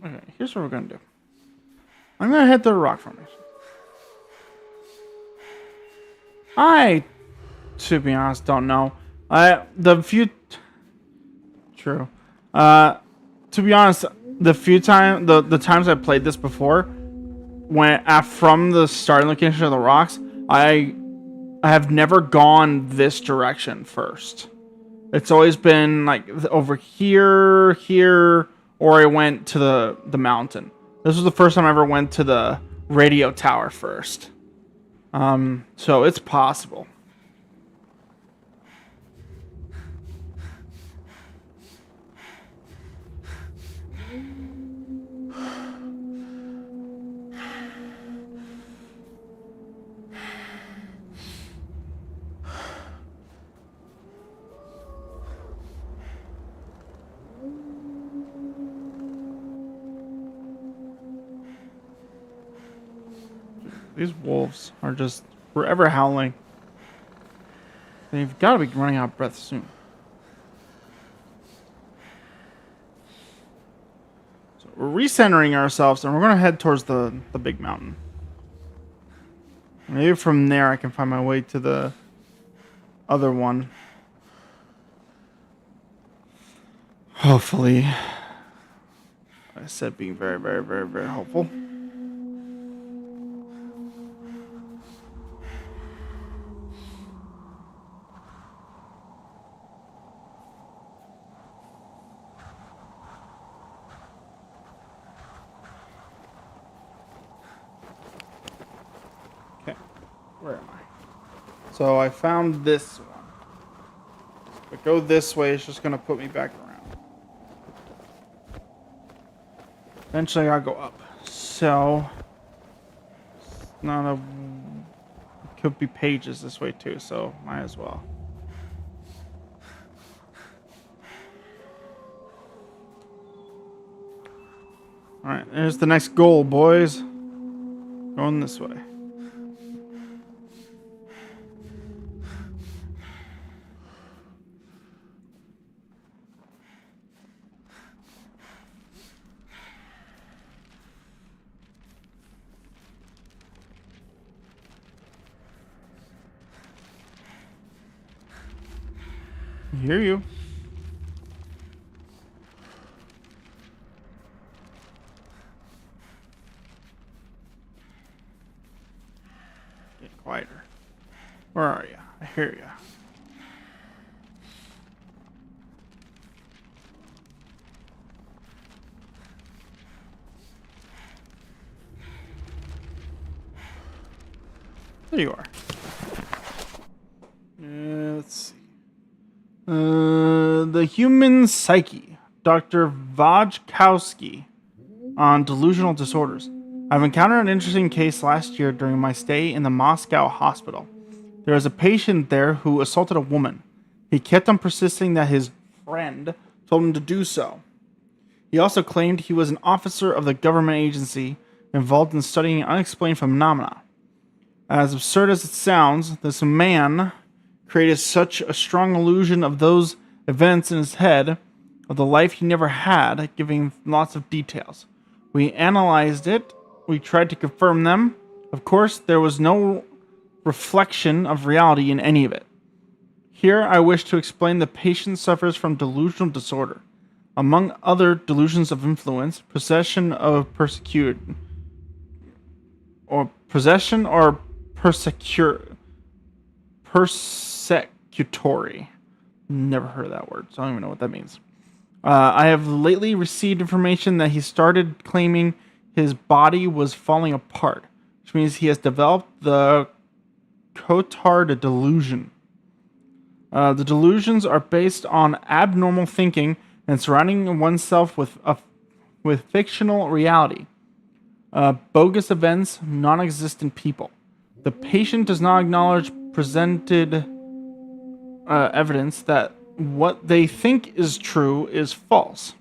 Okay, here's what we're gonna do. I'm gonna head to the rock formation. I, to be honest, don't know. True. To be honest, the times I played this before, from the starting location of the rocks, I have never gone this direction first. It's always been like over here, or I went to the mountain. This was the first time I ever went to the radio tower first. So it's possible. These wolves are just forever howling. They've got to be running out of breath soon. So we're recentering ourselves, and we're going to head towards the big mountain. Maybe from there I can find my way to the other one. Hopefully. I said being very, very, very, very hopeful. Where am I? So I found this one. If I go this way, it's just going to put me back around. Eventually, I'll go up. So, it's not a... It could be pages this way too, so might as well. Alright, there's the next goal, boys. Going this way. I hear you. Get quieter. Where are you? I hear you. There you are. Let's see. The Human Psyche, Dr. Wojtkowski, on delusional disorders. I've encountered an interesting case last year during my stay in the Moscow hospital. There was a patient there who assaulted a woman. He kept on persisting that his friend told him to do so. He also claimed he was an officer of the government agency involved in studying unexplained phenomena. As absurd as it sounds, this man created such a strong illusion of those events in his head, of the life he never had, giving lots of details. We analyzed it, we tried to confirm them. Of course, there was no reflection of reality in any of it. Here, I wish to explain the patient suffers from delusional disorder. Among other delusions of influence, possession or persecutory. Never heard of that word, so I don't even know what that means. I have lately received information that he started claiming his body was falling apart, which means he has developed the Kholat delusion. The delusions are based on abnormal thinking and surrounding oneself with fictional reality, bogus events, non-existent people. The patient does not acknowledge presented evidence that what they think is true is false.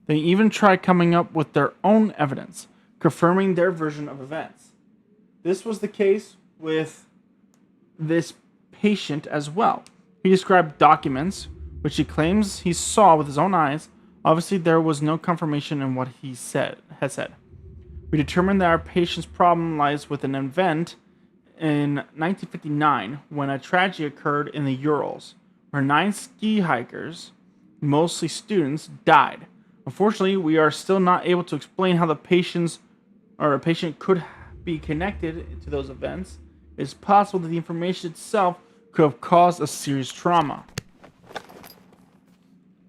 They even try coming up with their own evidence, confirming their version of events. This was the case with this patient as well. He described documents, which he claims he saw with his own eyes. Obviously, there was no confirmation in what he had said. We determined that our patient's problem lies with an event in 1959 when a tragedy occurred in the Urals, where 9 ski hikers, mostly students, died. Unfortunately, we are still not able to explain how a patient could be connected to those events. It's possible that the information itself could have caused a serious trauma.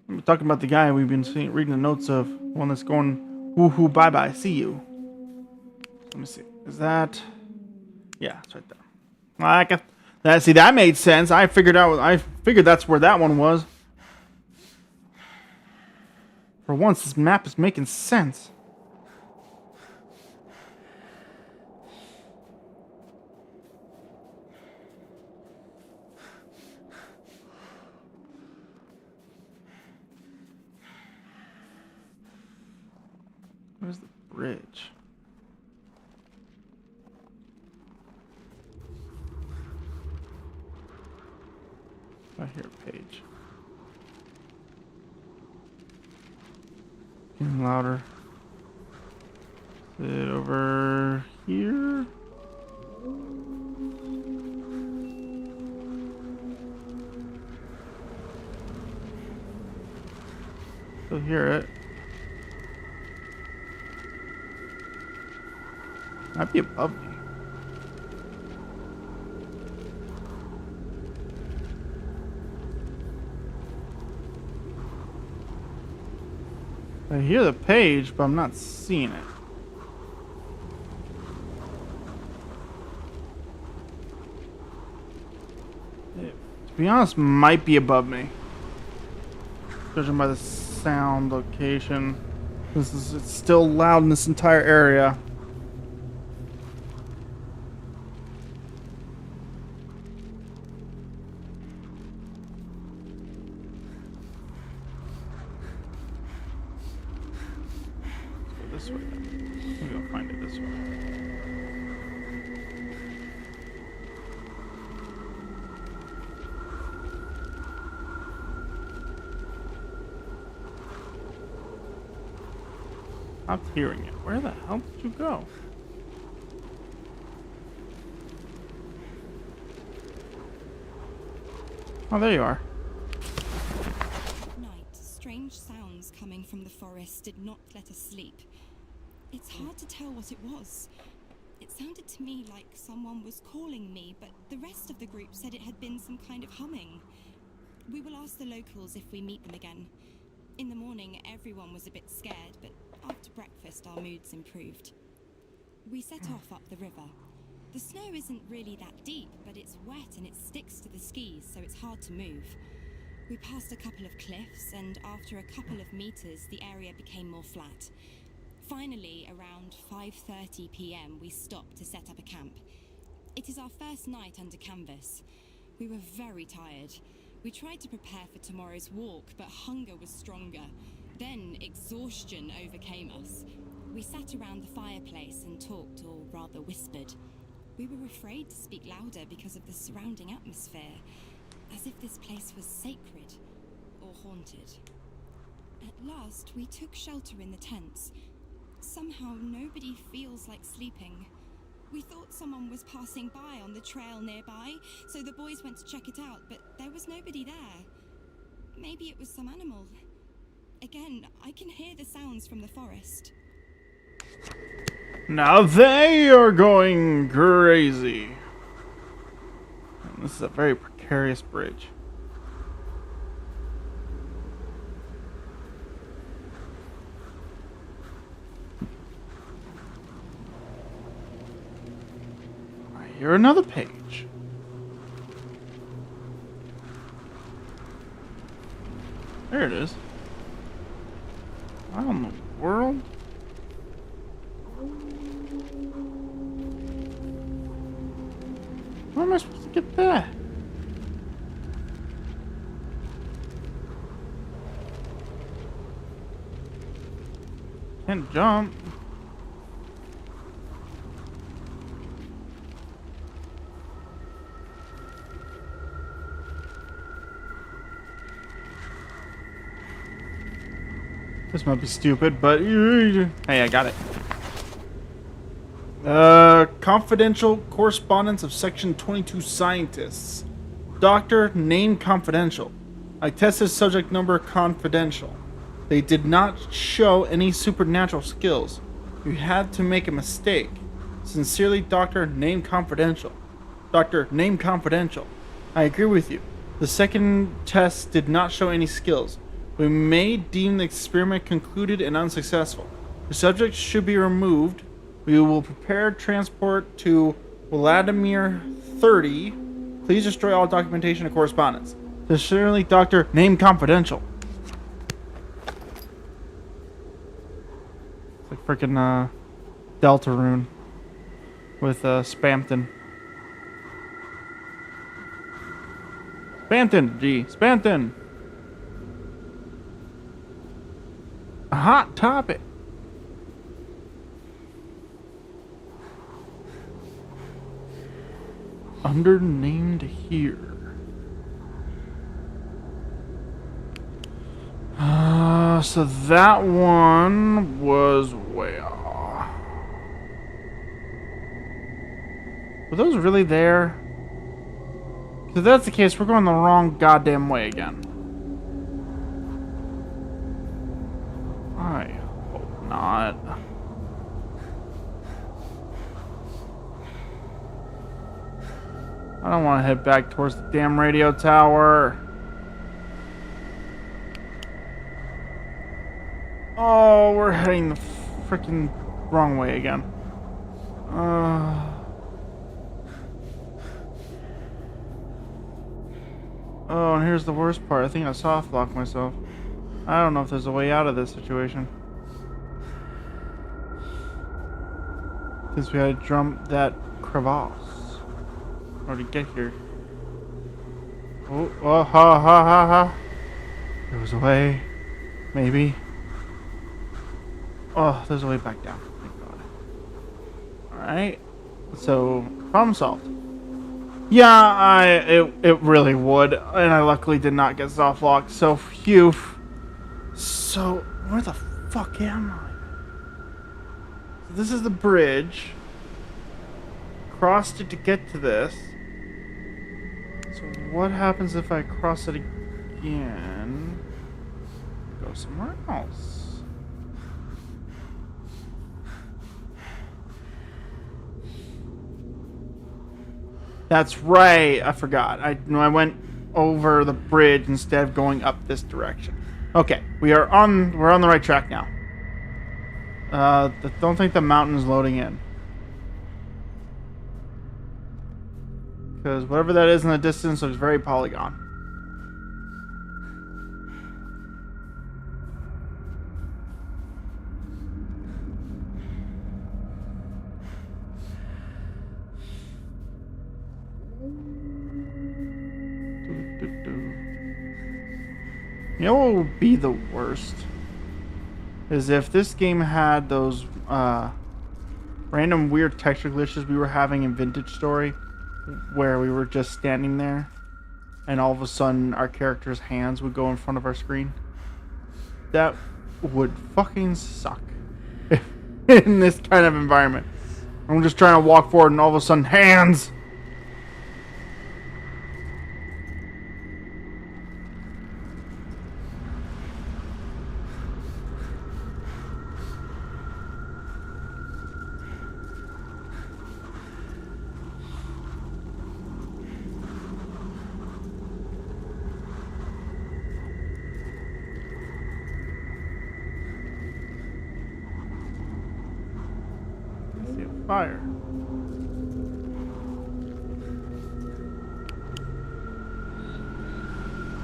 I'm talking about the guy we've been reading the notes of, one that's going, woohoo, bye bye, see you. Let me see. Is that? Yeah, it's right there. See, that made sense. I figured that's where that one was. For once, this map is making sense. Where's the bridge? I hear a page. Getting louder. Is it over here? Still hear it. Might be above me. I hear the page, but I'm not seeing it. To be honest, might be above me. Judging by the sound location. It's still loud in this entire area. This way. Maybe I'll find it this way. Stopped hearing it. Where the hell did you go? Oh, there you are. Night, strange sounds coming from the forest did not let us sleep. It's hard to tell what it was. It sounded to me like someone was calling me, but the rest of the group said it had been some kind of humming. We will ask the locals if we meet them again. In the morning, everyone was a bit scared, but after breakfast, our moods improved. We set off up the river. The snow isn't really that deep, but it's wet and it sticks to the skis, so it's hard to move. We passed a couple of cliffs, and after a couple of meters, the area became more flat. Finally, around 5:30 p.m., we stopped to set up a camp. It is our first night under canvas. We were very tired. We tried to prepare for tomorrow's walk, but hunger was stronger. Then exhaustion overcame us. We sat around the fireplace and talked, or rather whispered. We were afraid to speak louder because of the surrounding atmosphere, as if this place was sacred or haunted. At last, we took shelter in the tents. Somehow, nobody feels like sleeping. We thought someone was passing by on the trail nearby, so the boys went to check it out, but there was nobody there. Maybe it was some animal. Again, I can hear the sounds from the forest. Now they are going crazy. And this is a very precarious bridge. Here, another page. There it is. How in the world? How am I supposed to get that? Can't jump. This might be stupid, but hey, I got it. Confidential correspondence of Section 22 scientists. Doctor, name confidential. I tested subject number confidential. They did not show any supernatural skills. You had to make a mistake. Sincerely, Doctor, name confidential. Doctor, name confidential. I agree with you. The second test did not show any skills. We may deem the experiment concluded and unsuccessful. The subject should be removed. We will prepare transport to Vladimir 30. Please destroy all documentation and correspondence. Sincerely, Doctor, name confidential. It's like freaking Deltarune with Spamton. Spamton! A hot topic. Undernamed here. So that one was way off. Were those really there? If that's the case, we're going the wrong goddamn way again. I hope not. I don't want to head back towards the damn radio tower. Oh, we're heading the freaking wrong way again. Oh, and here's the worst part. I think I soft locked myself. I don't know if there's a way out of this situation. Since we had to jump that crevasse. Or to get here. Oh, ha. There was a way. Maybe. Oh, there's a way back down. Thank God. Alright. So, problem solved. Yeah, it really would. And I luckily did not get soft locked. So, phew. So, where the fuck am I? So this is the bridge. Crossed it to get to this. So what happens if I cross it again? Go somewhere else. That's right. I forgot. I went over the bridge instead of going up this direction. Okay, we're on the right track now. Don't think the mountain is loading in. Because whatever that is in the distance looks very polygon. You know what would be the worst? Is if this game had those random weird texture glitches we were having in Vintage Story, where we were just standing there and all of a sudden our character's hands would go in front of our screen. That would fucking suck in this kind of environment. I'm just trying to walk forward and all of a sudden, hands! Fire.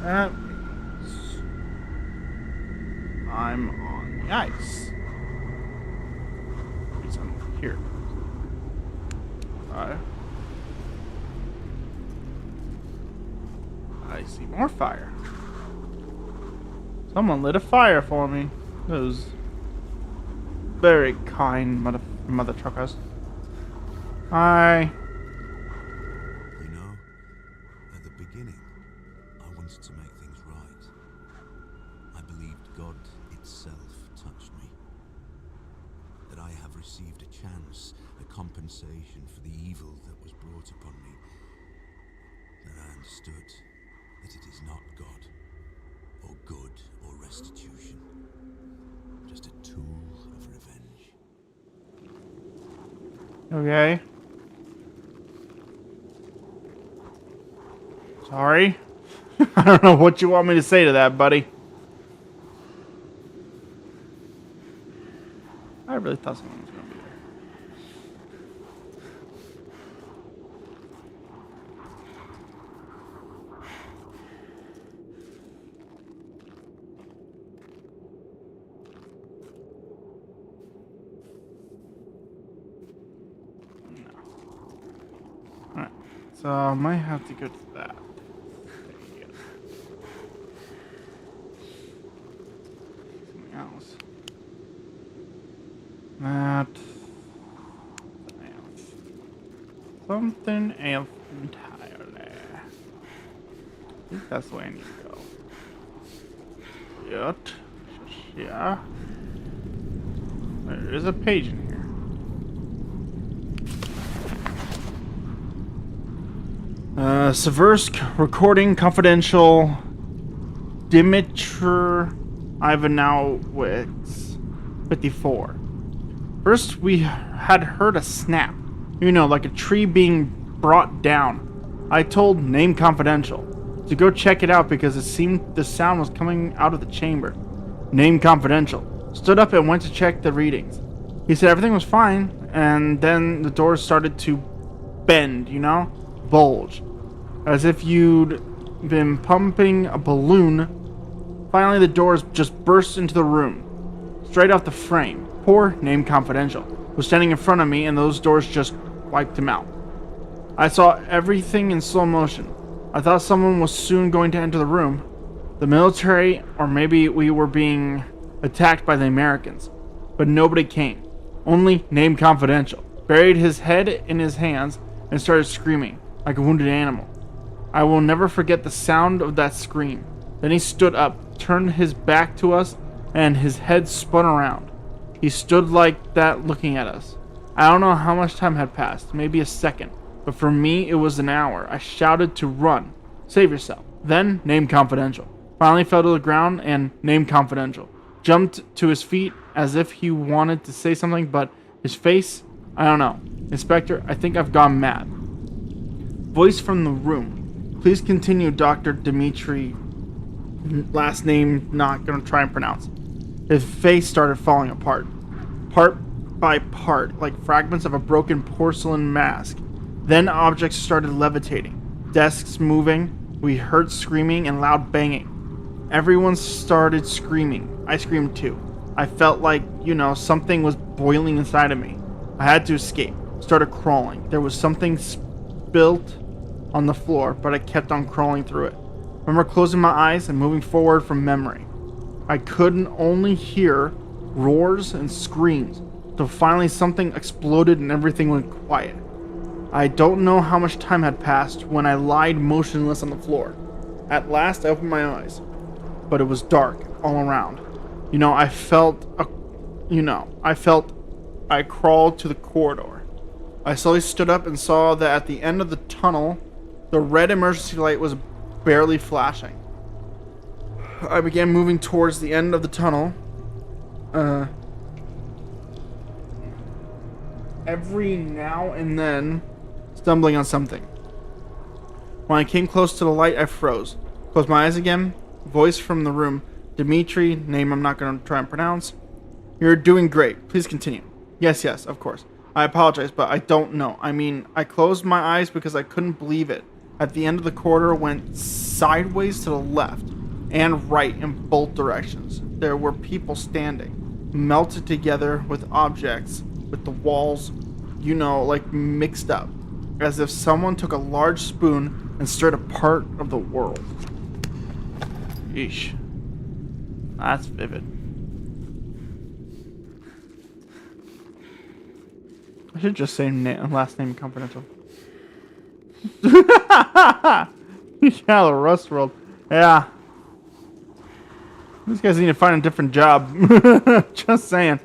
That means I'm on the ice. Because I'm here. Fire. I see more fire. Someone lit a fire for me. Those very kind mother truckers. Hi. You know, at the beginning, I wanted to make things right. I believed God itself touched me. That I have received a chance, a compensation for the evil that was brought upon me. That I understood that it is not God, or good, or restitution. Just a tool of revenge. Okay. Sorry. I don't know what you want me to say to that, buddy. I really thought someone was going to be there. No. Alright. So I might have to go to that. Else. That. Something else entirely. I think that's the way I need to go. Yet. Yeah. There is a page in here. Seversk recording confidential. Dimitri Ivanowitz, 54. First, we had heard a snap. You know, like a tree being brought down. I told Name Confidential to go check it out because it seemed the sound was coming out of the chamber. Name Confidential stood up and went to check the readings. He said everything was fine, and then the doors started to bend, you know? Bulge. As if you'd been pumping a balloon. Finally, the doors just burst into the room, straight off the frame. Poor Name Confidential was standing in front of me, and those doors just wiped him out. I saw everything in slow motion. I thought someone was soon going to enter the room. The military, or maybe we were being attacked by the Americans. But nobody came. Only Name Confidential buried his head in his hands and started screaming like a wounded animal. I will never forget the sound of that scream. Then he stood up, turned his back to us, and his head spun around. He stood like that looking at us. I don't know how much time had passed, maybe a second, but for me it was an hour. I shouted to run. Save yourself. Then Name Confidential finally fell to the ground, and Name Confidential jumped to his feet as if he wanted to say something, but his face, I don't know. Inspector, I think I've gone mad. Voice from the room. Please continue, Dr. Dimitri. Last name not gonna try and pronounce. His face started falling apart, part by part, like fragments of a broken porcelain mask. Then objects started levitating, desks moving. We heard screaming and loud banging. Everyone started screaming. I screamed too. I felt like, you know, something was boiling inside of me. I had to escape. Started crawling. There was something spilt on the floor, but I kept on crawling through it. remember closing my eyes and moving forward from memory. I couldn't only hear roars and screams, till finally something exploded and everything went quiet. I don't know how much time had passed when I lied motionless on the floor. At last I opened my eyes, but it was dark all around. I crawled to the corridor. I slowly stood up and saw that at the end of the tunnel, the red emergency light was barely flashing. I began moving towards the end of the tunnel. Every now and then, stumbling on something. When I came close to the light, I froze. Closed my eyes again. Voice from the room. Dimitri, name I'm not going to try and pronounce. You're doing great. Please continue. Yes, of course. I apologize, but I don't know. I closed my eyes because I couldn't believe it. At the end of the corridor went sideways to the left and right in both directions. There were people standing, melted together with objects, with the walls, like mixed up, as if someone took a large spoon and stirred a part of the world. Yeesh. That's vivid. I should just say last name confidential. Yeah, the Rust World. Yeah. These guys need to find a different job. Just saying.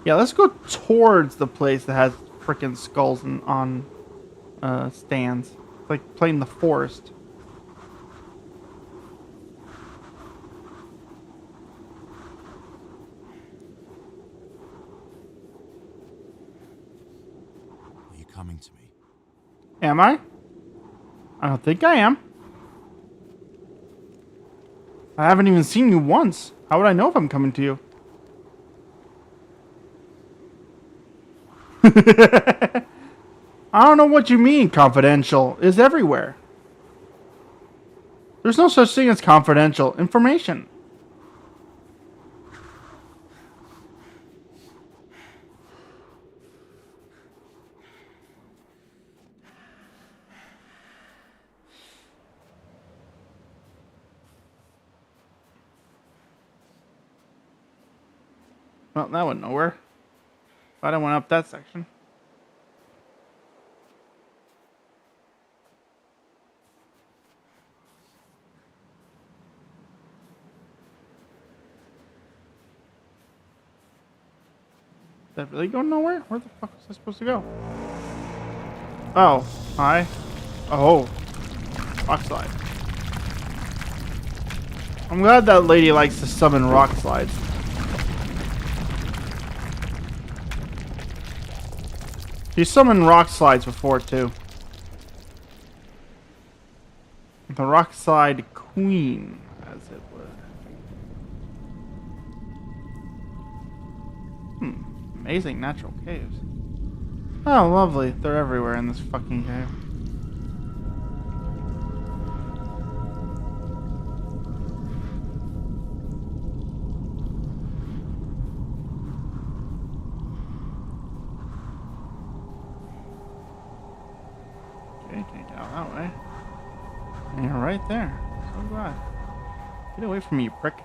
Yeah, let's go towards the place that has freaking skulls on stands. It's like playing the forest. Are you coming to me? Am I? I don't think I am. I haven't even seen you once. How would I know if I'm coming to you? I don't know what you mean, confidential is everywhere. There's no such thing as confidential information. Well, that went nowhere. But I went up that section. Did that really go nowhere? Where the fuck was I supposed to go? Oh, hi. Oh, rock slide. I'm glad that lady likes to summon rock slides. She summoned rock slides before too. The rock slide queen, as it were. Amazing natural caves. Oh, lovely. They're everywhere in this fucking cave. Okay, can't get out that way. And you're right there. So glad. Get away from me, you prick.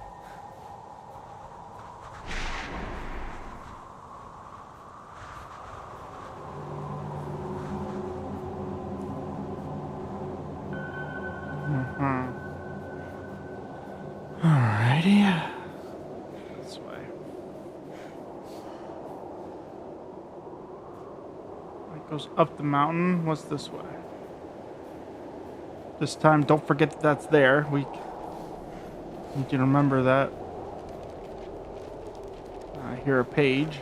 Alrighty. This way. It goes up the mountain. What's this way? This time, don't forget that that's there. We need you to remember that. I hear a page.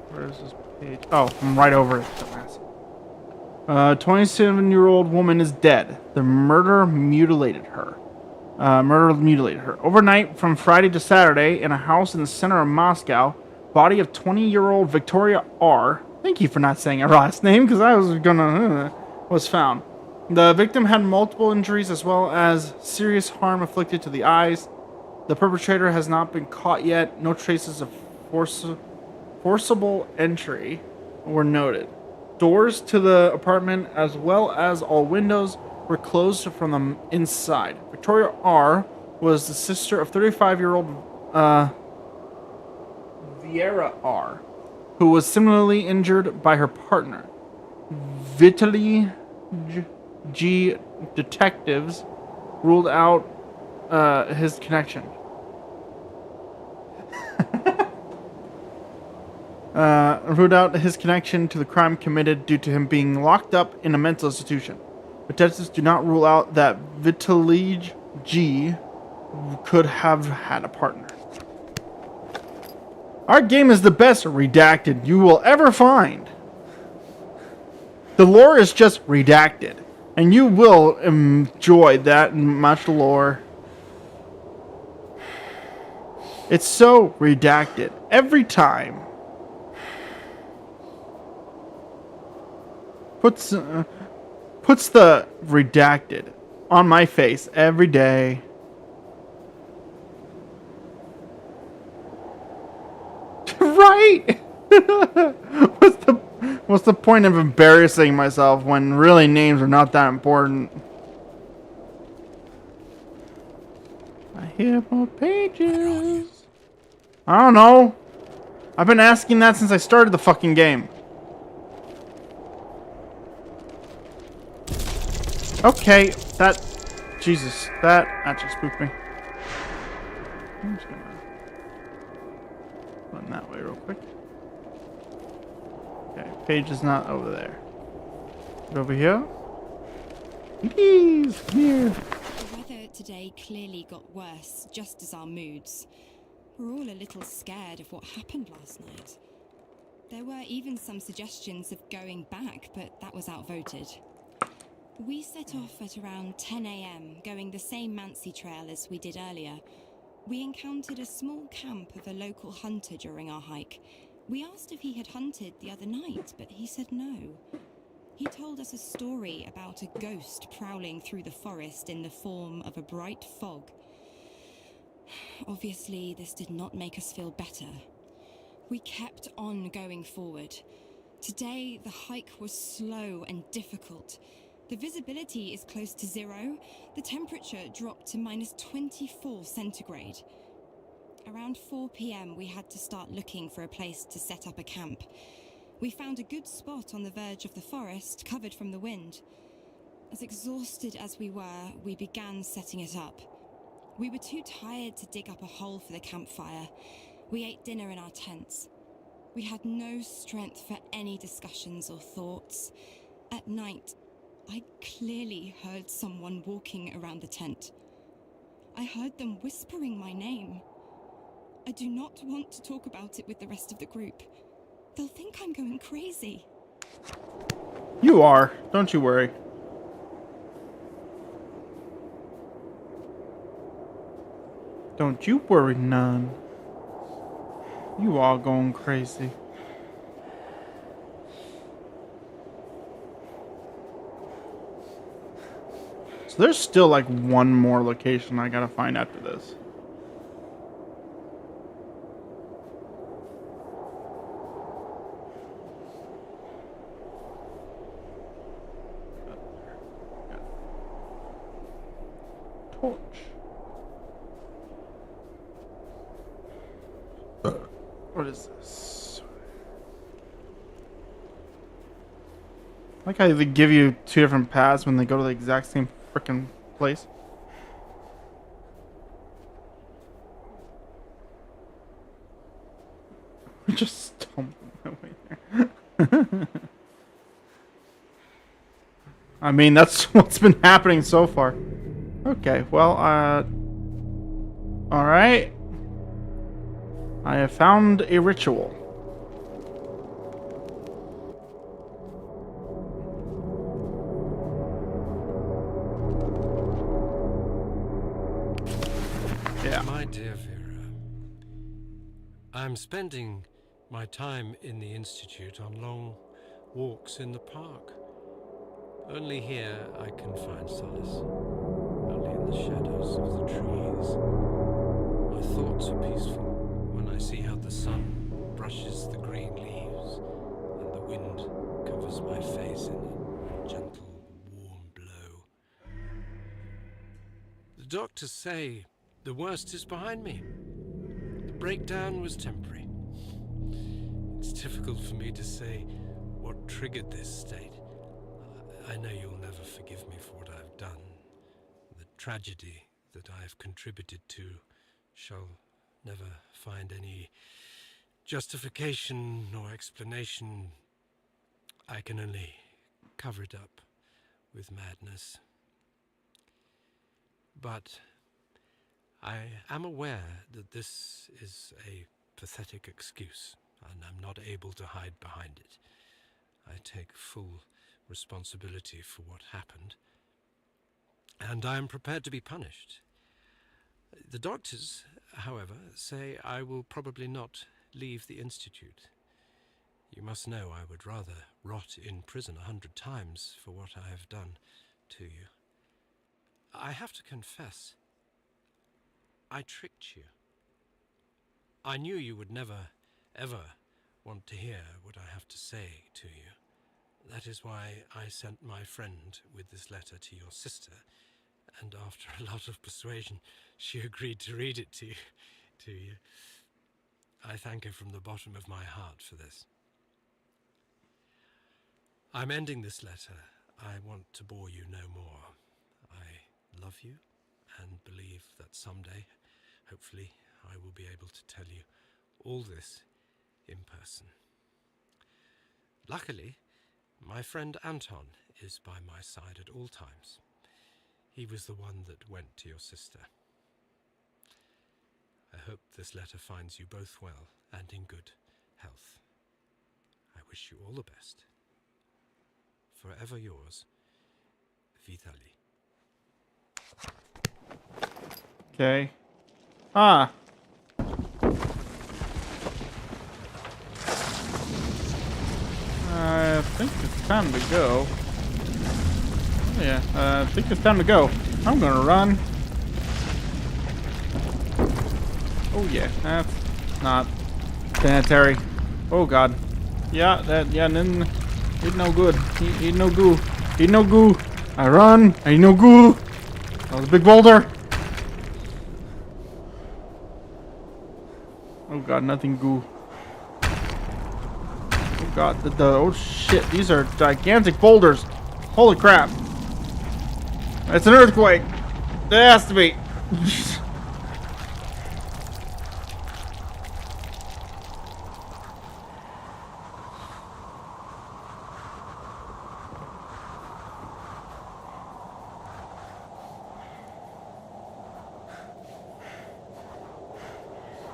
Where is this page? Oh, I'm right over it. Dumbass. 27-year-old woman is dead. The murderer mutilated her. Overnight, from Friday to Saturday, in a house in the center of Moscow, body of 20-year-old Victoria R. Thank you for not saying her last name, because I was gonna... was found. The victim had multiple injuries as well as serious harm afflicted to the eyes, The perpetrator has not been caught yet. No traces of forcible entry were noted. Doors to the apartment, as well as all windows, were closed from the inside. Victoria R. was the sister of 35-year-old Vieira R., who was similarly injured by her partner. Vitaly G. detectives ruled out his connection. Ruled out his connection to the crime committed due to him being locked up in a mental institution. Detectives do not rule out that Vitaly G. could have had a partner. Our game is the best redacted you will ever find. The lore is just redacted, and you will enjoy that much lore. It's so redacted every time. Puts the redacted on my face every day. Right? What's the point of embarrassing myself when really names are not that important? I hear more pages. I don't know. I've been asking that since I started the fucking game. Okay, Jesus, that actually spooked me. I'm just gonna run that way real quick. Okay, page is not over there. But over here? Please, come here. The weather today clearly got worse, just as our moods. We're all a little scared of what happened last night. There were even some suggestions of going back, but that was outvoted. We set off at around 10 a.m., going the same Mansi trail as we did earlier. We encountered a small camp of a local hunter during our hike. We asked if he had hunted the other night, but he said no. He told us a story about a ghost prowling through the forest in the form of a bright fog. Obviously, this did not make us feel better. We kept on going forward. Today, the hike was slow and difficult. The visibility is close to zero. The temperature dropped to -24 centigrade. Around 4 p.m, we had to start looking for a place to set up a camp. We found a good spot on the verge of the forest, covered from the wind. As exhausted as we were, we began setting it up. We were too tired to dig up a hole for the campfire. We ate dinner in our tents. We had no strength for any discussions or thoughts. At night, I clearly heard someone walking around the tent. I heard them whispering my name. I do not want to talk about it with the rest of the group. They'll think I'm going crazy. You are. Don't you worry. Don't you worry none. You are going crazy. So there's still like one more location I gotta find after this. Torch. What is this? I like how they give you two different paths when they go to the exact same freaking place. We just stumbled my way there. I mean, that's what's been happening so far. Okay, well, alright. I have found a ritual. Yeah. My dear Vera, I'm spending my time in the Institute on long walks in the park. Only here I can find solace. Only in the shadows of the trees. My thoughts are peaceful when I see how the sun brushes the green leaves and the wind covers my face in a gentle, warm blow. The doctors say the worst is behind me. The breakdown was temporary. It's difficult for me to say what triggered this state. I know you'll never forgive me for what I've done. The tragedy that I have contributed to shall never find any justification nor explanation. I can only cover it up with madness. But I am aware that this is a pathetic excuse, and I'm not able to hide behind it. I take full responsibility for what happened, and I am prepared to be punished. The doctors, however, say I will probably not leave the Institute. You must know I would rather rot in prison 100 times for what I have done to you. I have to confess, I tricked you. I knew you would never, ever want to hear what I have to say to you. That is why I sent my friend with this letter to your sister, and after a lot of persuasion, she agreed to read it to you. I thank her from the bottom of my heart for this. I'm ending this letter. I want to bore you no more. I love you and believe that someday, hopefully, I will be able to tell you all this in person. Luckily, my friend Anton is by my side at all times. He was the one that went to your sister. I hope this letter finds you both well and in good health. I wish you all the best. Forever yours, Vitaly. Okay. Ah. I think it's time to go. Yeah, I think it's time to go. I'm gonna run. Oh yeah, that's not sanitary. Oh god. Yeah, he's no good. He no goo. He no goo. I run. I no goo. That was a big boulder. Oh god, nothing goo. Oh god, oh shit, these are gigantic boulders. Holy crap. It's an earthquake. It has to be.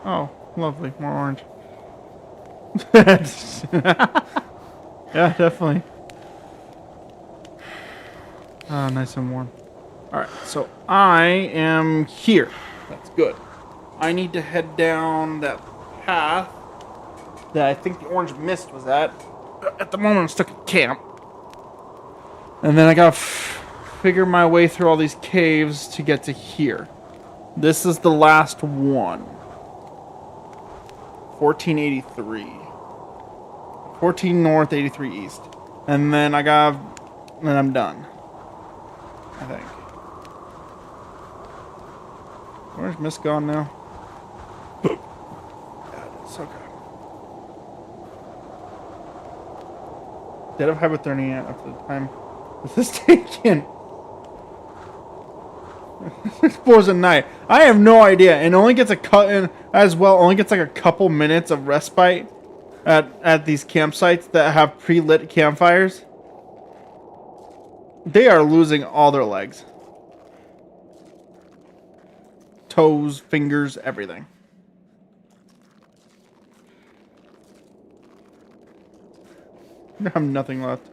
Oh, lovely. More orange. Yeah, definitely. Ah, nice and warm. Alright, so I am here. That's good. I need to head down that path that I think the orange mist was at. At the moment, I'm stuck at camp. And then I gotta figure my way through all these caves to get to here. This is the last one. 1483. 14 north, 83 east. And then then I'm done. I think. Where's Mist gone now? God, it's so good. Dead of hypothermia after the time this is taken. Explores at night. I have no idea, and only gets only gets like a couple minutes of respite at these campsites that have pre-lit campfires. They are losing all their legs. Toes, fingers, everything. I have nothing left.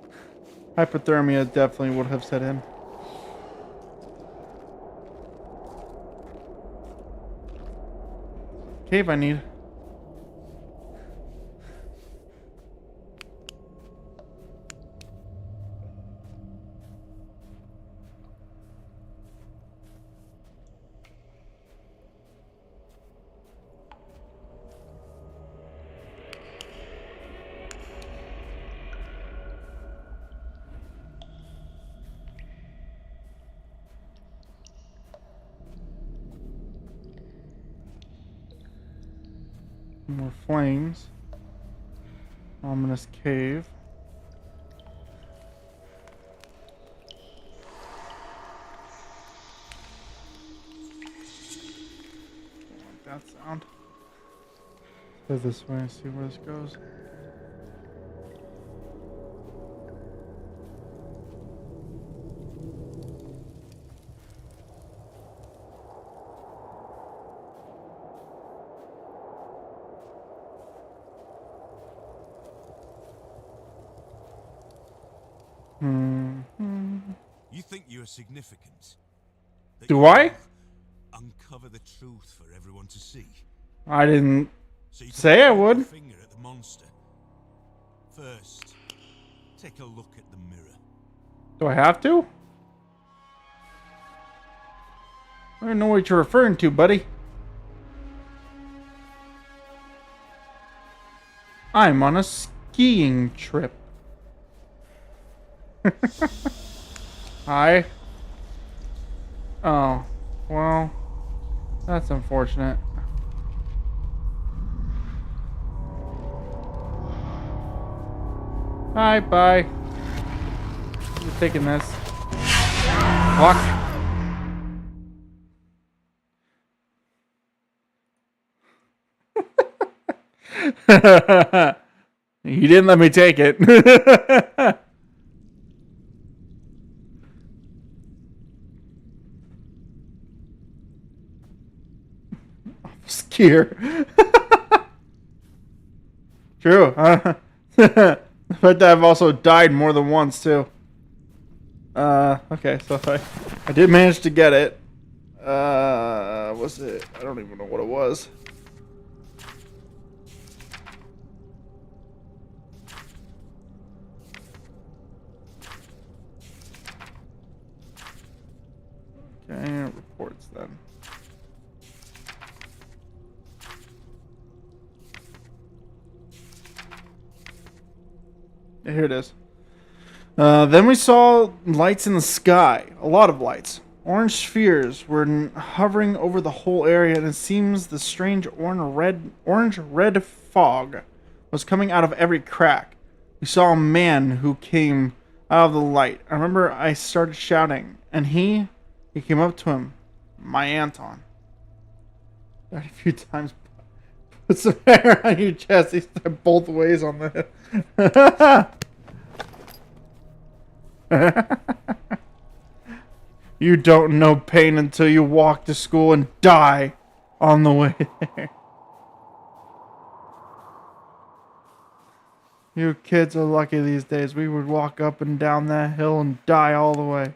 Hypothermia definitely would have set in. Cave I need. More flames. Ominous cave. Don't like that sound. Go this way and see where this goes. You think you're significant? That Do you I? can uncover the truth for everyone to see. I didn't So you can say I point would. your finger at the monster. First, take a look at the mirror. Do I have to? I don't know what you're referring to, buddy. I'm on a skiing trip. Hi. Oh, well, that's unfortunate. Hi, bye. I'm taking this. Fuck. You didn't let me take it. Skier. True. But I've also died more than once too. Okay, so I did manage to get it. Was it? I don't even know what it was. Okay, reports then. Yeah, here it is. Then we saw lights in the sky. A lot of lights. Orange spheres were hovering over the whole area, and it seems the strange orange-red fog was coming out of every crack. We saw a man who came out of the light. I remember I started shouting, and he came up to him. My Anton. Died a few times. Put some hair on your chest. He stepped both ways on the... You don't know pain until you walk to school and die on the way there. You kids are lucky these days. We would walk up and down that hill and die all the way.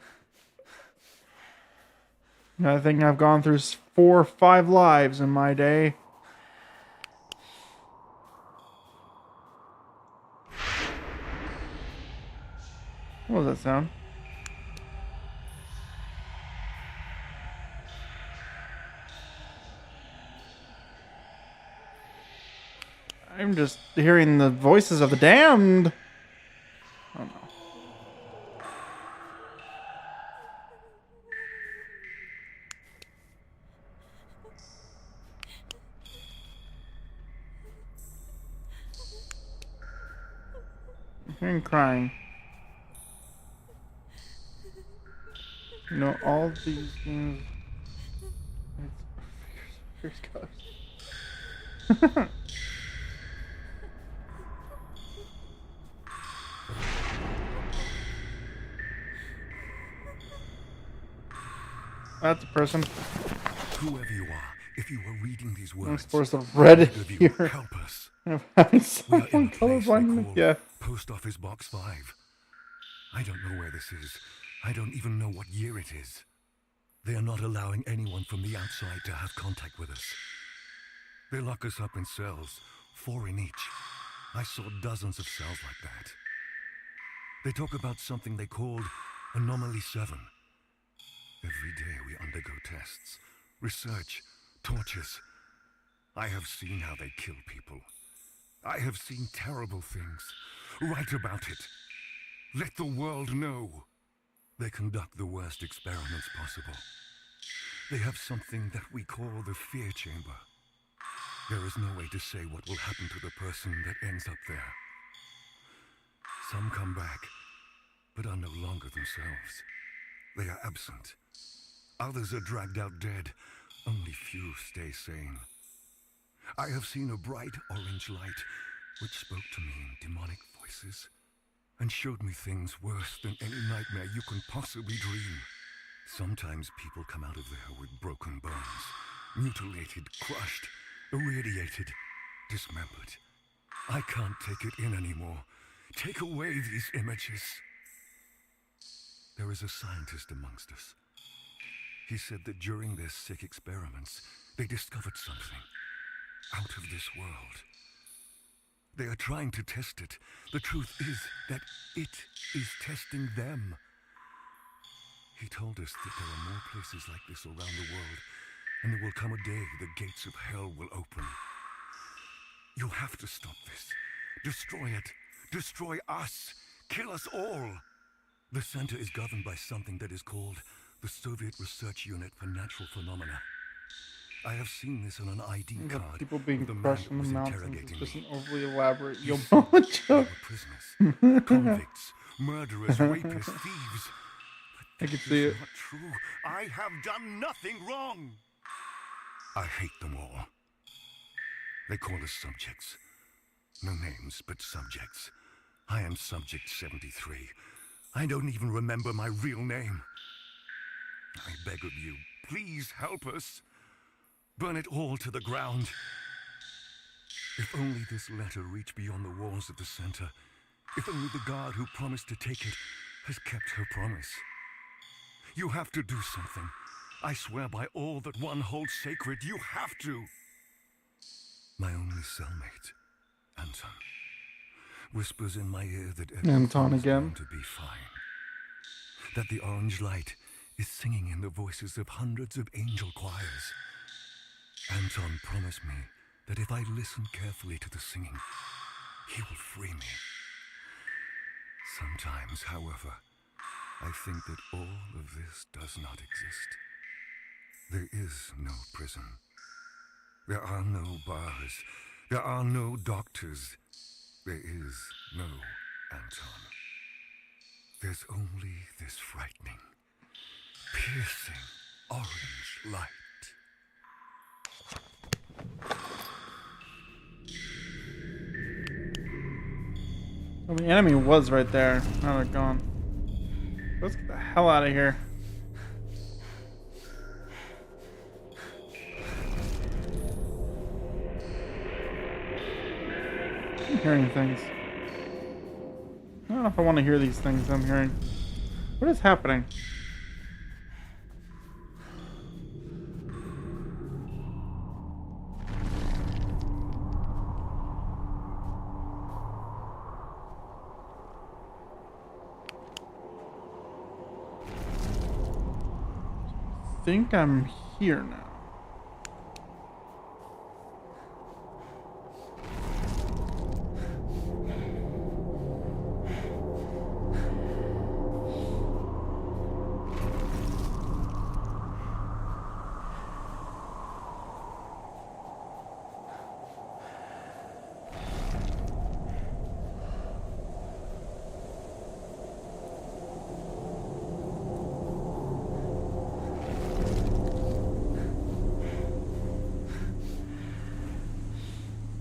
I think I've gone through 4 or 5 lives in my day. What was that sound? I'm just hearing the voices of the damned. Oh no. I'm hearing crying. You know, all these games. Fierce colors. That's a person. Whoever you are, if you were reading these I'm words, supposed to red beg of you, here. help us. I'm having We are in someone a place they colorblind. call Yeah. Post Office Box 5. I don't know where this is. I don't even know what year it is. They are not allowing anyone from the outside to have contact with us. They lock us up in cells, 4 in each. I saw dozens of cells like that. They talk about something they called Anomaly 7. Every day we undergo tests, research, tortures. I have seen how they kill people. I have seen terrible things. Write about it. Let the world know. They conduct the worst experiments possible. They have something that we call the fear chamber. There is no way to say what will happen to the person that ends up there. Some come back, but are no longer themselves. They are absent. Others are dragged out dead. Only few stay sane. I have seen a bright orange light which spoke to me in demonic voices and showed me things worse than any nightmare you can possibly dream. Sometimes people come out of there with broken bones, mutilated, crushed, irradiated, dismembered. I can't take it in anymore. Take away these images. There is a scientist amongst us. He said that during their sick experiments, they discovered something out of this world. They are trying to test it. The truth is that it is testing them. He told us that there are more places like this around the world, and there will come a day the gates of hell will open. You have to stop this. Destroy it. Destroy us. Kill us all. The center is governed by something that is called the Soviet Research Unit for Natural Phenomena. I have seen this on an ID The card. people being of the man crushed that in the was mountains is interrogating just me. an overly elaborate He said Yoboa they joke. were prisoners, convicts, murderers, rapists, thieves. I But can this see is it. not true. I have done nothing wrong. I hate them all. They call us subjects. No names, but subjects. I am Subject 73. I don't even remember my real name. I beg of you, please help us. Burn it all to the ground. If only this letter reached beyond the walls of the center. If only the guard who promised to take it has kept her promise. You have to do something. I swear by all that one holds sacred, you have to. My only cellmate, Anton, whispers in my ear that Anton everything is again. going to be fine. That the orange light is singing in the voices of hundreds of angel choirs. Anton promised me that if I listen carefully to the singing, he will free me. Sometimes, however, I think that all of this does not exist. There is no prison. There are no bars. There are no doctors. There is no Anton. There's only this frightening, piercing orange light. Well, the enemy was right there. Now they're gone. Let's get the hell out of here. I'm hearing things. I don't know if I want to hear these things I'm hearing. What is happening? I think I'm here now.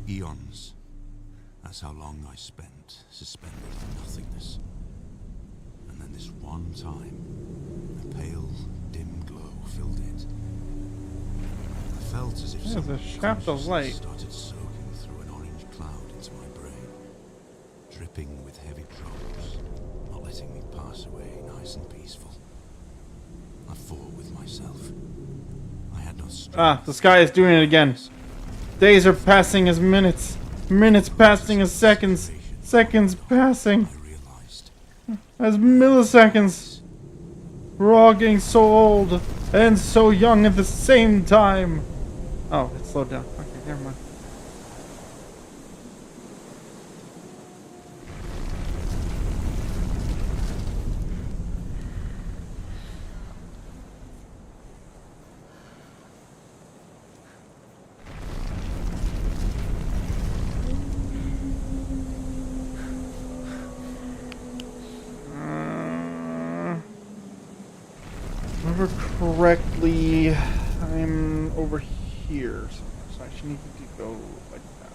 Eons. That's how long I spent suspended in nothingness. And then this one time, a pale, dim glow filled it. I felt as if There's some a shaft of consciousness light. started soaking through an orange cloud into my brain, dripping with heavy drops, not letting me pass away nice and peaceful. I fought with myself. I had no strength. Ah, the sky is doing it again. Days are passing as minutes. Minutes passing as seconds. Seconds passing I realized as milliseconds. We're all getting so old and so young at the same time. Oh, it slowed down. Okay, never mind. remember correctly, I'm over here. So I should need to go like that.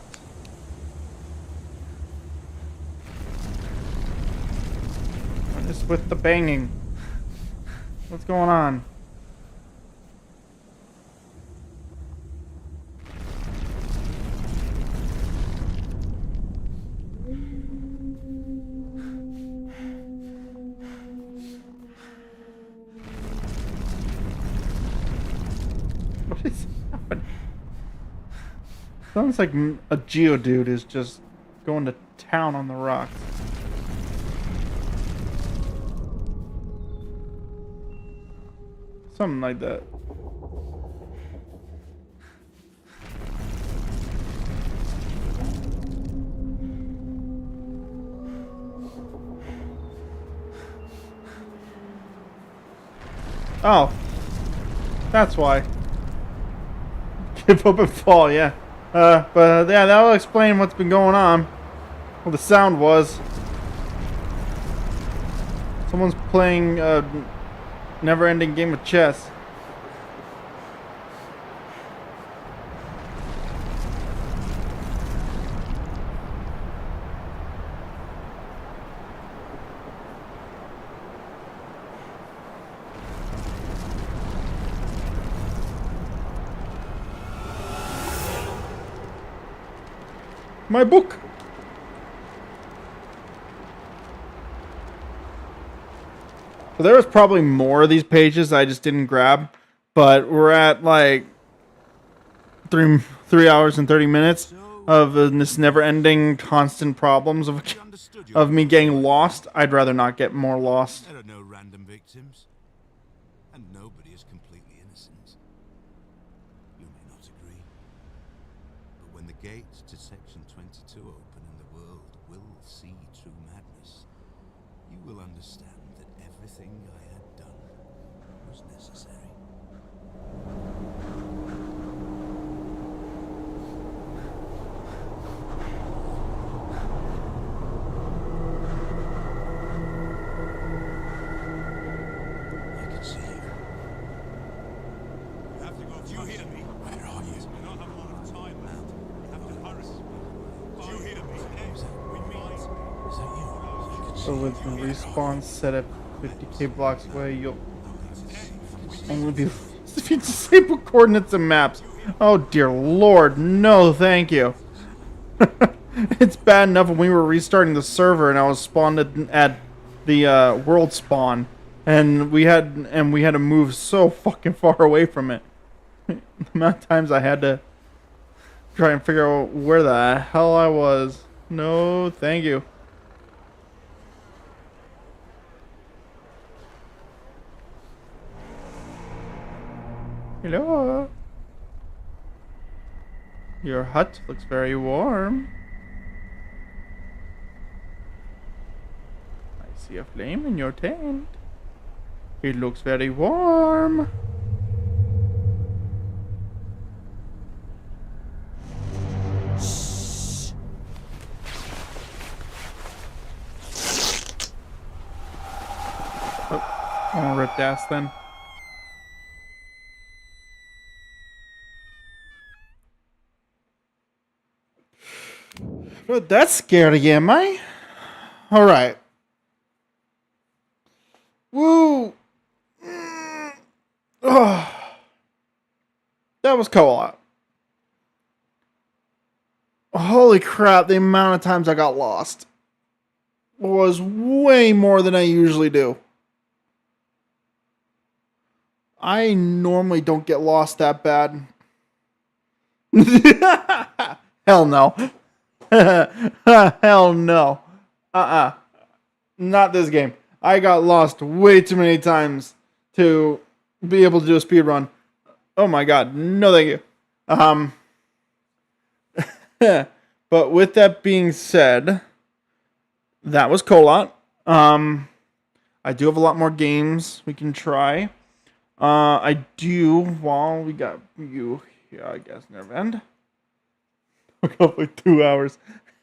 What is with the banging? What's going on? What is happening? Sounds like a Geodude is just going to town on the rocks. Something like that. Oh. That's why. Give up and fall, yeah. But yeah, that'll explain what's been going on. Well, the sound was. Someone's playing a never-ending game of chess. My book! So there was probably more of these pages I just didn't grab, but we're at like 3 hours and 30 minutes of this never-ending constant problems of me getting lost. I'd rather not get more lost. There are no random victims, and nobody is completely innocent. You may not agree, but when the gates to Section 22 open and the world will see true madness, you will understand that everything I had done was necessary. I can see you. You have to go. Do you hear me? Where are you? We don't have a lot of time now. We have to hurry. Do you hear me? We meet. Is that you? I can see So with the respawn set at 50k blocks away, you'll only be lost if you disable coordinates and maps. Oh dear lord, no thank you. It's bad enough when we were restarting the server and I was spawned at the world spawn, and we had to move so fucking far away from it. The amount of times I had to try and figure out where the hell I was. No, thank you. Hello. Your hut looks very warm. I see a flame in your tent. It looks very warm. Oh, I'll rip ass then. But that's scary, am I? Alright. Woo! Oh. That was Kholat. Holy crap, the amount of times I got lost was way more than I usually do. I normally don't get lost that bad. Hell no. Hell no. Not this game. I got lost way too many times to be able to do a speed run. Oh my god. No thank you. But with that being said, that was Kholat. I do have a lot more games we can try. I do, while we got you here, I guess, never end. We'll go for 2 hours.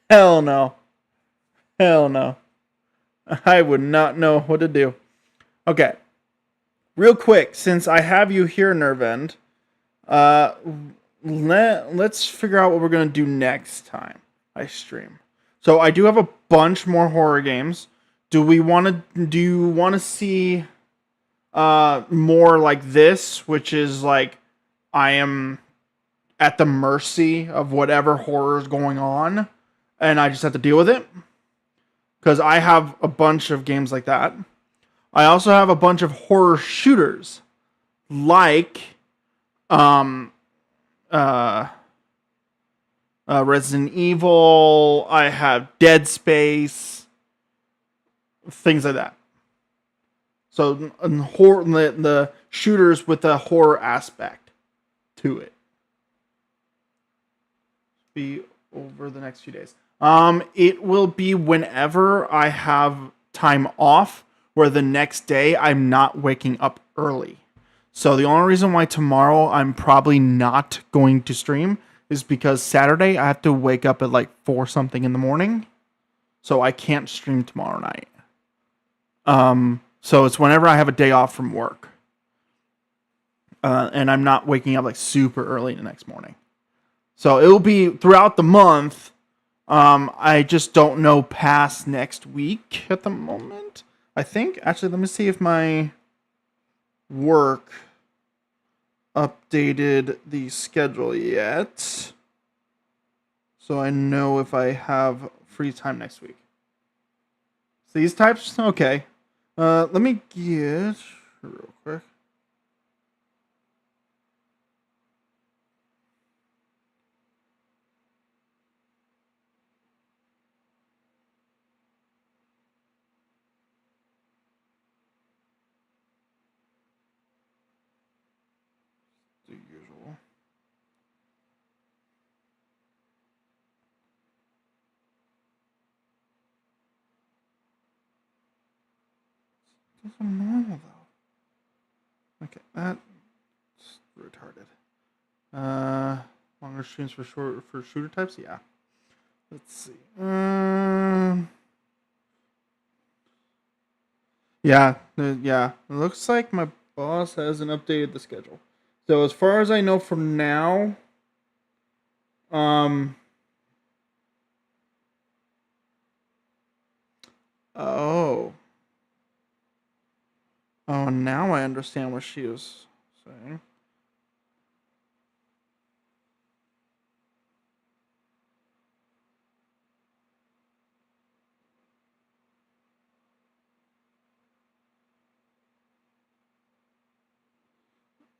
Hell no. Hell no. I would not know what to do. Okay. real quick, since I have you here, Nervend, let's figure out what we're gonna do next time I stream. So I do have a bunch more horror games. Do you want to see more like this, which is like I am at the mercy of whatever horror is going on, and I just have to deal with it? Because I have a bunch of games like that. I also have a bunch of horror shooters, like Resident Evil. I have Dead Space, things like that. So the shooters with a horror aspect to it. Be over the next few days. It will be whenever I have time off, where the next day I'm not waking up early. So the only reason why tomorrow I'm probably not going to stream is because Saturday I have to wake up at like 4 something in the morning. So I can't stream tomorrow night. So it's whenever I have a day off from work. And I'm not waking up like super early the next morning. So it will be throughout the month. I just don't know past next week at the moment. I think. Actually, let me see if my work updated the schedule yet. So I know if I have free time next week. These types? Okay. Let me get real quick. The usual. Those are normal though. Okay, that's retarded. Longer streams for shooter types, yeah. Let's see. Yeah. It looks like my boss hasn't updated the schedule. So as far as I know from now, oh, now I understand what she was saying.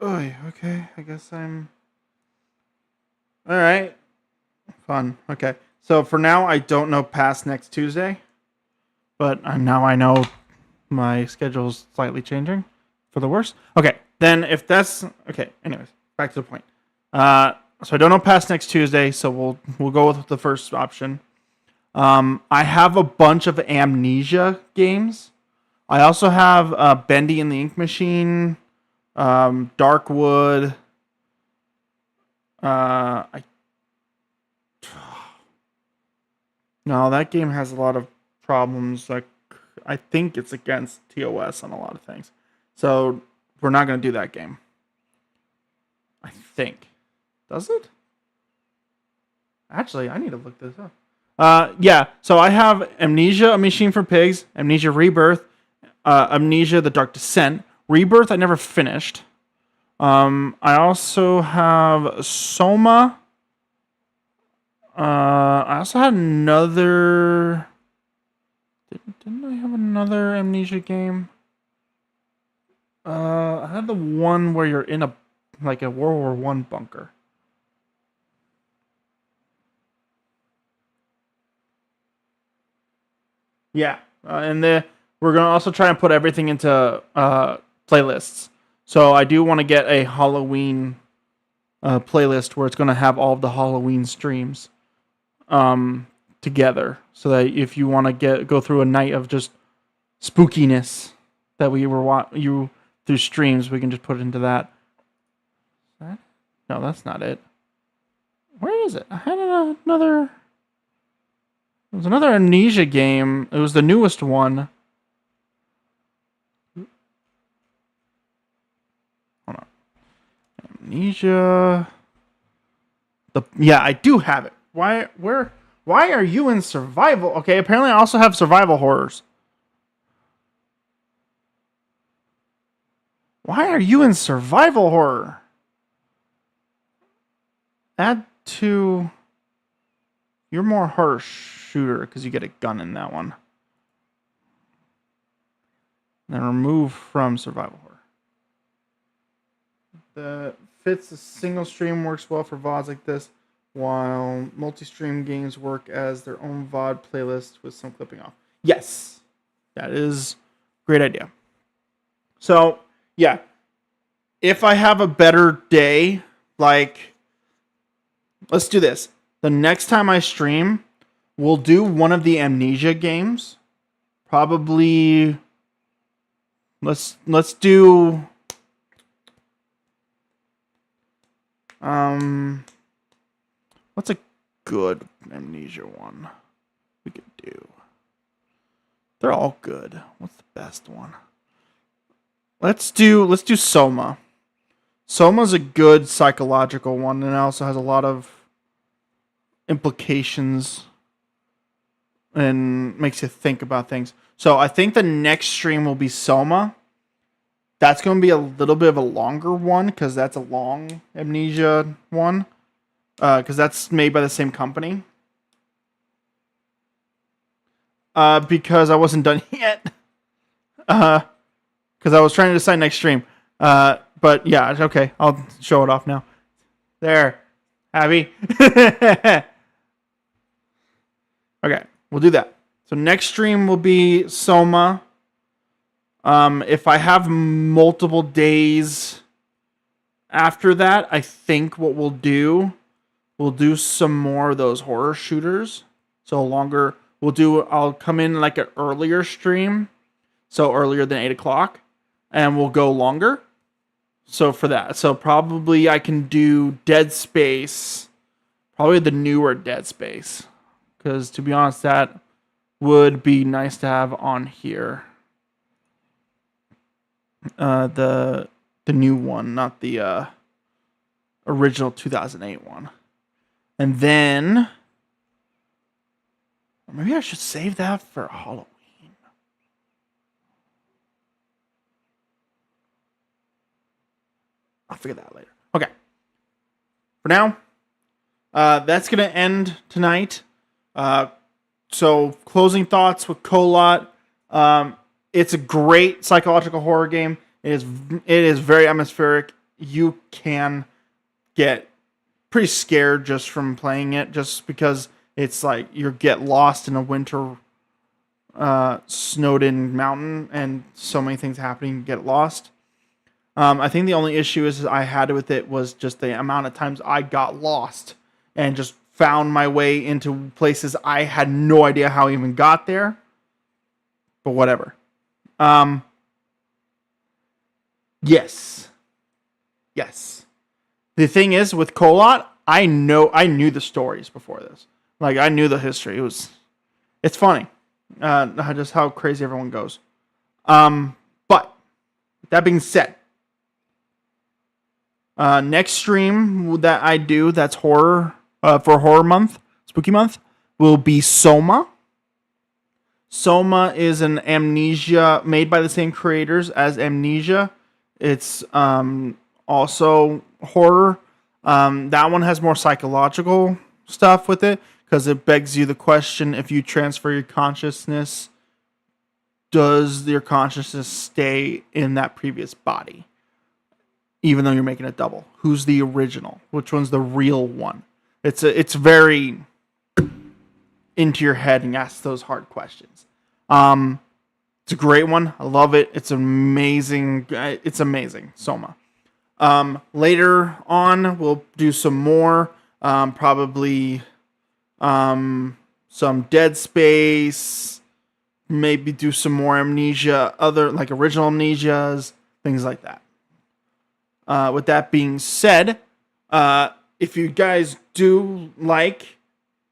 Oh, okay. I guess I'm. All right. Fun. Okay. So for now, I don't know past next Tuesday, but now I know my schedule's slightly changing for the worse. Okay. Then if that's okay. Anyways, back to the point. So I don't know past next Tuesday, so we'll go with the first option. I have a bunch of Amnesia games. I also have Bendy and the Ink Machine. Darkwood. No, that game has a lot of problems. Like, I think it's against TOS on a lot of things. So we're not going to do that game. I think. Does it? Actually, I need to look this up. Yeah. So I have Amnesia: A Machine for Pigs, Amnesia Rebirth, Amnesia: The Dark Descent. Rebirth I never finished. I also have Soma. I also had another. Didn't I have another Amnesia game? I had the one where you're in a World War One bunker. Yeah, and we're gonna also try and put everything into playlists. So I do want to get a Halloween playlist where it's going to have all of the Halloween streams together, so that if you want to go through a night of just spookiness that we were you through streams, we can just put it into that. No, that's not it. Where is it? I had another. It was another Amnesia game. It was the newest one. Amnesia. Yeah, I do have it. Why are you in survival? Okay, apparently I also have survival horrors. Why are you in survival horror? Add to... You're more horror shooter because you get a gun in that one. Then remove from survival horror. The fits a single stream, works well for VODs like this, while multi-stream games work as their own VOD playlist with some clipping off. Yes, that is a great idea. So, yeah, if I have a better day, like, let's do this. The next time I stream, we'll do one of the Amnesia games. Probably, let's do... what's a good Amnesia one we could do? They're all good. What's the best one? Let's do Soma. Soma's a good psychological one, and it also has a lot of implications and makes you think about things. So I think the next stream will be Soma. That's going to be a little bit of a longer one because that's a long Amnesia one. Because that's made by the same company. Because I wasn't done yet. Because I was trying to decide next stream. But yeah, okay. I'll show it off now. There. Happy? Okay, we'll do that. So next stream will be Soma. If I have multiple days after that, I think what we'll do some more of those horror shooters. So longer, I'll come in like an earlier stream. So earlier than 8 o'clock. And we'll go longer. So for that. So probably I can do Dead Space. Probably the newer Dead Space. Because to be honest, that would be nice to have on here. The new one, not the original 2008 one. And then maybe I should save that for Halloween. I'll figure that out later. Okay. For now, that's going to end tonight. So closing thoughts with Kholat. It's a great psychological horror game. It is very atmospheric. You can get pretty scared just from playing it, just because it's like you get lost in a winter snowed in mountain and so many things happening, you get lost. I think the only issue is I had with it was just the amount of times I got lost and just found my way into places I had no idea how I even got there. But whatever. Yes. The thing is with Kholat, I knew the stories before this. Like I knew the history. It's funny. Just how crazy everyone goes. But that being said, next stream that I do that's horror for horror month, spooky month, will be Soma. Soma is an Amnesia made by the same creators as Amnesia. It's also horror. That one has more psychological stuff with it because it begs you the question: if you transfer your consciousness, does your consciousness stay in that previous body? Even though you're making a double, who's the original? Which one's the real one? It's very into your head and ask those hard questions. It's a great one. I love it. It's amazing. It's amazing. Soma. Later on, we'll do some more. Probably some Dead Space. Maybe do some more Amnesia, other like original Amnesias, things like that. With that being said, if you guys do like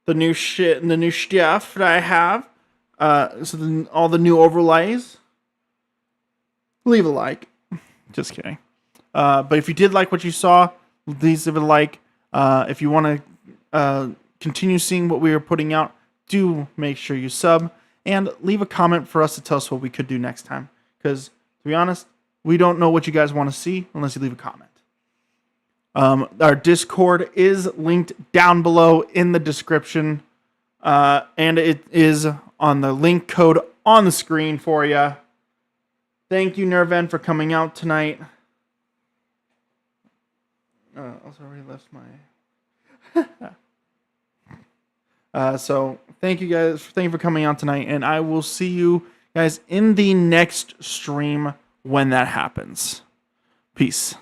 the new shit and the new stuff that I have, all the new overlays, leave a like. Just kidding. But if you did like what you saw, please leave it a like. If you want to continue seeing what we are putting out, do make sure you sub and leave a comment for us to tell us what we could do next time. Because to be honest, we don't know what you guys want to see unless you leave a comment. Our Discord is linked down below in the description. And it is on the link code on the screen for you. Thank you, Nerven, for coming out tonight. Also already left my... so thank you guys. Thank you for coming out tonight. And I will see you guys in the next stream when that happens. Peace.